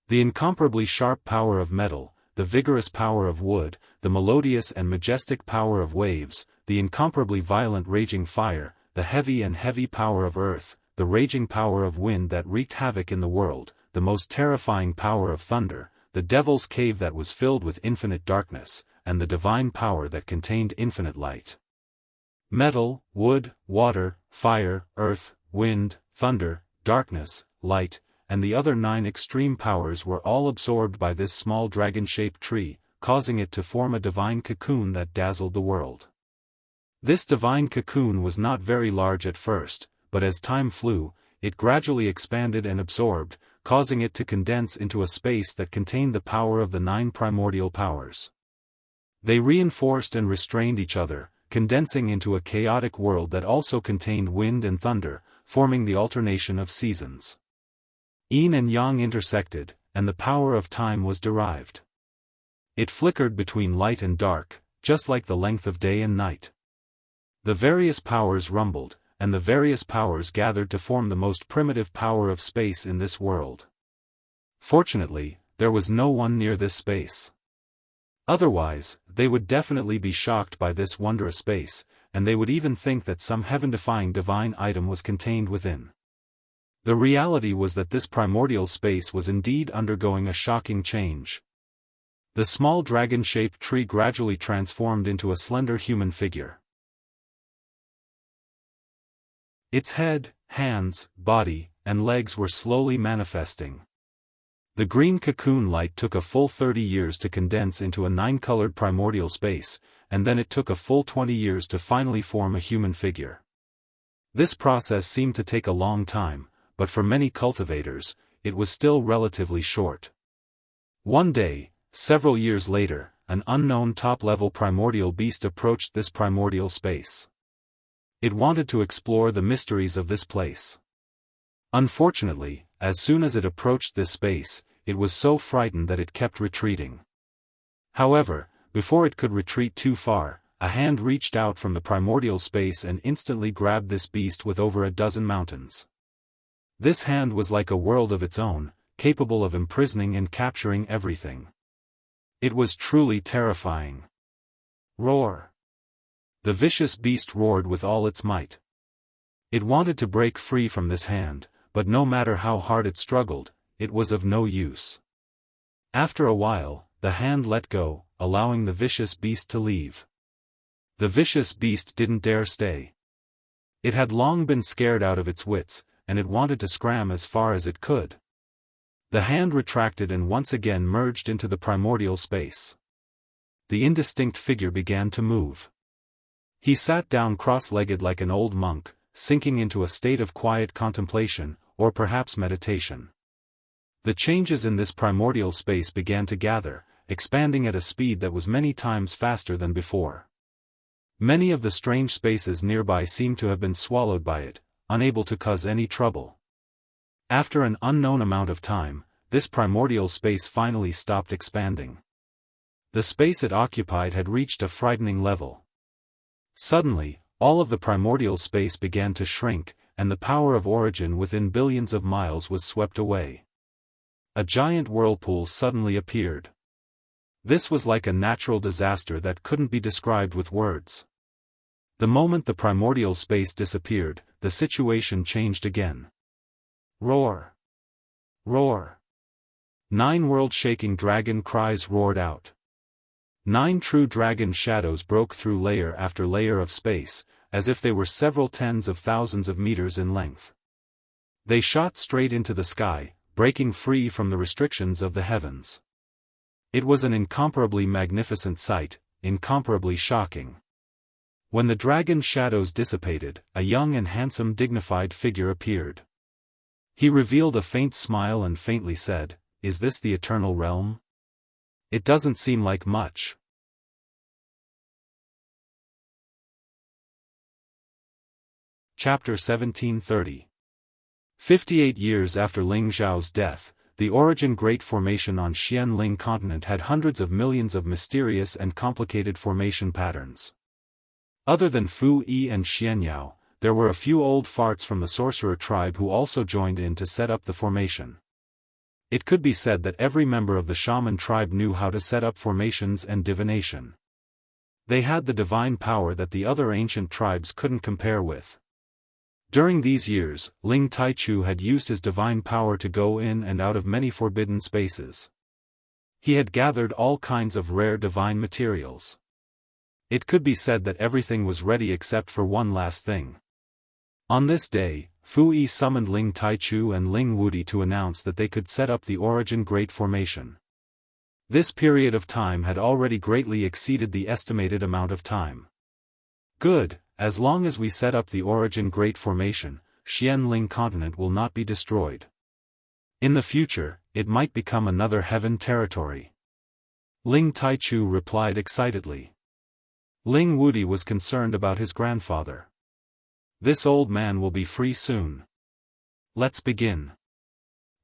The incomparably sharp power of metal, the vigorous power of wood, the melodious and majestic power of waves, the incomparably violent raging fire, the heavy power of earth, the raging power of wind that wreaked havoc in the world, the most terrifying power of thunder, the devil's cave that was filled with infinite darkness, and the divine power that contained infinite light. Metal, wood, water, fire, earth, wind, thunder, darkness, light, and the other 9 extreme powers were all absorbed by this small dragon-shaped tree, causing it to form a divine cocoon that dazzled the world. This divine cocoon was not very large at first, but as time flew, it gradually expanded and absorbed, causing it to condense into a space that contained the power of the 9 primordial powers. They reinforced and restrained each other, condensing into a chaotic world that also contained wind and thunder, forming the alternation of seasons. Yin and yang intersected, and the power of time was derived. It flickered between light and dark, just like the length of day and night. The various powers rumbled, and the various powers gathered to form the most primitive power of space in this world. Fortunately, there was no one near this space. Otherwise, they would definitely be shocked by this wondrous space, and they would even think that some heaven-defying divine item was contained within. The reality was that this primordial space was indeed undergoing a shocking change. The small dragon-shaped tree gradually transformed into a slender human figure. Its head, hands, body, and legs were slowly manifesting. The green cocoon light took a full 30 years to condense into a 9-colored primordial space, and then it took a full 20 years to finally form a human figure. This process seemed to take a long time, but for many cultivators, it was still relatively short. One day, several years later, an unknown top-level primordial beast approached this primordial space. It wanted to explore the mysteries of this place. Unfortunately, as soon as it approached this space, it was so frightened that it kept retreating. However, before it could retreat too far, a hand reached out from the primordial space and instantly grabbed this beast with over a dozen mountains. This hand was like a world of its own, capable of imprisoning and capturing everything. It was truly terrifying. Roar! The vicious beast roared with all its might. It wanted to break free from this hand, but no matter how hard it struggled, it was of no use. After a while, the hand let go, allowing the vicious beast to leave. The vicious beast didn't dare stay. It had long been scared out of its wits, and it wanted to scram as far as it could. The hand retracted and once again merged into the primordial space. The indistinct figure began to move. He sat down cross-legged like an old monk, sinking into a state of quiet contemplation, or perhaps meditation. The changes in this primordial space began to gather, expanding at a speed that was many times faster than before. Many of the strange spaces nearby seemed to have been swallowed by it, unable to cause any trouble. After an unknown amount of time, this primordial space finally stopped expanding. The space it occupied had reached a frightening level. Suddenly, all of the primordial space began to shrink, and the power of origin within billions of miles was swept away. A giant whirlpool suddenly appeared. This was like a natural disaster that couldn't be described with words. The moment the primordial space disappeared, the situation changed again. Roar! Roar! 9 world-shaking dragon cries roared out. 9 true dragon shadows broke through layer after layer of space, as if they were several tens of thousands of meters in length. They shot straight into the sky, breaking free from the restrictions of the heavens. It was an incomparably magnificent sight, incomparably shocking. When the dragon shadows dissipated, a young and handsome dignified figure appeared. He revealed a faint smile and faintly said, "Is this the eternal realm? It doesn't seem like much." Chapter 1730. 58 years after Ling Zhao's death, the Origin Great Formation on Xianling continent had hundreds of millions of mysterious and complicated formation patterns. Other than Fu Yi and Xianyao, there were a few old farts from the sorcerer tribe who also joined in to set up the formation. It could be said that every member of the shaman tribe knew how to set up formations and divination. They had the divine power that the other ancient tribes couldn't compare with. During these years, Ling Taichu had used his divine power to go in and out of many forbidden spaces. He had gathered all kinds of rare divine materials. It could be said that everything was ready except for one last thing. On this day, Fu Yi summoned Ling Taichu and Ling Wudi to announce that they could set up the Origin Great Formation. This period of time had already greatly exceeded the estimated amount of time. Good, as long as we set up the Origin Great Formation, Xianling continent will not be destroyed. In the future, it might become another heaven territory. Ling Taichu replied excitedly. Ling Wudi was concerned about his grandfather. This old man will be free soon. Let's begin.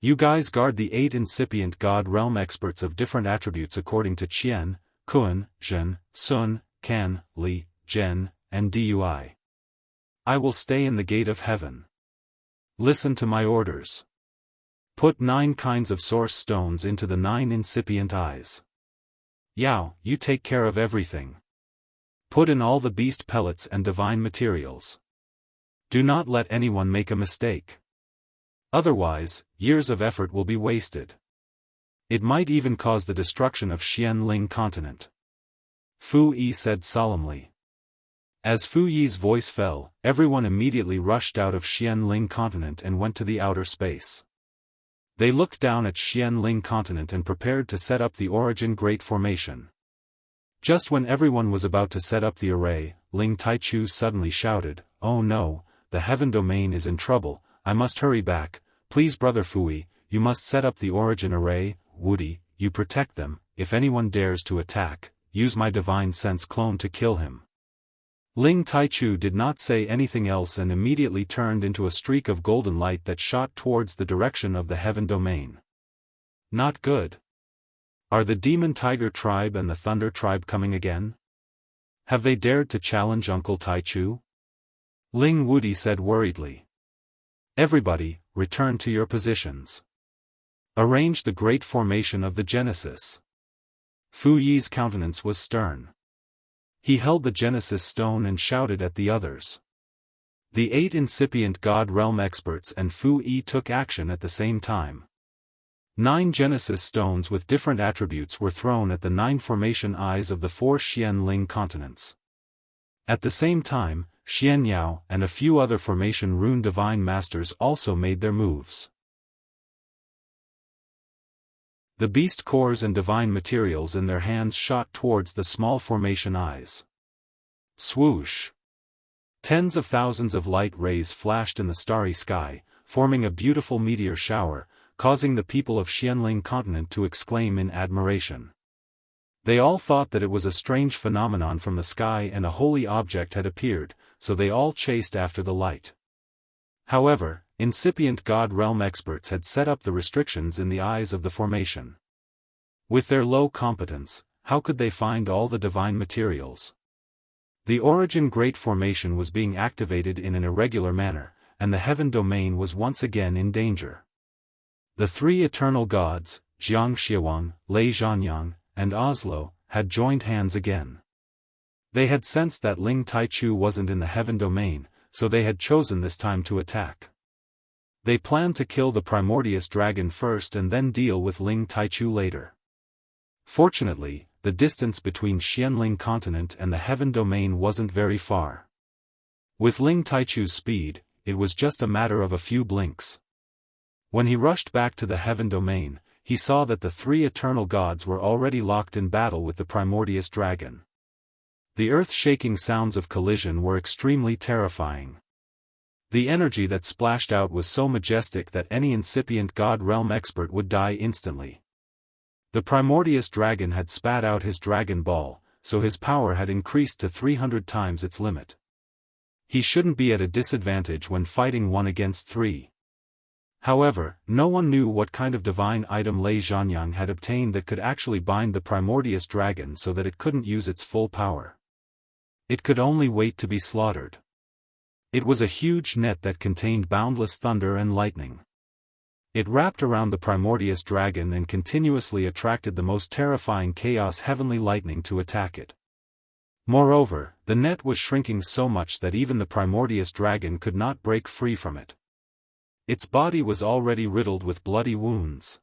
You guys guard the 8 incipient God realm experts of different attributes according to Qian, Kun, Zhen, Sun, Kan, Li, Zhen, and Dui. I will stay in the gate of heaven. Listen to my orders. Put 9 kinds of source stones into the 9 incipient eyes. Yao, you take care of everything. Put in all the beast pellets and divine materials. Do not let anyone make a mistake. Otherwise, years of effort will be wasted. It might even cause the destruction of Xianling continent. Fu Yi said solemnly. As Fu Yi's voice fell, everyone immediately rushed out of Xianling continent and went to the outer space. They looked down at Xianling continent and prepared to set up the origin Great Formation. Just when everyone was about to set up the array, Ling Taichu suddenly shouted, "Oh no, the heaven domain is in trouble, I must hurry back, please brother Fui, you must set up the origin array, Wudi, you protect them, if anyone dares to attack, use my divine sense clone to kill him." Ling Taichu did not say anything else and immediately turned into a streak of golden light that shot towards the direction of the heaven domain. Not good. Are the Demon Tiger tribe and the Thunder tribe coming again? Have they dared to challenge Uncle Taichu? Ling Wudi said worriedly. Everybody, return to your positions. Arrange the great formation of the Genesis. Fu Yi's countenance was stern. He held the Genesis stone and shouted at the others. The 8 incipient God realm experts and Fu Yi took action at the same time. 9 Genesis stones with different attributes were thrown at the 9 formation eyes of the 4 Xianling continents. At the same time, Xianyao and a few other formation rune divine masters also made their moves. The beast cores and divine materials in their hands shot towards the small formation eyes. Swoosh! Tens of thousands of light rays flashed in the starry sky, forming a beautiful meteor shower, causing the people of Xianling continent to exclaim in admiration. They all thought that it was a strange phenomenon from the sky and a holy object had appeared, so they all chased after the light. However, incipient God realm experts had set up the restrictions in the eyes of the formation. With their low competence, how could they find all the divine materials? The origin Great Formation was being activated in an irregular manner, and the heaven domain was once again in danger. The 3 eternal gods, Jiang Xiawang, Lei Zhanyang, and Oslo, had joined hands again. They had sensed that Ling Taichu wasn't in the heaven domain, so they had chosen this time to attack. They planned to kill the primordious dragon first and then deal with Ling Taichu later. Fortunately, the distance between Xianling continent and the heaven domain wasn't very far. With Ling Taichu's speed, it was just a matter of a few blinks. When he rushed back to the heaven domain, he saw that the 3 eternal gods were already locked in battle with the primordious dragon. The earth-shaking sounds of collision were extremely terrifying. The energy that splashed out was so majestic that any incipient God realm expert would die instantly. The primordious dragon had spat out his dragon ball, so his power had increased to 300 times its limit. He shouldn't be at a disadvantage when fighting 1 against 3. However, no one knew what kind of divine item Lei Zhanyang had obtained that could actually bind the primordious dragon so that it couldn't use its full power. It could only wait to be slaughtered. It was a huge net that contained boundless thunder and lightning. It wrapped around the primordious dragon and continuously attracted the most terrifying chaos heavenly lightning to attack it. Moreover, the net was shrinking so much that even the primordious dragon could not break free from it. Its body was already riddled with bloody wounds.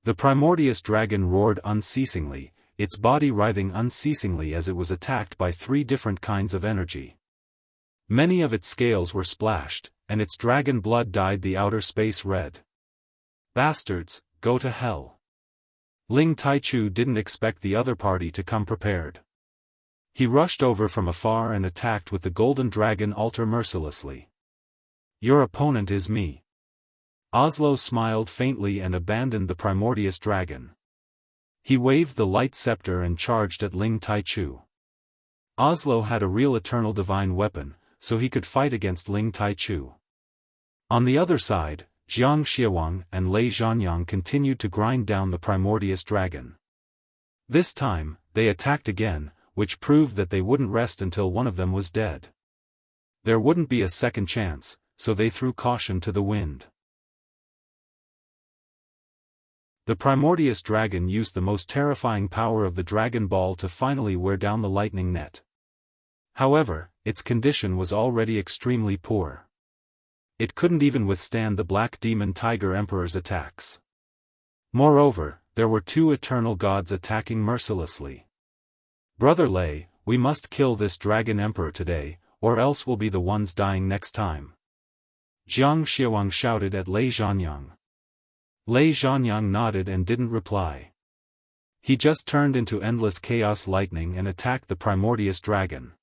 The primordious dragon roared unceasingly, its body writhing unceasingly as it was attacked by 3 different kinds of energy. Many of its scales were splashed, and its dragon blood dyed the outer space red. Bastards, go to hell. Ling Taichu didn't expect the other party to come prepared. He rushed over from afar and attacked with the golden dragon altar mercilessly. Your opponent is me. Oslo smiled faintly and abandoned the primordious dragon. He waved the light scepter and charged at Ling Taichu. Oslo had a real eternal divine weapon, so he could fight against Ling Taichu. On the other side, Jiang Xiawang and Lei Zhanyang continued to grind down the Primordius dragon. This time, they attacked again, which proved that they wouldn't rest until one of them was dead. There wouldn't be a second chance, so they threw caution to the wind. The Primordius dragon used the most terrifying power of the Dragon Ball to finally wear down the lightning net. However, its condition was already extremely poor. It couldn't even withstand the Black Demon Tiger Emperor's attacks. Moreover, there were two eternal gods attacking mercilessly. "Brother Lei, we must kill this Dragon Emperor today, or else we'll be the ones dying next time," Jiang Xiawang shouted at Lei Zhanyang. Lei Zhanyang nodded and didn't reply. He just turned into endless chaos lightning and attacked the Primordius dragon.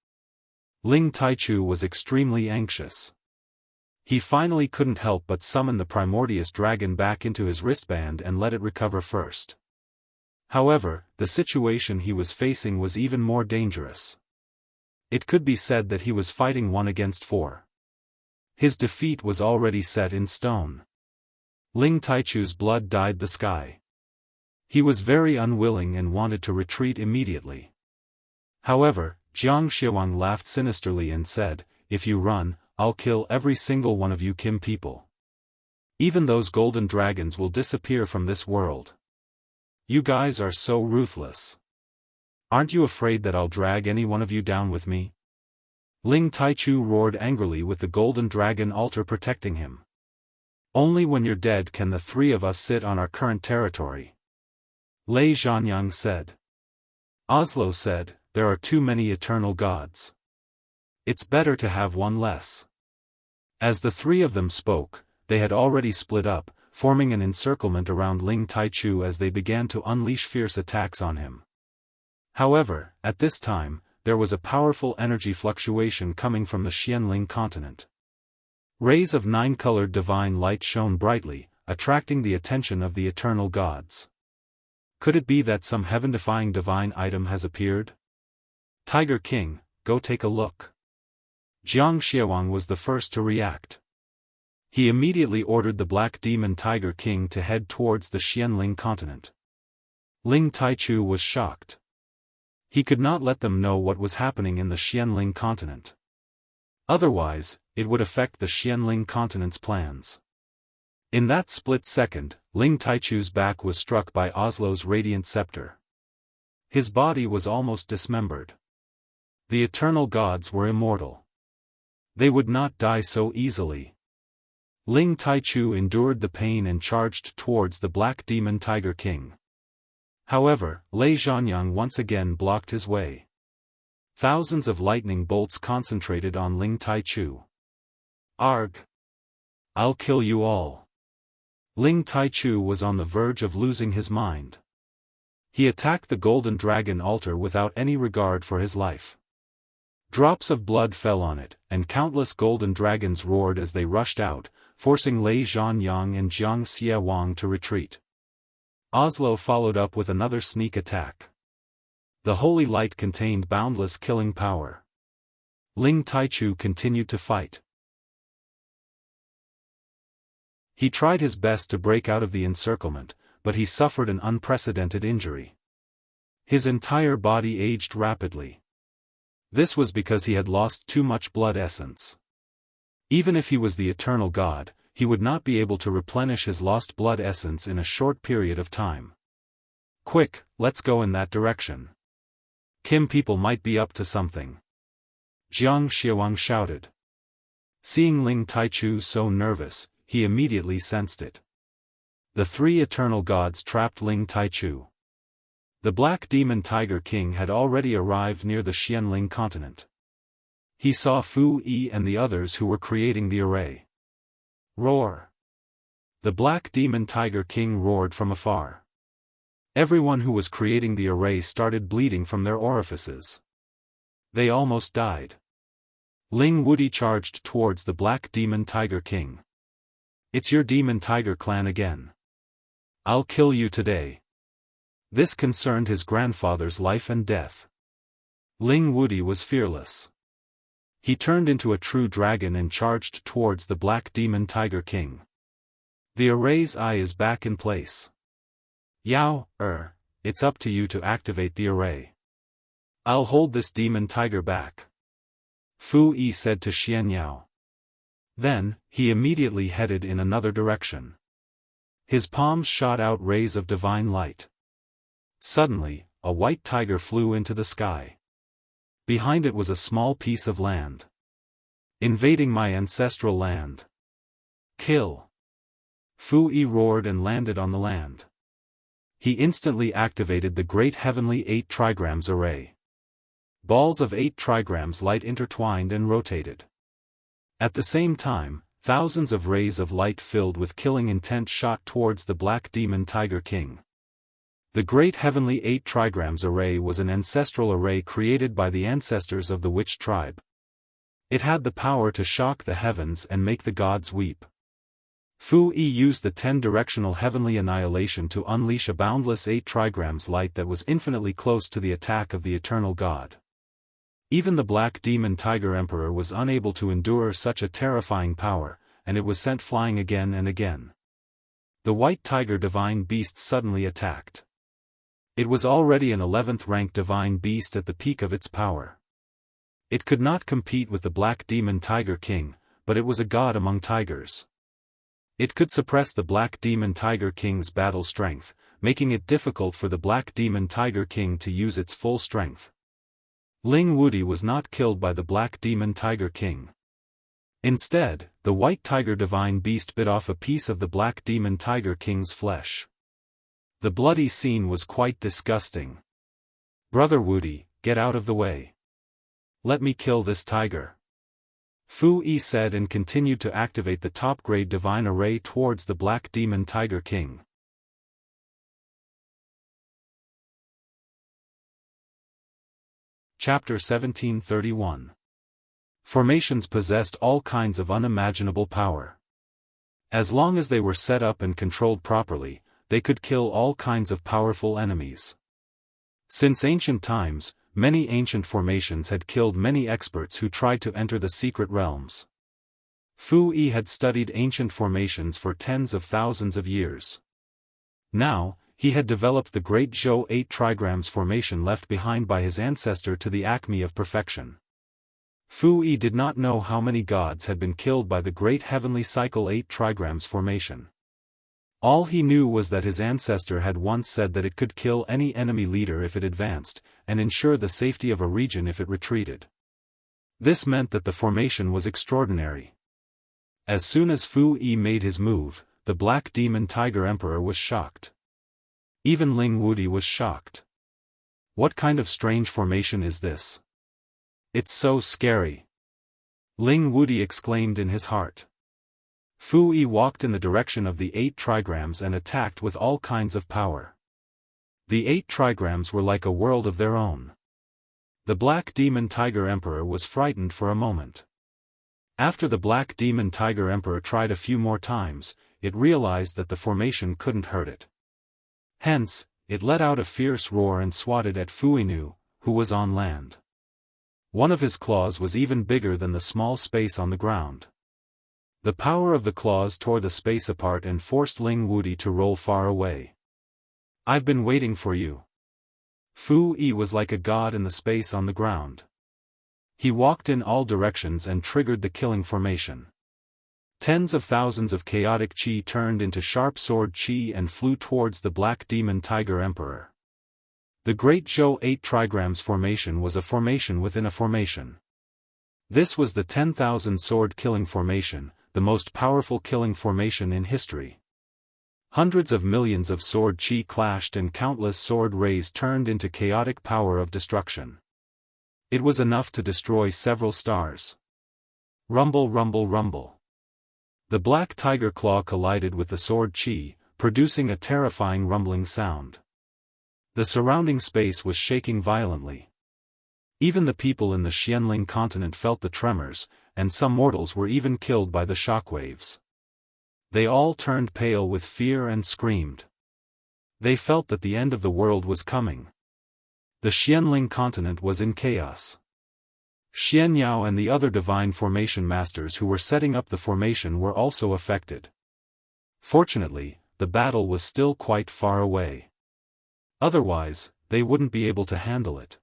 Ling Taichu was extremely anxious. He finally couldn't help but summon the Primordius dragon back into his wristband and let it recover first. However, the situation he was facing was even more dangerous. It could be said that he was fighting 1 against 4. His defeat was already set in stone. Ling Taichu's blood dyed the sky. He was very unwilling and wanted to retreat immediately. However, Jiang Xiawang laughed sinisterly and said, "If you run, I'll kill every single one of you Kim people. Even those golden dragons will disappear from this world. You guys are so ruthless. Aren't you afraid that I'll drag any one of you down with me?" Ling Taichu roared angrily with the golden dragon altar protecting him. "Only when you're dead can the 3 of us sit on our current territory," Lei Zhanyang said. Oslo said, "There are too many eternal gods. It's better to have one less." As the 3 of them spoke, they had already split up, forming an encirclement around Ling Taichu as they began to unleash fierce attacks on him. However, at this time, there was a powerful energy fluctuation coming from the Xianling continent. Rays of 9-colored divine light shone brightly, attracting the attention of the eternal gods. Could it be that some heaven-defying divine item has appeared? "Tiger King, go take a look." Jiang Xiawang was the first to react. He immediately ordered the Black Demon Tiger King to head towards the Xianling continent. Ling Taichu was shocked. He could not let them know what was happening in the Xianling continent. Otherwise, it would affect the Xianling continent's plans. In that split second, Ling Taichu's back was struck by Oslo's radiant scepter. His body was almost dismembered. The eternal gods were immortal. They would not die so easily. Ling Taichu endured the pain and charged towards the Black Demon Tiger King. However, Lei Zhanyang once again blocked his way. Thousands of lightning bolts concentrated on Ling Taichu. "Arg! I'll kill you all." Ling Taichu was on the verge of losing his mind. He attacked the golden dragon altar without any regard for his life. Drops of blood fell on it, and countless golden dragons roared as they rushed out, forcing Lei Zhanyang and Jiang Xiawang to retreat. Oslo followed up with another sneak attack. The holy light contained boundless killing power. Ling Taichu continued to fight. He tried his best to break out of the encirclement, but he suffered an unprecedented injury. His entire body aged rapidly. This was because he had lost too much blood essence. Even if he was the eternal god, he would not be able to replenish his lost blood essence in a short period of time. "Quick, let's go in that direction. Kim people might be up to something," Jiang Xiawang shouted. Seeing Ling Taichu so nervous, he immediately sensed it. The 3 eternal gods trapped Ling Taichu. The Black Demon Tiger King had already arrived near the Xianling continent. He saw Fu Yi and the others who were creating the array. Roar! The Black Demon Tiger King roared from afar. Everyone who was creating the array started bleeding from their orifices. They almost died. Ling Wuti charged towards the Black Demon Tiger King. "It's your Demon Tiger clan again. I'll kill you today." This concerned his grandfather's life and death. Ling Wudi was fearless. He turned into a true dragon and charged towards the Black Demon Tiger King. The array's eye is back in place. Yao, it's up to you to activate the array. I'll hold this demon tiger back, Fu Yi said to Xianyao. Then, he immediately headed in another direction. His palms shot out rays of divine light. Suddenly, a white tiger flew into the sky. Behind it was a small piece of land. Invading my ancestral land. Kill! Fu Yi roared and landed on the land. He instantly activated the great heavenly 8 trigrams array. Balls of 8 trigrams light intertwined and rotated. At the same time, thousands of rays of light filled with killing intent shot towards the Black Demon Tiger King. The great heavenly 8 trigrams array was an ancestral array created by the ancestors of the witch tribe. It had the power to shock the heavens and make the gods weep. Fu Yi used the 10-directional heavenly annihilation to unleash a boundless 8 trigrams light that was infinitely close to the attack of the eternal god. Even the Black Demon Tiger Emperor was unable to endure such a terrifying power, and it was sent flying again and again. The White Tiger Divine Beast suddenly attacked. It was already an 11th-rank Divine Beast at the peak of its power. It could not compete with the Black Demon Tiger King, but it was a god among tigers. It could suppress the Black Demon Tiger King's battle strength, making it difficult for the Black Demon Tiger King to use its full strength. Ling Wudi was not killed by the Black Demon Tiger King. Instead, the White Tiger Divine Beast bit off a piece of the Black Demon Tiger King's flesh. The bloody scene was quite disgusting. Brother Wudi, get out of the way. Let me kill this tiger. Fu Yi said and continued to activate the top-grade divine array towards the Black Demon Tiger King. Chapter 1731. Formations possessed all kinds of unimaginable power. As long as they were set up and controlled properly, they could kill all kinds of powerful enemies. Since ancient times, many ancient formations had killed many experts who tried to enter the secret realms. Fu Yi had studied ancient formations for tens of thousands of years. Now, he had developed the great Zhou 8 trigrams formation left behind by his ancestor to the acme of perfection. Fu Yi did not know how many gods had been killed by the great heavenly cycle 8 trigrams formation. All he knew was that his ancestor had once said that it could kill any enemy leader if it advanced, and ensure the safety of a region if it retreated. This meant that the formation was extraordinary. As soon as Fu Yi made his move, the Black Demon Tiger Emperor was shocked. Even Ling Wudi was shocked. What kind of strange formation is this? It's so scary. Ling Wudi exclaimed in his heart. Fu Yi walked in the direction of the 8 trigrams and attacked with all kinds of power. The 8 trigrams were like a world of their own. The Black Demon Tiger Emperor was frightened for a moment. After the Black Demon Tiger Emperor tried a few more times, it realized that the formation couldn't hurt it. Hence, it let out a fierce roar and swatted at Fu Yi, who was on land. One of his claws was even bigger than the small space on the ground. The power of the claws tore the space apart and forced Ling Wudi to roll far away. I've been waiting for you. Fu Yi was like a god in the space on the ground. He walked in all directions and triggered the killing formation. Tens of thousands of chaotic chi turned into sharp sword chi and flew towards the Black Demon Tiger Emperor. The Great Zhou 8 trigrams formation was a formation within a formation. This was the 10,000 sword killing formation, the most powerful killing formation in history. Hundreds of millions of sword chi clashed and countless sword rays turned into chaotic power of destruction. It was enough to destroy several stars. Rumble, rumble, rumble. The black tiger claw collided with the sword chi, producing a terrifying rumbling sound. The surrounding space was shaking violently. Even the people in the Xianling continent felt the tremors, and some mortals were even killed by the shockwaves. They all turned pale with fear and screamed. They felt that the end of the world was coming. The Xianling continent was in chaos. Xianyao and the other divine formation masters who were setting up the formation were also affected. Fortunately, the battle was still quite far away. Otherwise, they wouldn't be able to handle it.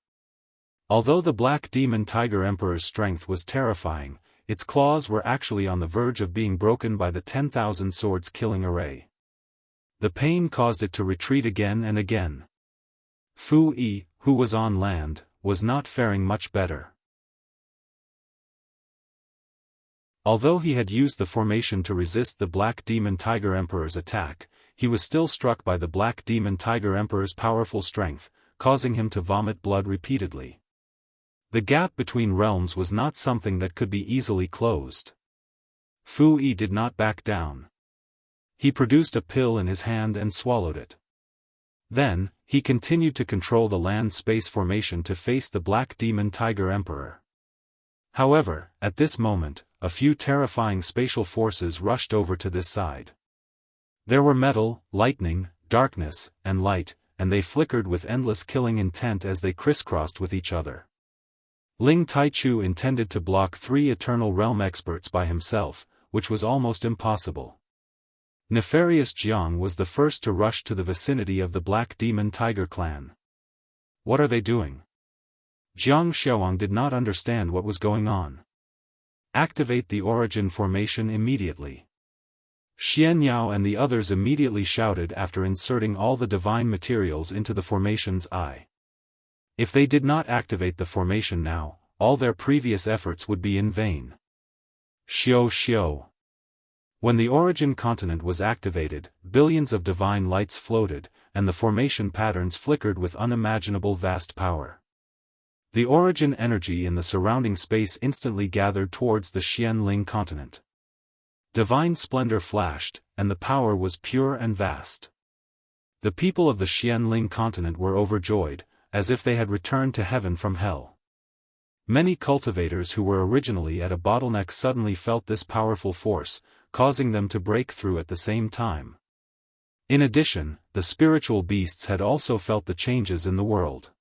Although the Black Demon Tiger Emperor's strength was terrifying, its claws were actually on the verge of being broken by the 10,000 swords killing array. The pain caused it to retreat again and again. Fu Yi, who was on land, was not faring much better. Although he had used the formation to resist the Black Demon Tiger Emperor's attack, he was still struck by the Black Demon Tiger Emperor's powerful strength, causing him to vomit blood repeatedly. The gap between realms was not something that could be easily closed. Fu Yi did not back down. He produced a pill in his hand and swallowed it. Then, he continued to control the land-space formation to face the Black Demon Tiger Emperor. However, at this moment, a few terrifying spatial forces rushed over to this side. There were metal, lightning, darkness, and light, and they flickered with endless killing intent as they crisscrossed with each other. Ling Taichu intended to block 3 Eternal Realm experts by himself, which was almost impossible. Nefarious Jiang was the first to rush to the vicinity of the Black Demon Tiger clan. What are they doing? Jiang Xiaowang did not understand what was going on. Activate the origin formation immediately. Xianyao and the others immediately shouted after inserting all the divine materials into the formation's eye. If they did not activate the formation now, all their previous efforts would be in vain. Xiao. When the origin continent was activated, billions of divine lights floated, and the formation patterns flickered with unimaginable vast power. The origin energy in the surrounding space instantly gathered towards the Xianling continent. Divine splendor flashed, and the power was pure and vast. The people of the Xianling continent were overjoyed, as if they had returned to heaven from hell. Many cultivators who were originally at a bottleneck suddenly felt this powerful force, causing them to break through at the same time. In addition, the spiritual beasts had also felt the changes in the world.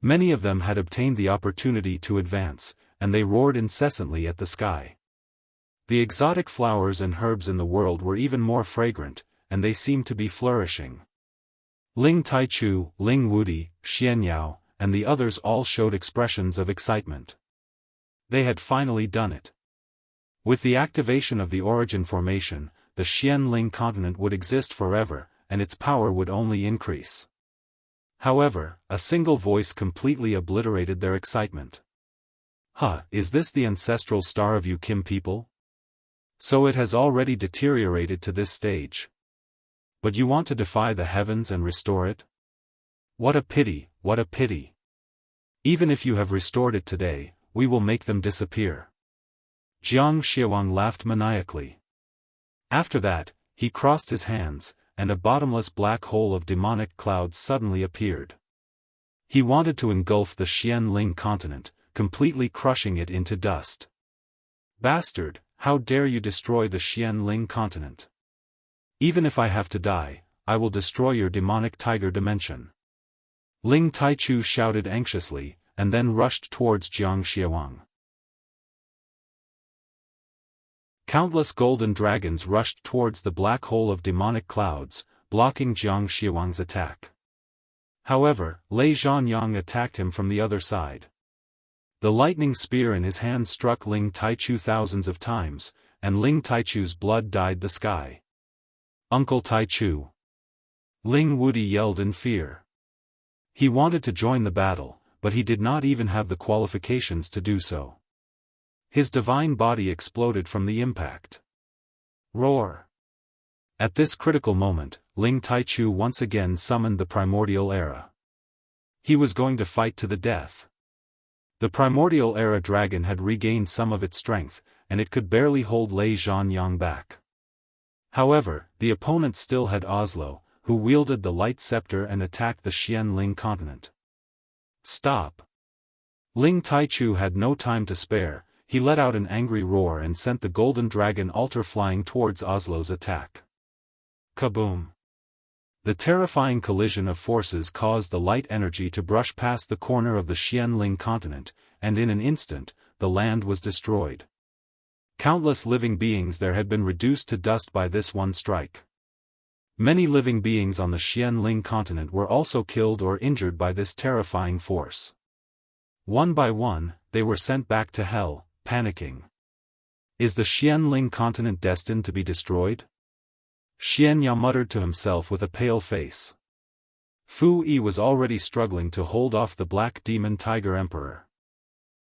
Many of them had obtained the opportunity to advance, and they roared incessantly at the sky. The exotic flowers and herbs in the world were even more fragrant, and they seemed to be flourishing. Ling Taichu, Ling Wudi, Xianyao, and the others all showed expressions of excitement. They had finally done it. With the activation of the origin formation, the Xianling continent would exist forever, and its power would only increase. However, a single voice completely obliterated their excitement. Is this the ancestral star of you Kim people? So it has already deteriorated to this stage. But you want to defy the heavens and restore it? What a pity, what a pity. Even if you have restored it today, we will make them disappear. Jiang Xiaowang laughed maniacally. After that, he crossed his hands, and a bottomless black hole of demonic clouds suddenly appeared. He wanted to engulf the Xianling continent, completely crushing it into dust. Bastard, how dare you destroy the Xianling continent? Even if I have to die, I will destroy your demonic tiger dimension. Ling Taichu shouted anxiously, and then rushed towards Jiang Xiaowang. Countless golden dragons rushed towards the black hole of demonic clouds, blocking Jiang Xiaowang's attack. However, Lei Zhanyang attacked him from the other side. The lightning spear in his hand struck Ling Taichu thousands of times, and Ling Taichu's blood dyed the sky. Uncle Taichu! Ling Wudi yelled in fear. He wanted to join the battle, but he did not even have the qualifications to do so. His divine body exploded from the impact. Roar! At this critical moment, Ling Taichu once again summoned the primordial era. He was going to fight to the death. The primordial era dragon had regained some of its strength, and it could barely hold Lei Zhanyang back. However, the opponent still had Oslo, who wielded the light scepter and attacked the Xianling continent. Stop! Ling Taichu had no time to spare. He let out an angry roar and sent the golden dragon altar flying towards Oslo's attack. Kaboom! The terrifying collision of forces caused the light energy to brush past the corner of the Xianling continent, and in an instant, the land was destroyed. Countless living beings there had been reduced to dust by this one strike. Many living beings on the Xianling continent were also killed or injured by this terrifying force. One by one, they were sent back to hell, panicking. Is the Xianling continent destined to be destroyed? Xianxia muttered to himself with a pale face. Fu Yi was already struggling to hold off the Black Demon Tiger Emperor.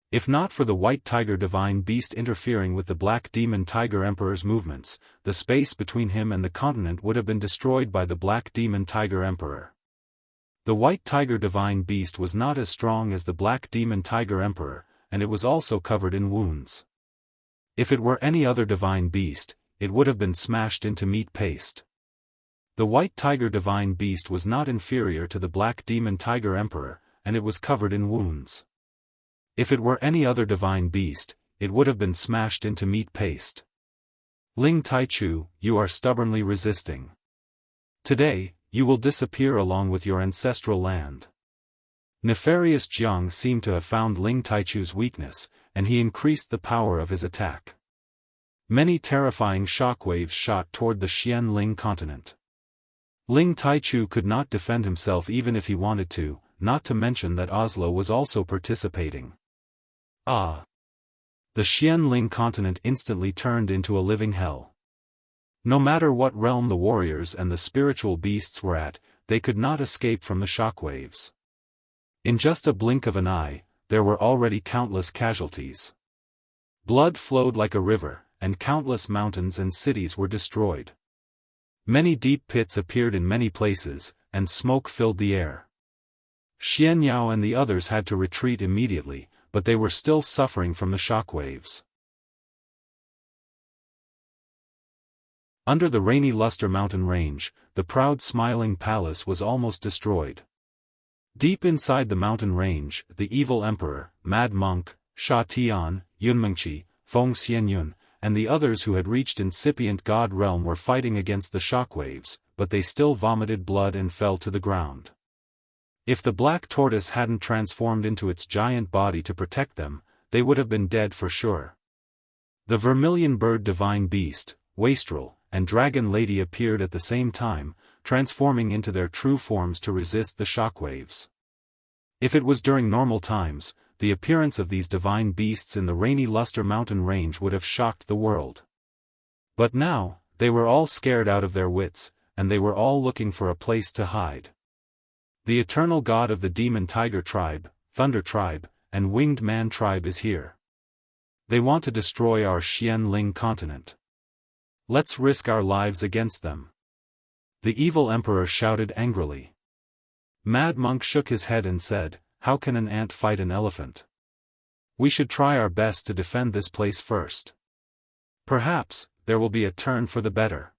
If not for the White Tiger Divine Beast interfering with the Black Demon Tiger Emperor's movements, the space between him and the continent would have been destroyed by the Black Demon Tiger Emperor. The White Tiger Divine Beast was not as strong as the Black Demon Tiger Emperor, and it was also covered in wounds. If it were any other divine beast, it would have been smashed into meat paste. The White Tiger Divine Beast was not inferior to the Black Demon Tiger Emperor, and it was covered in wounds. If it were any other divine beast, it would have been smashed into meat paste. Ling Taichu, you are stubbornly resisting. Today, you will disappear along with your ancestral land. Nefarious Jiang seemed to have found Ling Taichu's weakness, and he increased the power of his attack. Many terrifying shockwaves shot toward the Xianling continent. Ling Taichu could not defend himself even if he wanted to, not to mention that Oslo was also participating. Ah! The Xianling continent instantly turned into a living hell. No matter what realm the warriors and the spiritual beasts were at, they could not escape from the shockwaves. In just a blink of an eye, there were already countless casualties. Blood flowed like a river, and countless mountains and cities were destroyed. Many deep pits appeared in many places, and smoke filled the air. Xianyao and the others had to retreat immediately, but they were still suffering from the shockwaves. Under the rainy Luster Mountain range, the proud smiling palace was almost destroyed. Deep inside the mountain range, the evil emperor, Mad Monk, Sha Tian, Yunmengqi, Feng Xianyun, and the others who had reached incipient god realm were fighting against the shockwaves, but they still vomited blood and fell to the ground. If the black tortoise hadn't transformed into its giant body to protect them, they would have been dead for sure. The vermilion bird divine beast, Wastrel, and dragon lady appeared at the same time, transforming into their true forms to resist the shockwaves. If it was during normal times, the appearance of these divine beasts in the rainy Luster Mountain range would have shocked the world. But now, they were all scared out of their wits, and they were all looking for a place to hide. The eternal god of the Demon Tiger tribe, Thunder tribe, and Winged Man tribe is here. They want to destroy our Xianling continent. Let's risk our lives against them. The evil emperor shouted angrily. Mad Monk shook his head and said, "How can an ant fight an elephant? We should try our best to defend this place first. Perhaps, there will be a turn for the better."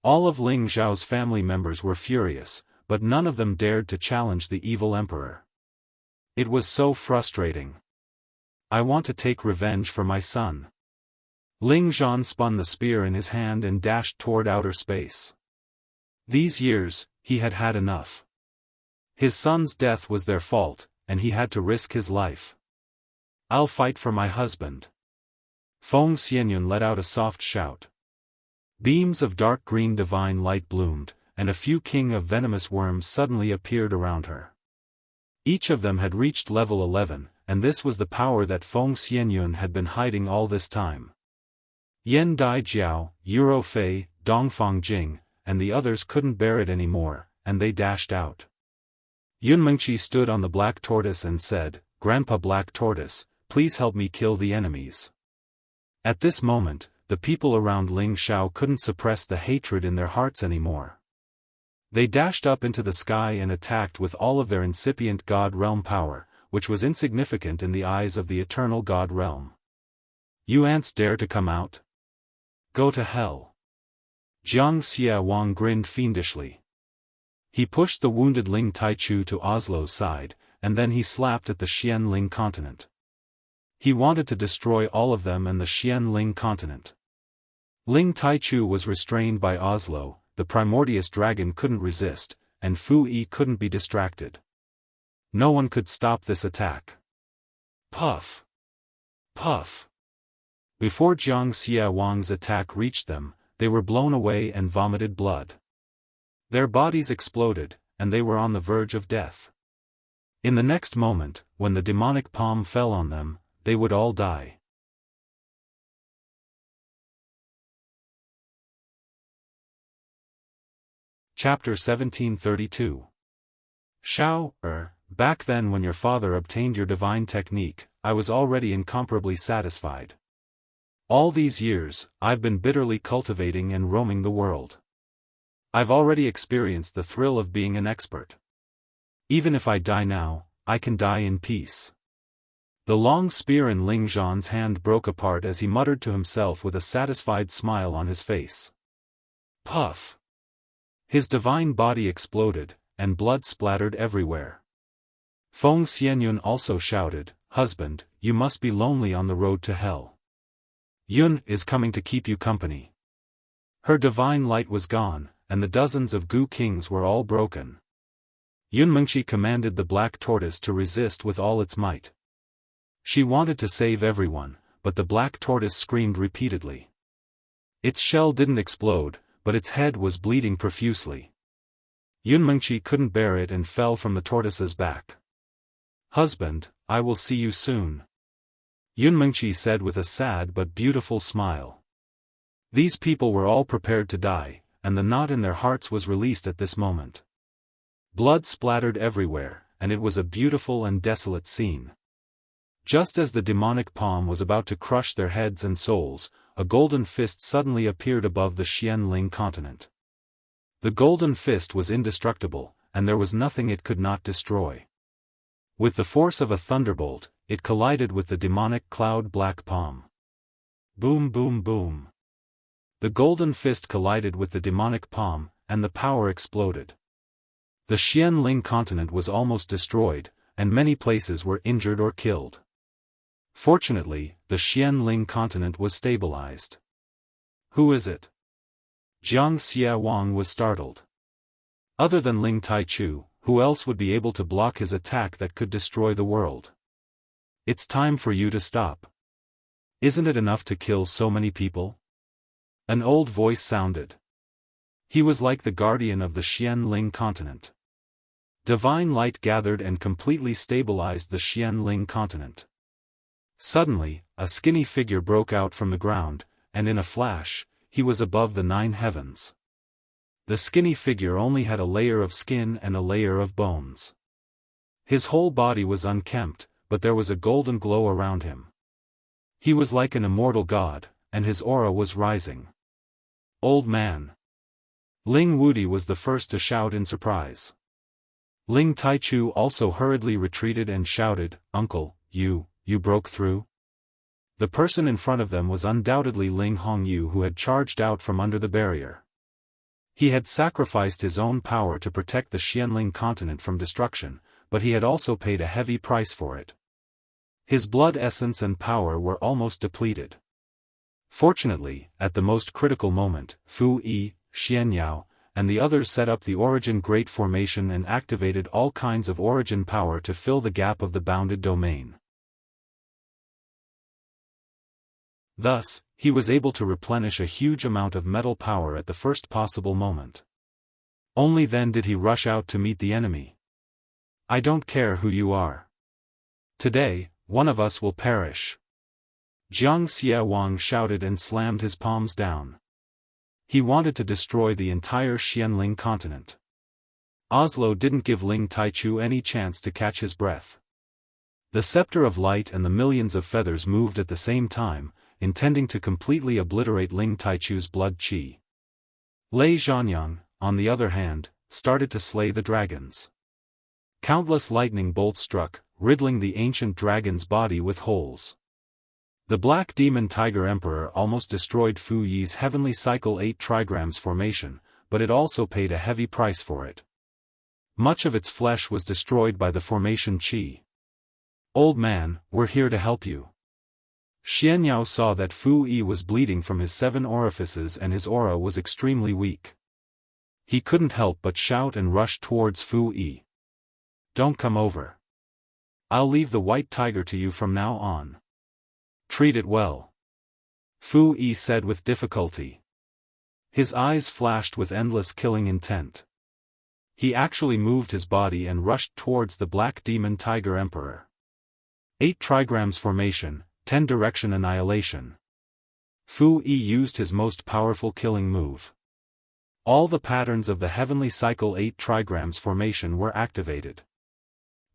All of Ling Zhao's family members were furious, but none of them dared to challenge the evil emperor. It was so frustrating. I want to take revenge for my son. Ling Zhan spun the spear in his hand and dashed toward outer space. These years, he had had enough. His son's death was their fault, and he had to risk his life. I'll fight for my husband. Feng Xianyun let out a soft shout. Beams of dark green divine light bloomed, and a few king of venomous worms suddenly appeared around her. Each of them had reached level 11, and this was the power that Feng Xianyun had been hiding all this time. Yan Dai Jiao, Euro Fei, Dongfang Jing, and the others couldn't bear it anymore, and they dashed out. Yunmengqi stood on the black tortoise and said, "Grandpa Black Tortoise, please help me kill the enemies." At this moment, the people around Ling Xiao couldn't suppress the hatred in their hearts anymore. They dashed up into the sky and attacked with all of their incipient God Realm power, which was insignificant in the eyes of the eternal God Realm. You ants dare to come out? Go to hell. Jiang Xia Wang grinned fiendishly. He pushed the wounded Ling Taichu to Oslo's side, and then he slapped at the Xianling continent. He wanted to destroy all of them and the Xianling continent. Ling Taichu was restrained by Oslo, the primordial dragon couldn't resist, and Fu Yi couldn't be distracted. No one could stop this attack. Puff! Puff! Before Jiang Xia Wang's attack reached them, they were blown away and vomited blood. Their bodies exploded, and they were on the verge of death. In the next moment, when the demonic palm fell on them, they would all die. Chapter 1732. Back then when your father obtained your divine technique, I was already incomparably satisfied. All these years, I've been bitterly cultivating and roaming the world. I've already experienced the thrill of being an expert. Even if I die now, I can die in peace. The long spear in Ling Zhan's hand broke apart as he muttered to himself with a satisfied smile on his face. Puff! His divine body exploded, and blood splattered everywhere. Feng Xianyun also shouted, "Husband, you must be lonely on the road to hell. Yun is coming to keep you company." Her divine light was gone, and the dozens of Gu kings were all broken. Yun Mengqi commanded the black tortoise to resist with all its might. She wanted to save everyone, but the black tortoise screamed repeatedly. Its shell didn't explode, but its head was bleeding profusely. Yun Mengqi couldn't bear it and fell from the tortoise's back. "Husband, I will see you soon," Yun Mengqi said with a sad but beautiful smile. These people were all prepared to die, and the knot in their hearts was released at this moment. Blood splattered everywhere, and it was a beautiful and desolate scene. Just as the demonic palm was about to crush their heads and souls, a golden fist suddenly appeared above the Xianling continent. The golden fist was indestructible, and there was nothing it could not destroy. With the force of a thunderbolt, it collided with the demonic cloud-black palm. Boom boom boom. The golden fist collided with the demonic palm, and the power exploded. The Xianling continent was almost destroyed, and many places were injured or killed. Fortunately, the Xianling continent was stabilized. "Who is it?" Jiang Xia Wang was startled. Other than Ling Taichu, who else would be able to block his attack that could destroy the world? "It's time for you to stop. Isn't it enough to kill so many people?" An old voice sounded. He was like the guardian of the Xianling continent. Divine light gathered and completely stabilized the Xianling continent. Suddenly, a skinny figure broke out from the ground, and in a flash, he was above the 9 heavens. The skinny figure only had a layer of skin and a layer of bones. His whole body was unkempt, but there was a golden glow around him. He was like an immortal god, and his aura was rising. "Old man!" Ling Wudi was the first to shout in surprise. Ling Taichu also hurriedly retreated and shouted, "Uncle, you broke through?" The person in front of them was undoubtedly Ling Hongyu, who had charged out from under the barrier. He had sacrificed his own power to protect the Xianling continent from destruction, but he had also paid a heavy price for it. His blood essence and power were almost depleted. Fortunately, at the most critical moment, Fu Yi, Xianyao, and the others set up the Origin Great Formation and activated all kinds of origin power to fill the gap of the bounded domain. Thus, he was able to replenish a huge amount of metal power at the first possible moment. Only then did he rush out to meet the enemy. "I don't care who you are. Today, one of us will perish." Jiang Xia Wang shouted and slammed his palms down. He wanted to destroy the entire Xianling continent. Oslo didn't give Ling Taichu any chance to catch his breath. The scepter of light and the millions of feathers moved at the same time, intending to completely obliterate Ling Taichu's blood qi. Lei Zhanyang, on the other hand, started to slay the dragons. Countless lightning bolts struck, riddling the ancient dragon's body with holes. The Black Demon Tiger Emperor almost destroyed Fu Yi's Heavenly Cycle 8 trigrams formation, but it also paid a heavy price for it. Much of its flesh was destroyed by the formation qi. "Old man, we're here to help you." Xianyao saw that Fu Yi was bleeding from his 7 orifices and his aura was extremely weak. He couldn't help but shout and rush towards Fu Yi. "Don't come over. I'll leave the white tiger to you from now on. Treat it well," Fu Yi said with difficulty. His eyes flashed with endless killing intent. He actually moved his body and rushed towards the Black Demon Tiger Emperor. 8 trigrams formation, 10 direction annihilation. Fu Yi used his most powerful killing move. All the patterns of the heavenly cycle 8 trigrams formation were activated.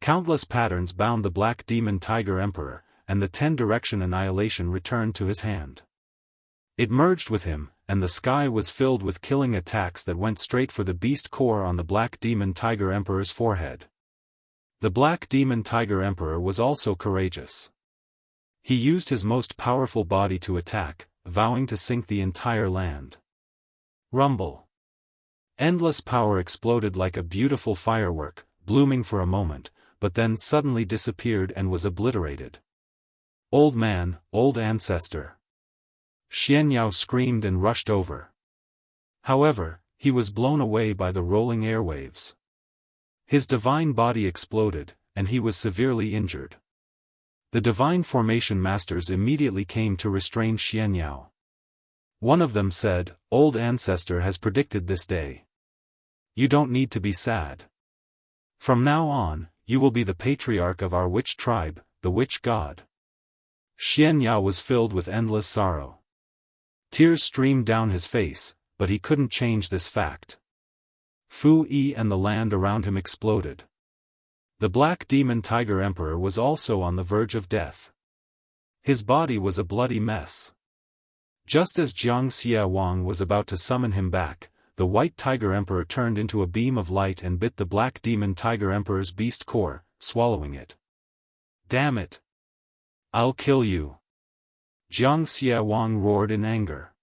Countless patterns bound the Black Demon Tiger Emperor, and the 10 direction annihilation returned to his hand. It merged with him, and the sky was filled with killing attacks that went straight for the beast core on the Black Demon Tiger Emperor's forehead. The Black Demon Tiger Emperor was also courageous. He used his most powerful body to attack, vowing to sink the entire land. Rumble. Endless power exploded like a beautiful firework, blooming for a moment, but then suddenly disappeared and was obliterated. "Old man, old ancestor!" Xianxia screamed and rushed over. However, he was blown away by the rolling airwaves. His divine body exploded, and he was severely injured. The divine formation masters immediately came to restrain Xianxia. One of them said, "Old ancestor has predicted this day. You don't need to be sad. From now on, you will be the patriarch of our witch tribe, the witch god." Xianxia was filled with endless sorrow. Tears streamed down his face, but he couldn't change this fact. Fu Yi and the land around him exploded. The Black Demon Tiger Emperor was also on the verge of death. His body was a bloody mess. Just as Jianghu was about to summon him back, the White Tiger Emperor turned into a beam of light and bit the Black Demon Tiger Emperor's beast core, swallowing it. "Damn it! I'll kill you!" Jianghu roared in anger.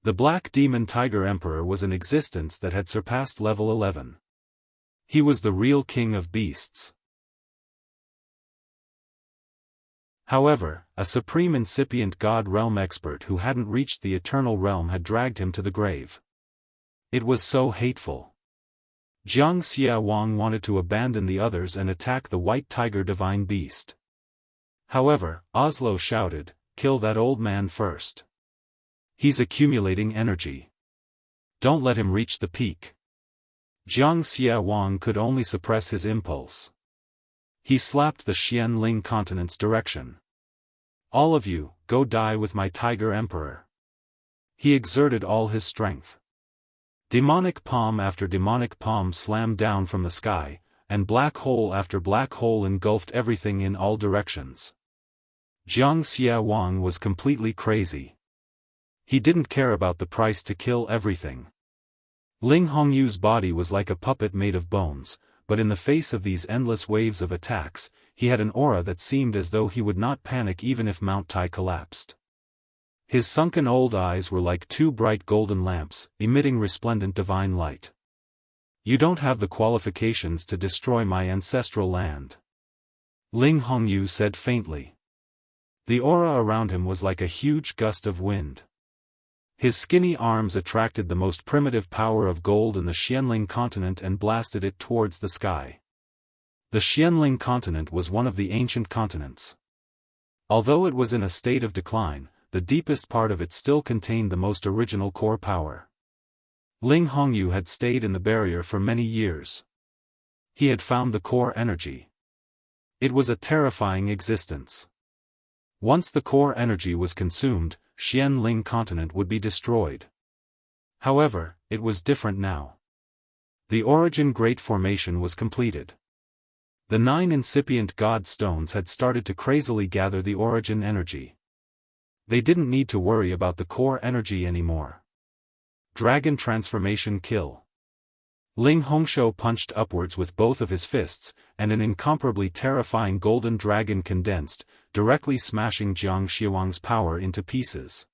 The Black Demon Tiger Emperor was an existence that had surpassed level 11. He was the real king of beasts. However, a supreme incipient god realm expert who hadn't reached the eternal realm had dragged him to the grave. It was so hateful. Jianghu wanted to abandon the others and attack the White Tiger Divine Beast. However, Oslo shouted, "Kill that old man first. He's accumulating energy. Don't let him reach the peak." Jianghu could only suppress his impulse. He slapped the Xianling continent's direction. "All of you, go die with my Tiger Emperor." He exerted all his strength. Demonic palm after demonic palm slammed down from the sky, and black hole after black hole engulfed everything in all directions. Jianghu was completely crazy. He didn't care about the price to kill everything. Ling Hongyu's body was like a puppet made of bones, but in the face of these endless waves of attacks, he had an aura that seemed as though he would not panic even if Mount Tai collapsed. His sunken old eyes were like 2 bright golden lamps, emitting resplendent divine light. "You don't have the qualifications to destroy my ancestral land," Ling Hongyu said faintly. The aura around him was like a huge gust of wind. His skinny arms attracted the most primitive power of gold in the Xianling continent and blasted it towards the sky. The Xianling continent was one of the ancient continents. Although it was in a state of decline, the deepest part of it still contained the most original core power. Ling Hongyu had stayed in the barrier for many years. He had found the core energy. It was a terrifying existence. Once the core energy was consumed, Xianling continent would be destroyed. However, it was different now. The Origin Great Formation was completed. The 9 incipient God stones had started to crazily gather the origin energy. They didn't need to worry about the core energy anymore. Dragon transformation kill. Ling Hongshou punched upwards with both of his fists, and an incomparably terrifying golden dragon condensed, directly smashing Jiang Xiawang's power into pieces.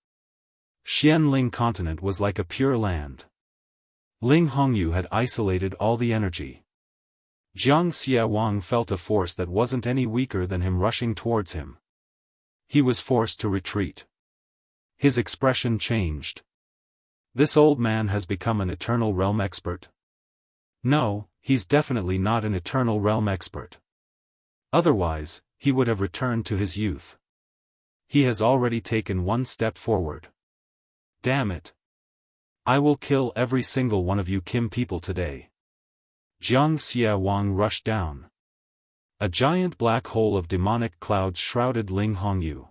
Xianling continent was like a pure land. Ling Hongyu had isolated all the energy. Jiang Xiawang felt a force that wasn't any weaker than him rushing towards him. He was forced to retreat. His expression changed. This old man has become an Eternal Realm expert? No, he's definitely not an Eternal Realm expert. Otherwise, he would have returned to his youth. He has already taken one step forward. Damn it. I will kill every single one of you Kim people today. Jianghu Xia Wang rushed down. A giant black hole of demonic clouds shrouded Ling Hongyu.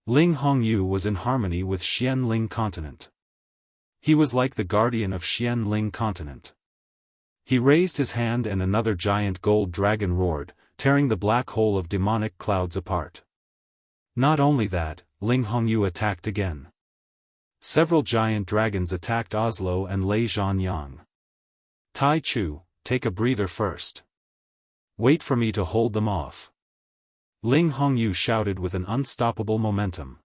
Ling Hongyu was in harmony with Xianling continent. He was like the guardian of Xianling continent. He raised his hand and another giant gold dragon roared, tearing the black hole of demonic clouds apart. Not only that, Ling Hongyu attacked again. Several giant dragons attacked Oslo and Lei Zhanyang. Tai Chu, take a breather first. Wait for me to hold them off. Ling Hongyu shouted with an unstoppable momentum.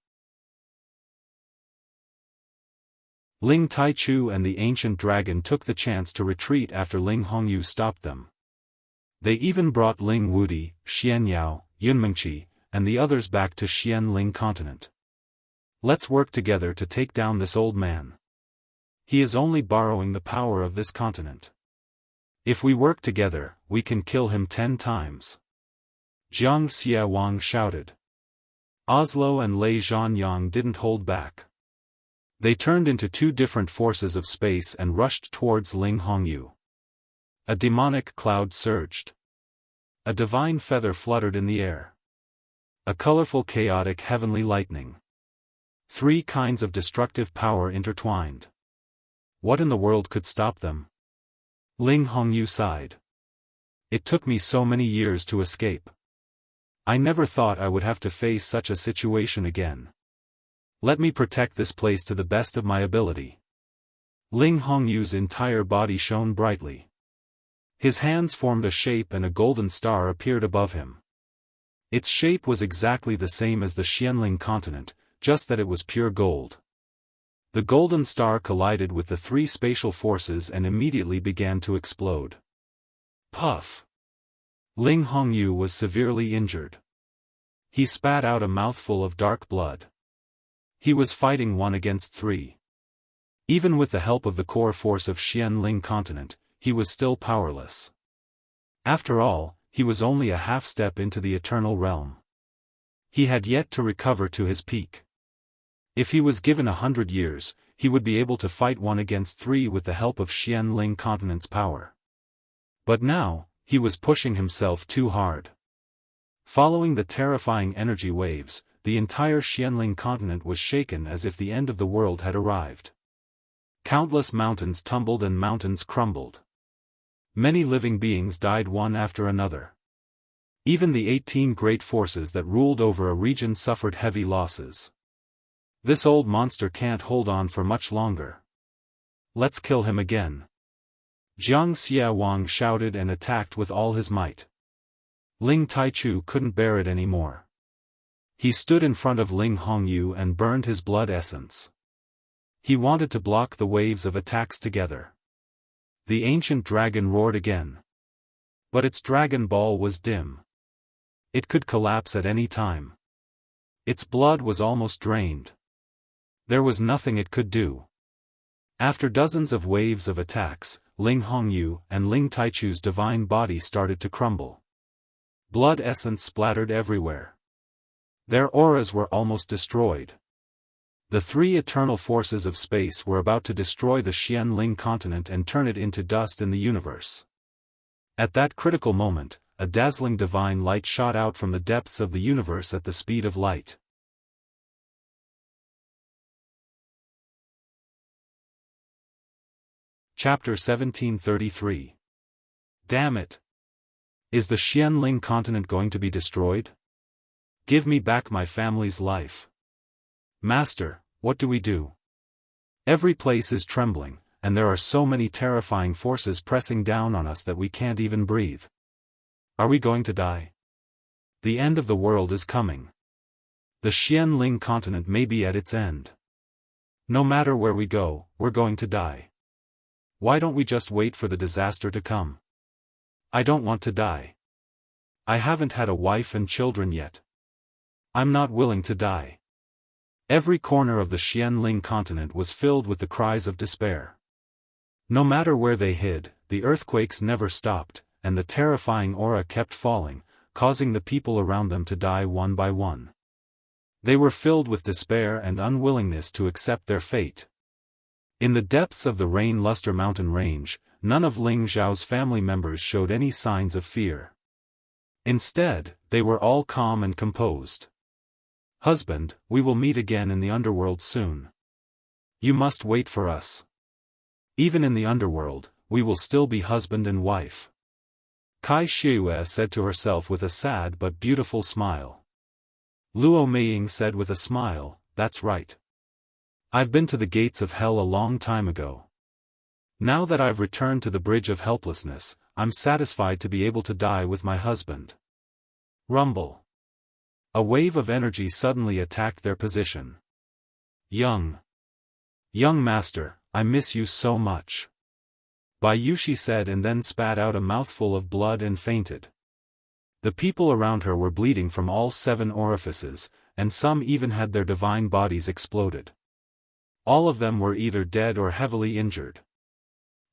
Ling Taichu and the ancient dragon took the chance to retreat after Ling Hongyu stopped them. They even brought Ling Wudi, Xianyao, Yunmengqi, and the others back to Xianling continent. Let's work together to take down this old man. He is only borrowing the power of this continent. If we work together, we can kill him 10 times. Jianghu Xia Wang shouted. Oslo and Lei Zhanyang didn't hold back. They turned into two different forces of space and rushed towards Ling Hongyu. A demonic cloud surged. A divine feather fluttered in the air. A colorful chaotic heavenly lightning. 3 kinds of destructive power intertwined. What in the world could stop them? Ling Hongyu sighed. It took me so many years to escape. I never thought I would have to face such a situation again. Let me protect this place to the best of my ability. Ling Hongyu's entire body shone brightly. His hands formed a shape and a golden star appeared above him. Its shape was exactly the same as the Xianling continent, just that it was pure gold. The golden star collided with the 3 spatial forces and immediately began to explode. Puff! Ling Hongyu was severely injured. He spat out a mouthful of dark blood. He was fighting 1 against 3. Even with the help of the core force of Xianling continent, he was still powerless. After all, he was only a half step into the Eternal Realm. He had yet to recover to his peak. If he was given 100 years, he would be able to fight 1 against 3 with the help of Xianling continent's power. But now, he was pushing himself too hard. Following the terrifying energy waves, the entire Xianling continent was shaken as if the end of the world had arrived. Countless mountains tumbled and mountains crumbled. Many living beings died one after another. Even the 18 great forces that ruled over a region suffered heavy losses. This old monster can't hold on for much longer. Let's kill him again. Jianghu Xia Wang shouted and attacked with all his might. Ling Taichu couldn't bear it anymore. He stood in front of Ling Hongyu and burned his blood essence. He wanted to block the waves of attacks together. The ancient dragon roared again. But its dragon ball was dim. It could collapse at any time. Its blood was almost drained. There was nothing it could do. After dozens of waves of attacks, Ling Hongyu and Ling Taichu's divine body started to crumble. Blood essence splattered everywhere. Their auras were almost destroyed. The 3 eternal forces of space were about to destroy the Xianling continent and turn it into dust in the universe. At that critical moment, a dazzling divine light shot out from the depths of the universe at the speed of light. Chapter 1733. Damn it! Is the Xianling continent going to be destroyed? Give me back my family's life. Master, what do we do? Every place is trembling, and there are so many terrifying forces pressing down on us that we can't even breathe. Are we going to die? The end of the world is coming. The Xianling continent may be at its end. No matter where we go, we're going to die. Why don't we just wait for the disaster to come? I don't want to die. I haven't had a wife and children yet. I'm not willing to die. Every corner of the Xianling continent was filled with the cries of despair. No matter where they hid, the earthquakes never stopped, and the terrifying aura kept falling, causing the people around them to die one by one. They were filled with despair and unwillingness to accept their fate. In the depths of the Rain-Luster mountain range, none of Ling Zhao's family members showed any signs of fear. Instead, they were all calm and composed. "Husband, we will meet again in the underworld soon. You must wait for us. Even in the underworld, we will still be husband and wife," Kai Shiyue said to herself with a sad but beautiful smile. Luo Meiying said with a smile, "That's right. I've been to the gates of hell a long time ago. Now that I've returned to the bridge of helplessness, I'm satisfied to be able to die with my husband." Rumble. A wave of energy suddenly attacked their position. Young master, I miss you so much," Bai Yushi said, and then spat out a mouthful of blood and fainted. The people around her were bleeding from all 7 orifices, and some even had their divine bodies exploded. All of them were either dead or heavily injured.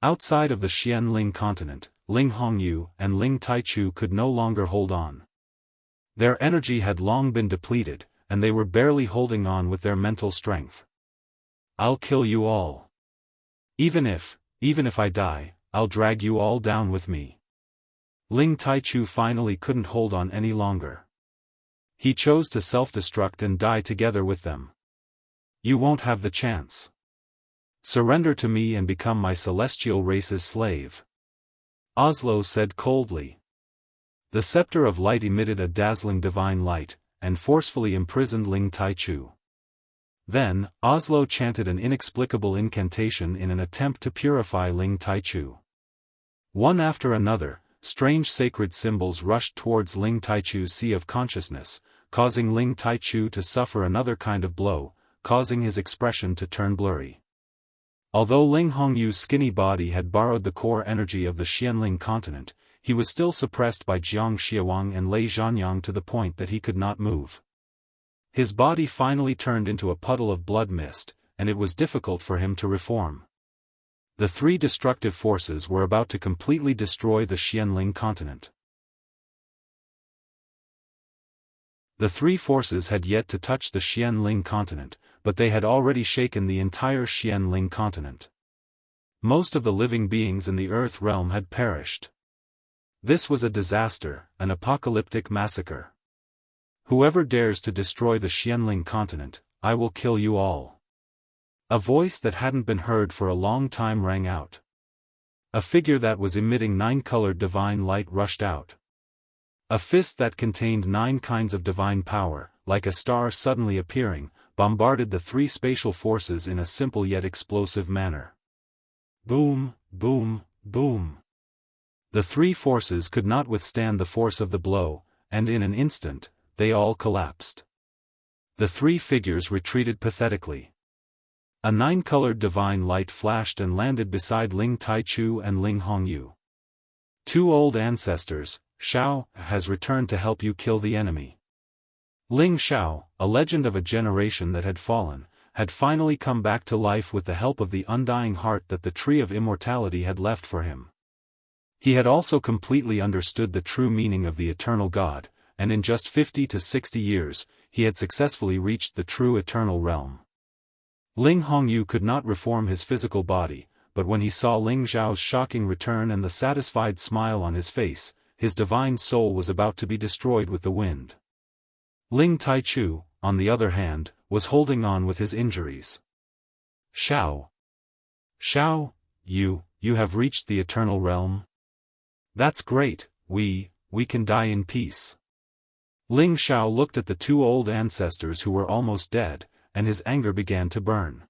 Outside of the Xianling continent, Ling Hongyu and Ling Taichu could no longer hold on. Their energy had long been depleted, and they were barely holding on with their mental strength. "I'll kill you all. Even if I die, I'll drag you all down with me." Ling Taichu finally couldn't hold on any longer. He chose to self-destruct and die together with them. "You won't have the chance. Surrender to me and become my celestial race's slave," Oslo said coldly. The scepter of light emitted a dazzling divine light, and forcefully imprisoned Ling Taichu. Then, Oslo chanted an inexplicable incantation in an attempt to purify Ling Taichu. One after another, strange sacred symbols rushed towards Ling Taichu's sea of consciousness, causing Ling Taichu to suffer another kind of blow, causing his expression to turn blurry. Although Ling Hongyu's skinny body had borrowed the core energy of the Xianling continent, he was still suppressed by Jiang Xiawang and Lei Zhanyang to the point that he could not move. His body finally turned into a puddle of blood mist, and it was difficult for him to reform. The 3 destructive forces were about to completely destroy the Xianling continent. The 3 forces had yet to touch the Xianling continent, but they had already shaken the entire Xianling continent. Most of the living beings in the Earth realm had perished. This was a disaster, an apocalyptic massacre. "Whoever dares to destroy the Xianling continent, I will kill you all." A voice that hadn't been heard for a long time rang out. A figure that was emitting 9-colored divine light rushed out. A fist that contained 9 kinds of divine power, like a star suddenly appearing, bombarded the 3 spatial forces in a simple yet explosive manner. Boom, boom, boom. The 3 forces could not withstand the force of the blow, and in an instant, they all collapsed. The 3 figures retreated pathetically. A 9-colored divine light flashed and landed beside Ling Taichu and Ling Hongyu. "2 old ancestors, Shao has returned to help you kill the enemy." Ling Shao, a legend of a generation that had fallen, had finally come back to life with the help of the undying heart that the Tree of Immortality had left for him. He had also completely understood the true meaning of the eternal God, and in just 50 to 60 years, he had successfully reached the true eternal realm. Ling Hongyu could not reform his physical body, but when he saw Ling Zhao's shocking return and the satisfied smile on his face, his divine soul was about to be destroyed with the wind. Ling Taichu, on the other hand, was holding on with his injuries. Shao, you have reached the eternal realm? That's great, we can die in peace. Ling Shao looked at the 2 old ancestors who were almost dead, and his anger began to burn.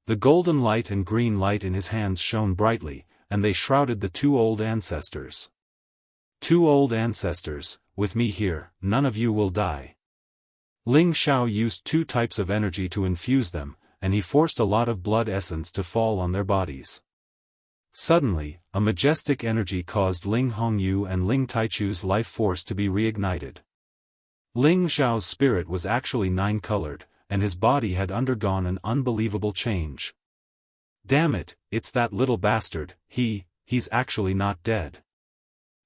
The golden light and green light in his hands shone brightly, and they shrouded the 2 old ancestors. 2 old ancestors, with me here, none of you will die. Ling Shao used 2 types of energy to infuse them, and he forced a lot of blood essence to fall on their bodies. Suddenly, a majestic energy caused Ling Hongyu and Ling Taichu's life force to be reignited. Ling Zhao's spirit was actually 9-colored, and his body had undergone an unbelievable change. "Damn it, it's that little bastard, he's actually not dead,"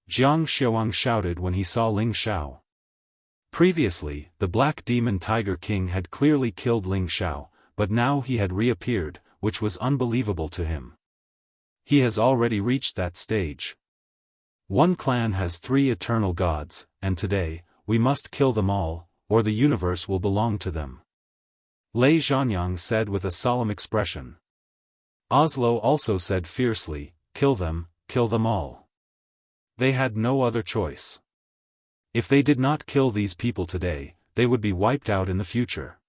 Jiang Xiaowang shouted when he saw Ling Xiao. Previously, the Black Demon Tiger King had clearly killed Ling Xiao, but now he had reappeared, which was unbelievable to him. He has already reached that stage. One clan has 3 eternal gods, and today, we must kill them all, or the universe will belong to them, Lei Zhanyang said with a solemn expression. Oslo also said fiercely, kill them all. They had no other choice. If they did not kill these people today, they would be wiped out in the future.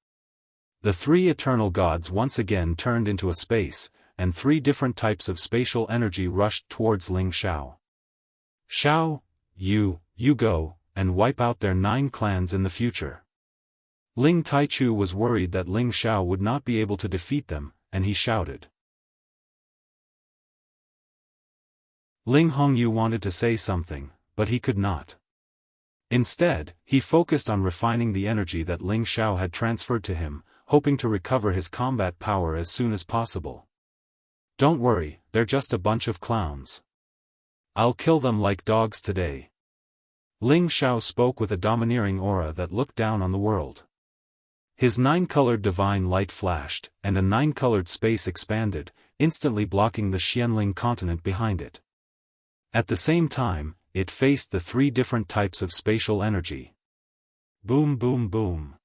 The 3 eternal gods once again turned into a space, and 3 different types of spatial energy rushed towards Ling Xiao. "Xiao, you go, and wipe out their 9 clans in the future." Ling Taichu was worried that Ling Xiao would not be able to defeat them, and he shouted. Ling Hongyu wanted to say something, but he could not. Instead, he focused on refining the energy that Ling Xiao had transferred to him, hoping to recover his combat power as soon as possible. "Don't worry, they're just a bunch of clowns. I'll kill them like dogs today." Ling Xiao spoke with a domineering aura that looked down on the world. His 9-colored divine light flashed, and a 9-colored space expanded, instantly blocking the Xianling continent behind it. At the same time, it faced the 3 different types of spatial energy. Boom boom boom.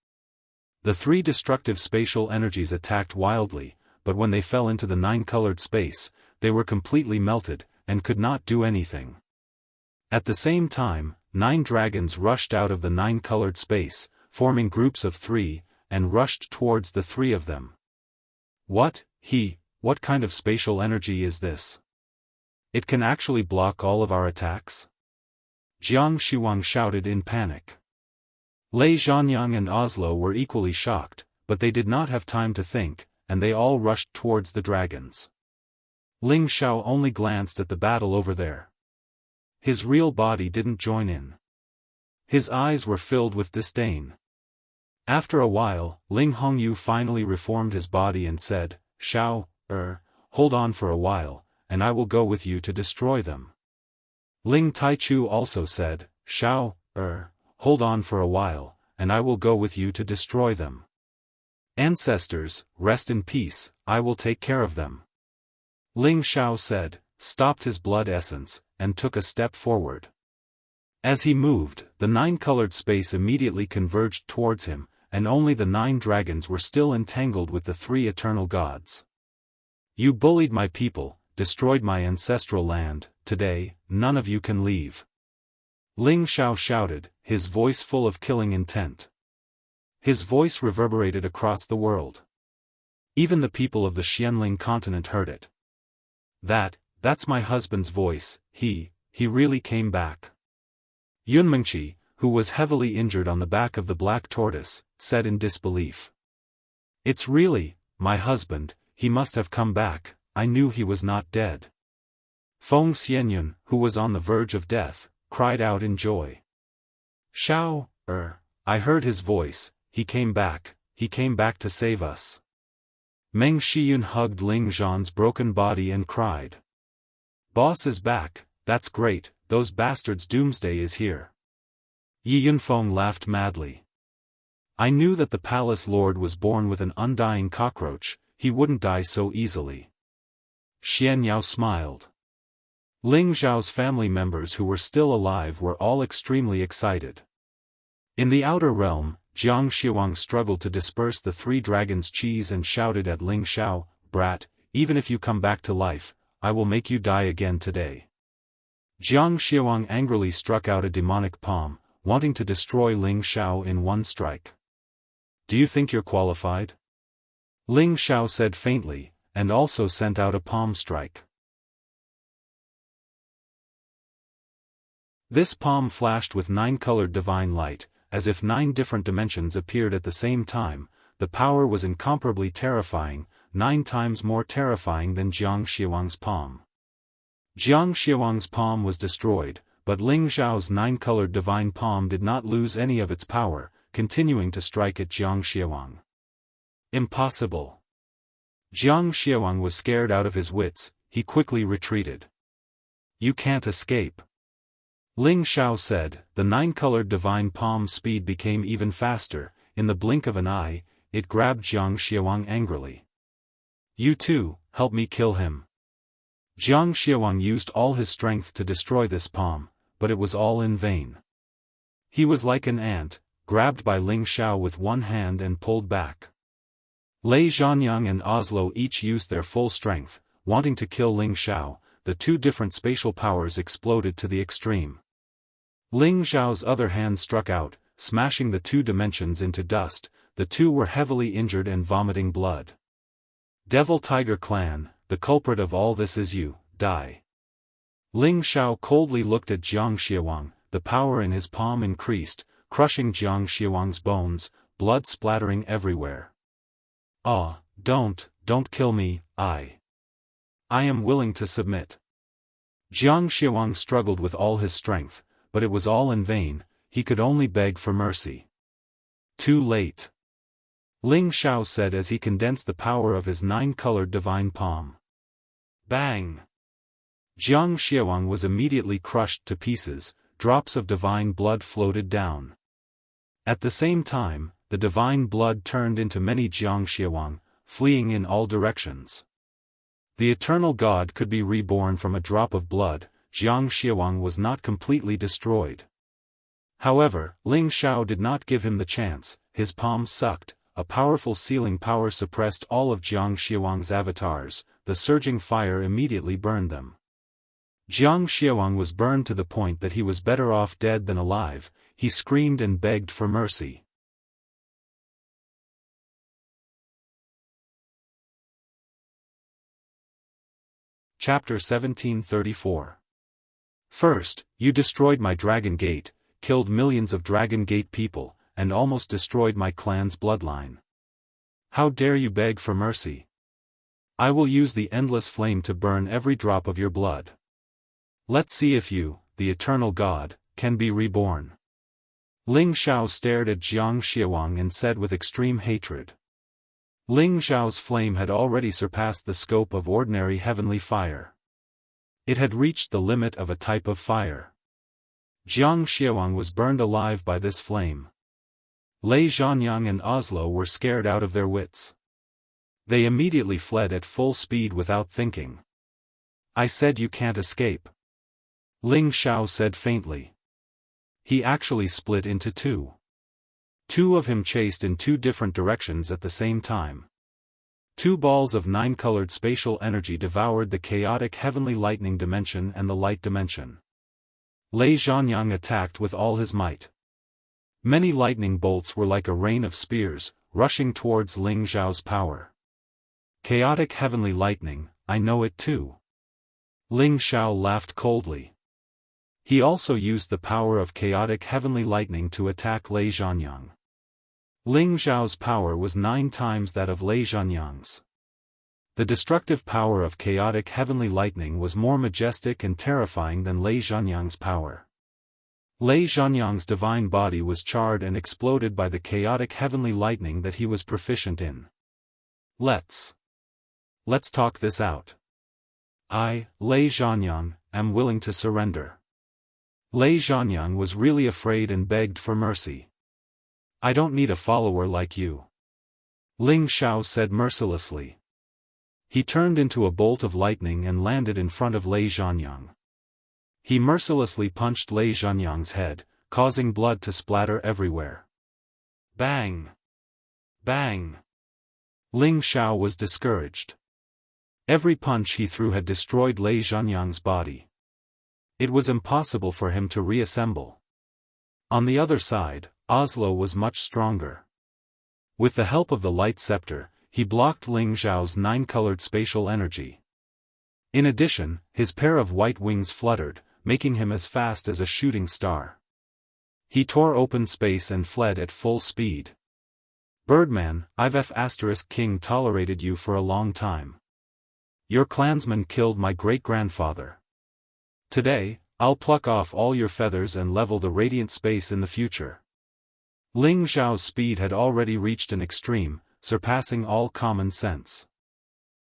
The 3 destructive spatial energies attacked wildly, but when they fell into the 9-colored space, they were completely melted, and could not do anything. At the same time, 9 dragons rushed out of the 9-colored space, forming groups of 3, and rushed towards the 3 of them. What kind of spatial energy is this? It can actually block all of our attacks? Jiang Xiwang shouted in panic. Lei Zhanyang and Oslo were equally shocked, but they did not have time to think, and they all rushed towards the dragons. Ling Xiao only glanced at the battle over there. His real body didn't join in. His eyes were filled with disdain. After a while, Ling Hongyu finally reformed his body and said, "Xiao, hold on for a while, and I will go with you to destroy them." Ling Taichu also said, "Xiao, hold on for a while, and I will go with you to destroy them. Ancestors, rest in peace, I will take care of them." Ling Xiao said, stopped his blood essence, and took a step forward. As he moved, the 9-colored space immediately converged towards him, and only the 9 dragons were still entangled with the 3 eternal gods. "You bullied my people, destroyed my ancestral land, today, none of you can leave." Ling Xiao shouted, his voice full of killing intent. His voice reverberated across the world. Even the people of the Xianling continent heard it. That's my husband's voice, he really came back." Yunmengqi, who was heavily injured on the back of the black tortoise, said in disbelief. "It's really, my husband, he must have come back, I knew he was not dead." Feng Xianyun, who was on the verge of death, cried out in joy. "Xiao, I heard his voice, he came back to save us." Meng Shiyun hugged Ling Zhan's broken body and cried. "Boss is back, that's great, those bastards' doomsday is here." Yi Yunfeng laughed madly. "I knew that the palace lord was born with an undying cockroach, he wouldn't die so easily." Xian Yao smiled. Ling Zhao's family members who were still alive were all extremely excited. In the outer realm, Jiang Xiwang struggled to disperse the 3 dragons' cheese and shouted at Ling Xiao, "Brat, even if you come back to life, I will make you die again today." Jiang Xiwang angrily struck out a demonic palm, wanting to destroy Ling Xiao in one strike. "Do you think you're qualified?" Ling Xiao said faintly, and also sent out a palm strike. This palm flashed with 9-colored divine light, as if 9 different dimensions appeared at the same time. The power was incomparably terrifying, 9 times more terrifying than Jiang Xiwang's palm. Jiang Xiwang's palm was destroyed, but Ling Zhao's 9-colored divine palm did not lose any of its power, continuing to strike at Jiang Xiwang. Impossible. Jiang Xiaowang was scared out of his wits, he quickly retreated. You can't escape. Ling Xiao said. The nine-colored divine palm's speed became even faster. In the blink of an eye, it grabbed Jiang Xiaowang angrily. You too, help me kill him. Jiang Xiaowang used all his strength to destroy this palm, but it was all in vain. He was like an ant, grabbed by Ling Xiao with one hand and pulled back. Lei Zhanyang and Oslo each used their full strength, wanting to kill Ling Xiao. The two different spatial powers exploded to the extreme. Ling Xiao's other hand struck out, smashing the two dimensions into dust. The two were heavily injured and vomiting blood. Devil Tiger Clan, the culprit of all this is you, die. Ling Xiao coldly looked at Jiang Xiaowang. The power in his palm increased, crushing Jiang Xiaowang's bones, blood splattering everywhere. Ah, don't kill me, I am willing to submit. Jiang Xiaowang struggled with all his strength, but it was all in vain. He could only beg for mercy. Too late. Ling Xiao said as he condensed the power of his nine-colored divine palm. Bang! Jiang Xiaowang was immediately crushed to pieces. Drops of divine blood floated down. At the same time, the divine blood turned into many Jiang Xiaowang, fleeing in all directions. The eternal God could be reborn from a drop of blood. Jiang Xiaowang was not completely destroyed. However, Ling Xiao did not give him the chance. His palm sucked. A powerful sealing power suppressed all of Jiang Xiaowang's avatars. The surging fire immediately burned them. Jiang Xiaowang was burned to the point that he was better off dead than alive. He screamed and begged for mercy. Chapter 1734. First, you destroyed my Dragon Gate, killed millions of Dragon Gate people, and almost destroyed my clan's bloodline. How dare you beg for mercy? I will use the endless flame to burn every drop of your blood. Let's see if you, the eternal God, can be reborn. Ling Xiao stared at Jiang Xiaowang and said with extreme hatred. Ling Xiao's flame had already surpassed the scope of ordinary heavenly fire. It had reached the limit of a type of fire. Jiang Xiaowang was burned alive by this flame. Lei Zhanyang and Oslo were scared out of their wits. They immediately fled at full speed without thinking. I said you can't escape. Ling Xiao said faintly. He actually split into two. Two of him chased in two different directions at the same time. Two balls of nine-colored spatial energy devoured the chaotic heavenly lightning dimension and the light dimension. Lei Zhanyang attacked with all his might. Many lightning bolts were like a rain of spears, rushing towards Ling Xiao's power. Chaotic heavenly lightning, I know it too. Ling Xiao laughed coldly. He also used the power of chaotic heavenly lightning to attack Lei Zhanyang. Ling Xiao's power was 9 times that of Lei Zhanyang's. The destructive power of chaotic heavenly lightning was more majestic and terrifying than Lei Zhanyang's power. Lei Zhanyang's divine body was charred and exploded by the chaotic heavenly lightning that he was proficient in. Let's talk this out. I, Lei Zhanyang, am willing to surrender. Lei Zhanyang was really afraid and begged for mercy. I don't need a follower like you. Ling Xiao said mercilessly. He turned into a bolt of lightning and landed in front of Lei Zhanyang. He mercilessly punched Lei Zhanyang's head, causing blood to splatter everywhere. Bang! Bang! Ling Xiao was discouraged. Every punch he threw had destroyed Lei Zhanyang's body. It was impossible for him to reassemble. On the other side, Oslo was much stronger. With the help of the light scepter, he blocked Ling Xiao's 9-colored spatial energy. In addition, his pair of white wings fluttered, making him as fast as a shooting star. He tore open space and fled at full speed. Birdman, I've King tolerated you for a long time. Your clansmen killed my great-grandfather. Today, I'll pluck off all your feathers and level the radiant space in the future. Ling Xiao's speed had already reached an extreme, surpassing all common sense.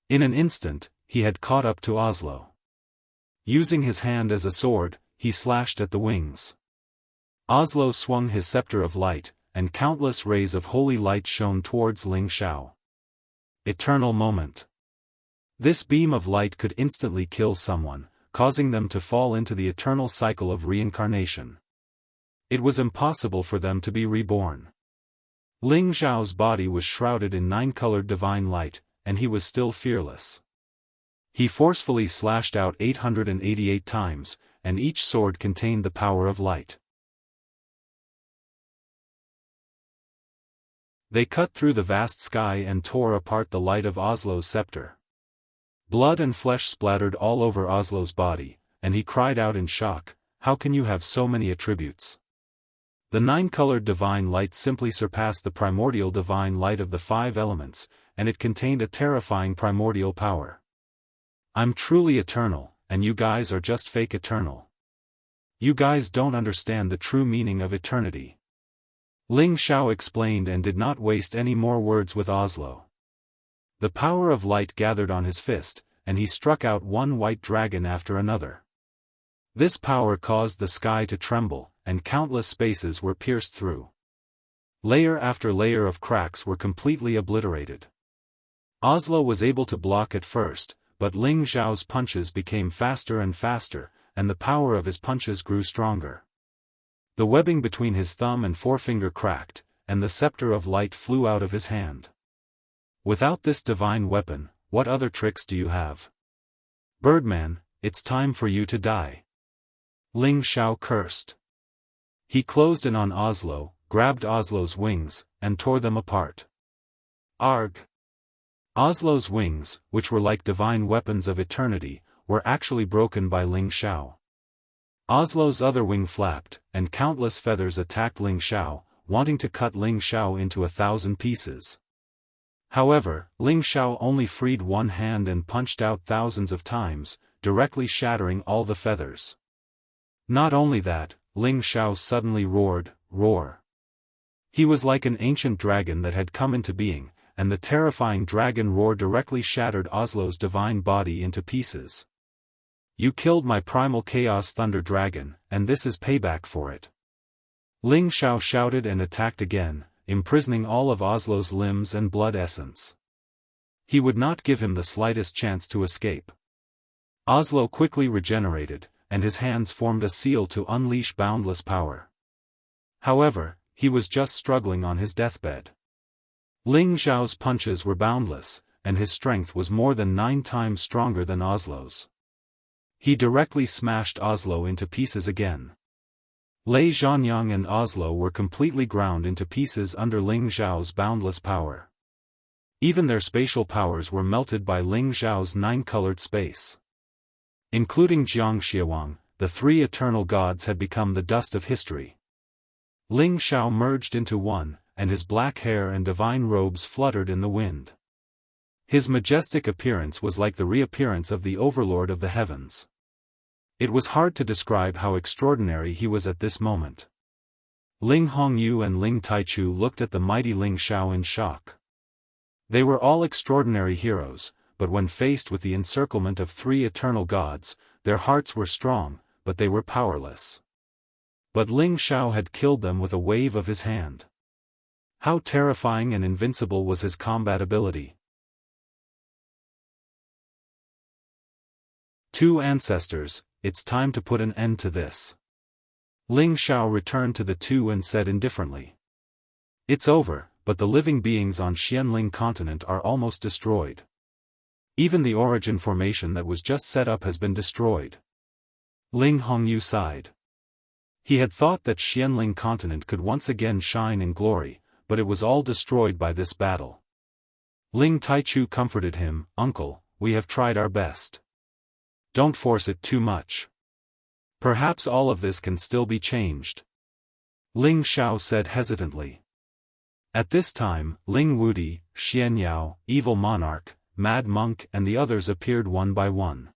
In an instant, he had caught up to Oslo. Using his hand as a sword, he slashed at the wings. Oslo swung his scepter of light, and countless rays of holy light shone towards Ling Xiao. Eternal moment. This beam of light could instantly kill someone, causing them to fall into the eternal cycle of reincarnation. It was impossible for them to be reborn. Ling Xiao's body was shrouded in 9-colored divine light, and he was still fearless. He forcefully slashed out 888 times, and each sword contained the power of light. They cut through the vast sky and tore apart the light of Oslo's scepter. Blood and flesh splattered all over Oslo's body, and he cried out in shock, "How can you have so many attributes?" The 9-colored divine light simply surpassed the primordial divine light of the 5 elements, and it contained a terrifying primordial power. "I'm truly eternal, and you guys are just fake eternal. You guys don't understand the true meaning of eternity." Ling Xiao explained and did not waste any more words with Oslo. The power of light gathered on his fist, and he struck out one white dragon after another. This power caused the sky to tremble, and countless spaces were pierced through. Layer after layer of cracks were completely obliterated. Oslo was able to block at first, but Ling Xiao's punches became faster and faster, and the power of his punches grew stronger. The webbing between his thumb and forefinger cracked, and the scepter of light flew out of his hand. "Without this divine weapon, what other tricks do you have? Birdman, it's time for you to die." Ling Xiao cursed. He closed in on Oslo, grabbed Oslo's wings, and tore them apart. Arg! Oslo's wings, which were like divine weapons of eternity, were actually broken by Ling Xiao. Oslo's other wing flapped, and countless feathers attacked Ling Xiao, wanting to cut Ling Xiao into 1,000 pieces. However, Ling Xiao only freed one hand and punched out thousands of times, directly shattering all the feathers. Not only that, Ling Xiao suddenly roared, "Roar!" He was like an ancient dragon that had come into being, and the terrifying dragon roar directly shattered Oslo's divine body into pieces. "You killed my primal chaos thunder dragon, and this is payback for it." Ling Xiao shouted and attacked again, imprisoning all of Oslo's limbs and blood essence. He would not give him the slightest chance to escape. Oslo quickly regenerated, and his hands formed a seal to unleash boundless power. However, he was just struggling on his deathbed. Ling Xiao's punches were boundless, and his strength was more than 9 times stronger than Oslo's. He directly smashed Oslo into pieces again. Lei Zhanyang and Oslo were completely ground into pieces under Ling Xiao's boundless power. Even their spatial powers were melted by Ling Xiao's 9-colored space. Including Jianghu, the 3 eternal gods had become the dust of history. Ling Xiao merged into one, and his black hair and divine robes fluttered in the wind. His majestic appearance was like the reappearance of the overlord of the heavens. It was hard to describe how extraordinary he was at this moment. Ling Hongyu and Ling Taichu looked at the mighty Ling Xiao in shock. They were all extraordinary heroes, but when faced with the encirclement of 3 eternal gods, their hearts were strong, but they were powerless. But Ling Xiao had killed them with a wave of his hand. How terrifying and invincible was his combat ability. 2 ancestors, it's time to put an end to this. Ling Xiao returned to the 2 and said indifferently. It's over, but the living beings on Xianling continent are almost destroyed. Even the origin formation that was just set up has been destroyed. Ling Hongyu sighed. He had thought that Xianling continent could once again shine in glory, but it was all destroyed by this battle. Ling Taichu comforted him, "Uncle, we have tried our best. Don't force it too much. Perhaps all of this can still be changed." Ling Xiao said hesitantly. At this time, Ling Wudi, Xianyao, Evil Monarch, Mad Monk and the others appeared one by one.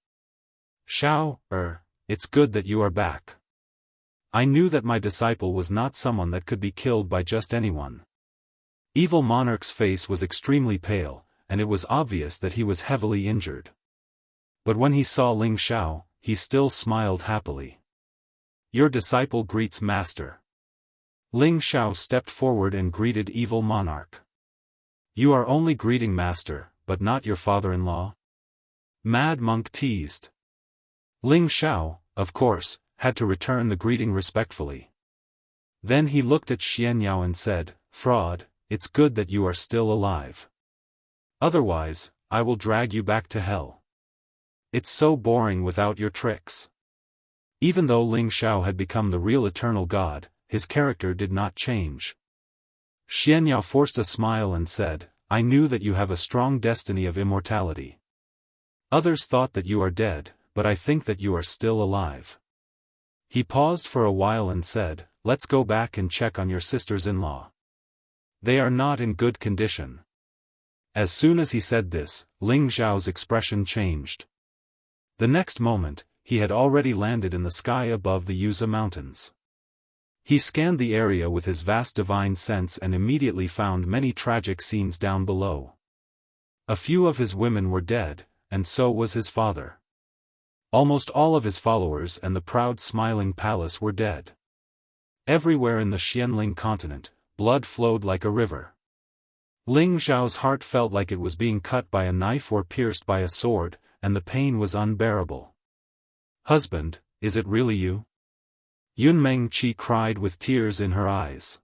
"Xiao, it's good that you are back. I knew that my disciple was not someone that could be killed by just anyone. Evil Monarch's face was extremely pale, and it was obvious that he was heavily injured. But when he saw Ling Xiao, he still smiled happily. "Your disciple greets Master." Ling Xiao stepped forward and greeted Evil Monarch. "You are only greeting Master, but not your father-in-law?" Mad Monk teased. Ling Xiao, of course, had to return the greeting respectfully. Then he looked at Xianyao and said, "Fraud, it's good that you are still alive. Otherwise, I will drag you back to hell. It's so boring without your tricks." Even though Ling Xiao had become the real eternal god, his character did not change. Xianyao forced a smile and said, "I knew that you have a strong destiny of immortality. Others thought that you are dead, but I think that you are still alive." He paused for a while and said, "Let's go back and check on your sisters-in-law. They are not in good condition." As soon as he said this, Ling Xiao's expression changed. The next moment, he had already landed in the sky above the Yuza Mountains. He scanned the area with his vast divine sense and immediately found many tragic scenes down below. A few of his women were dead, and so was his father. Almost all of his followers and the proud smiling palace were dead. Everywhere in the Xianling continent, blood flowed like a river. Ling Xiao's heart felt like it was being cut by a knife or pierced by a sword, and the pain was unbearable. "Husband, is it really you?" Yun Mengqi cried with tears in her eyes.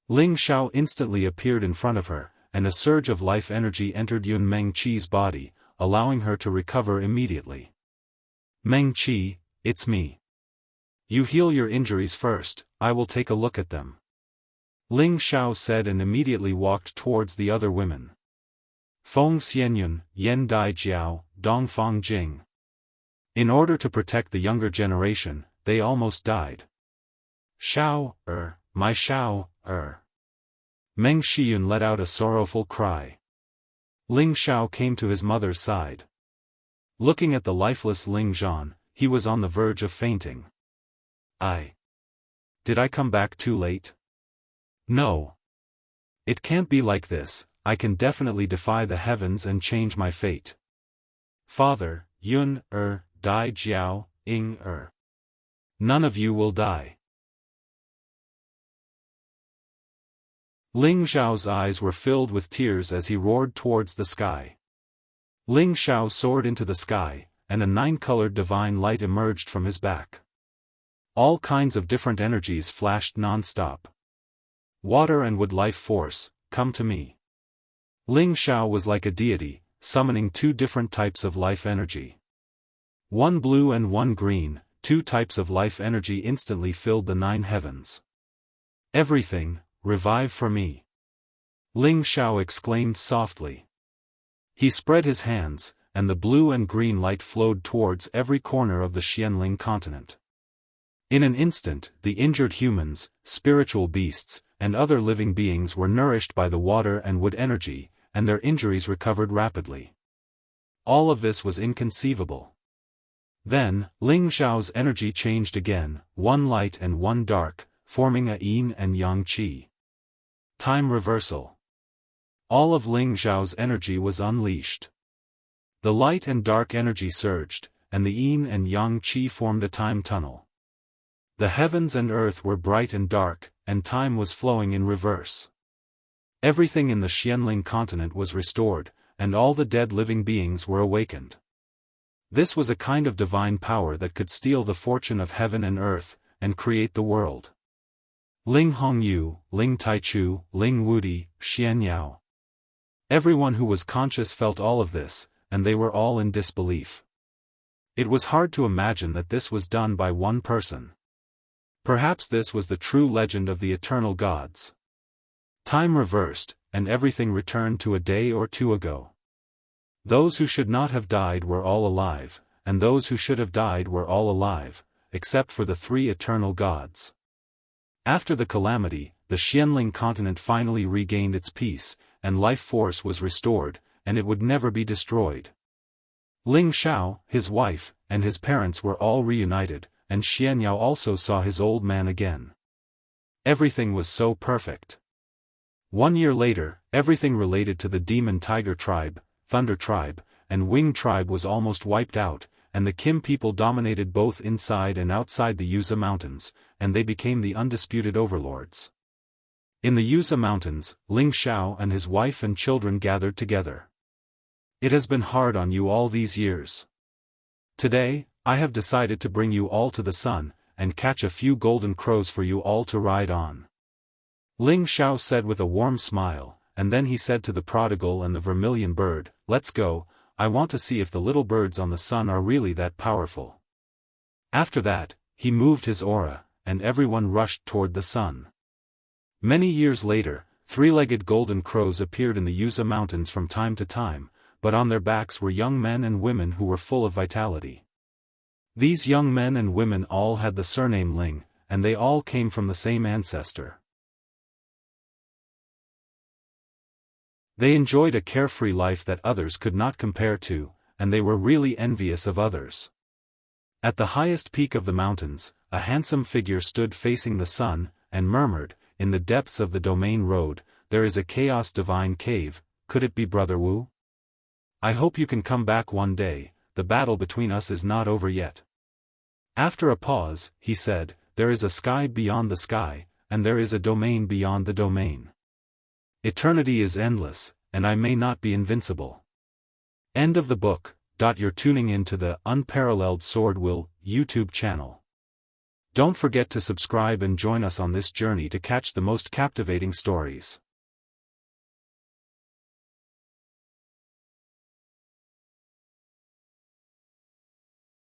Ling Xiao instantly appeared in front of her, and a surge of life energy entered Yun Mengqi's body, allowing her to recover immediately. "Mengqi, it's me. You heal your injuries first, I will take a look at them," Ling Xiao said and immediately walked towards the other women. Feng Xianyun, Yan Dai Jiao, Dongfang Jing. In order to protect the younger generation, they almost died. "Xiao, my Xiao, Meng Shiyun let out a sorrowful cry. Ling Xiao came to his mother's side. Looking at the lifeless Ling Zhan, he was on the verge of fainting. Did I come back too late? No. It can't be like this, I can definitely defy the heavens and change my fate. Father, Yun, Dai Jiao, Ing, None of you will die. Ling Xiao's eyes were filled with tears as he roared towards the sky. Ling Xiao soared into the sky, and a 9-colored divine light emerged from his back. All kinds of different energies flashed non-stop. Water and wood life force, come to me. Ling Xiao was like a deity, summoning 2 different types of life energy. One blue and one green, 2 types of life energy instantly filled the 9 heavens. Everything, revive for me. Ling Xiao exclaimed softly. He spread his hands, and the blue and green light flowed towards every corner of the Xianling continent. In an instant, the injured humans, spiritual beasts, and other living beings were nourished by the water and wood energy, and their injuries recovered rapidly. All of this was inconceivable. Then, Ling Xiao's energy changed again, one light and one dark, forming a yin and yang qi. Time reversal. All of Ling Xiao's energy was unleashed. The light and dark energy surged, and the yin and yang qi formed a time tunnel. The heavens and earth were bright and dark, and time was flowing in reverse. Everything in the Xianling continent was restored, and all the dead living beings were awakened. This was a kind of divine power that could steal the fortune of heaven and earth, and create the world. Ling Hongyu, Ling Taichu, Ling Wudi, Xianyao. Everyone who was conscious felt all of this, and they were all in disbelief. It was hard to imagine that this was done by one person. Perhaps this was the true legend of the eternal gods. Time reversed, and everything returned to a day or 2 ago. Those who should not have died were all alive, and those who should have died were all alive, except for the 3 eternal gods. After the calamity, the Xianling continent finally regained its peace, and life force was restored, and it would never be destroyed. Ling Xiao, his wife, and his parents were all reunited, and Xianyao also saw his old man again. Everything was so perfect. 1 year later, everything related to the demon tiger tribe, thunder tribe, and wing tribe was almost wiped out, and the Kim people dominated both inside and outside the Yuza Mountains, and they became the undisputed overlords. In the Yuza Mountains, Ling Xiao and his wife and children gathered together. It has been hard on you all these years. Today, I have decided to bring you all to the sun, and catch a few golden crows for you all to ride on. Ling Xiao said with a warm smile, and then he said to the prodigal and the vermilion bird, "Let's go, I want to see if the little birds on the sun are really that powerful." After that, he moved his aura, and everyone rushed toward the sun. Many years later, three-legged golden crows appeared in the Yuza Mountains from time to time, but on their backs were young men and women who were full of vitality. These young men and women all had the surname Ling, and they all came from the same ancestor. They enjoyed a carefree life that others could not compare to, and they were really envious of others. At the highest peak of the mountains, a handsome figure stood facing the sun, and murmured, in the depths of the domain road, "There is a chaos divine cave, could it be Brother Wu? I hope you can come back one day, the battle between us is not over yet." After a pause, he said, "There is a sky beyond the sky, and there is a domain beyond the domain. Eternity is endless, and I may not be invincible." End of the book. You're tuning in to the Unparalleled SwordWill YouTube channel. Don't forget to subscribe and join us on this journey to catch the most captivating stories.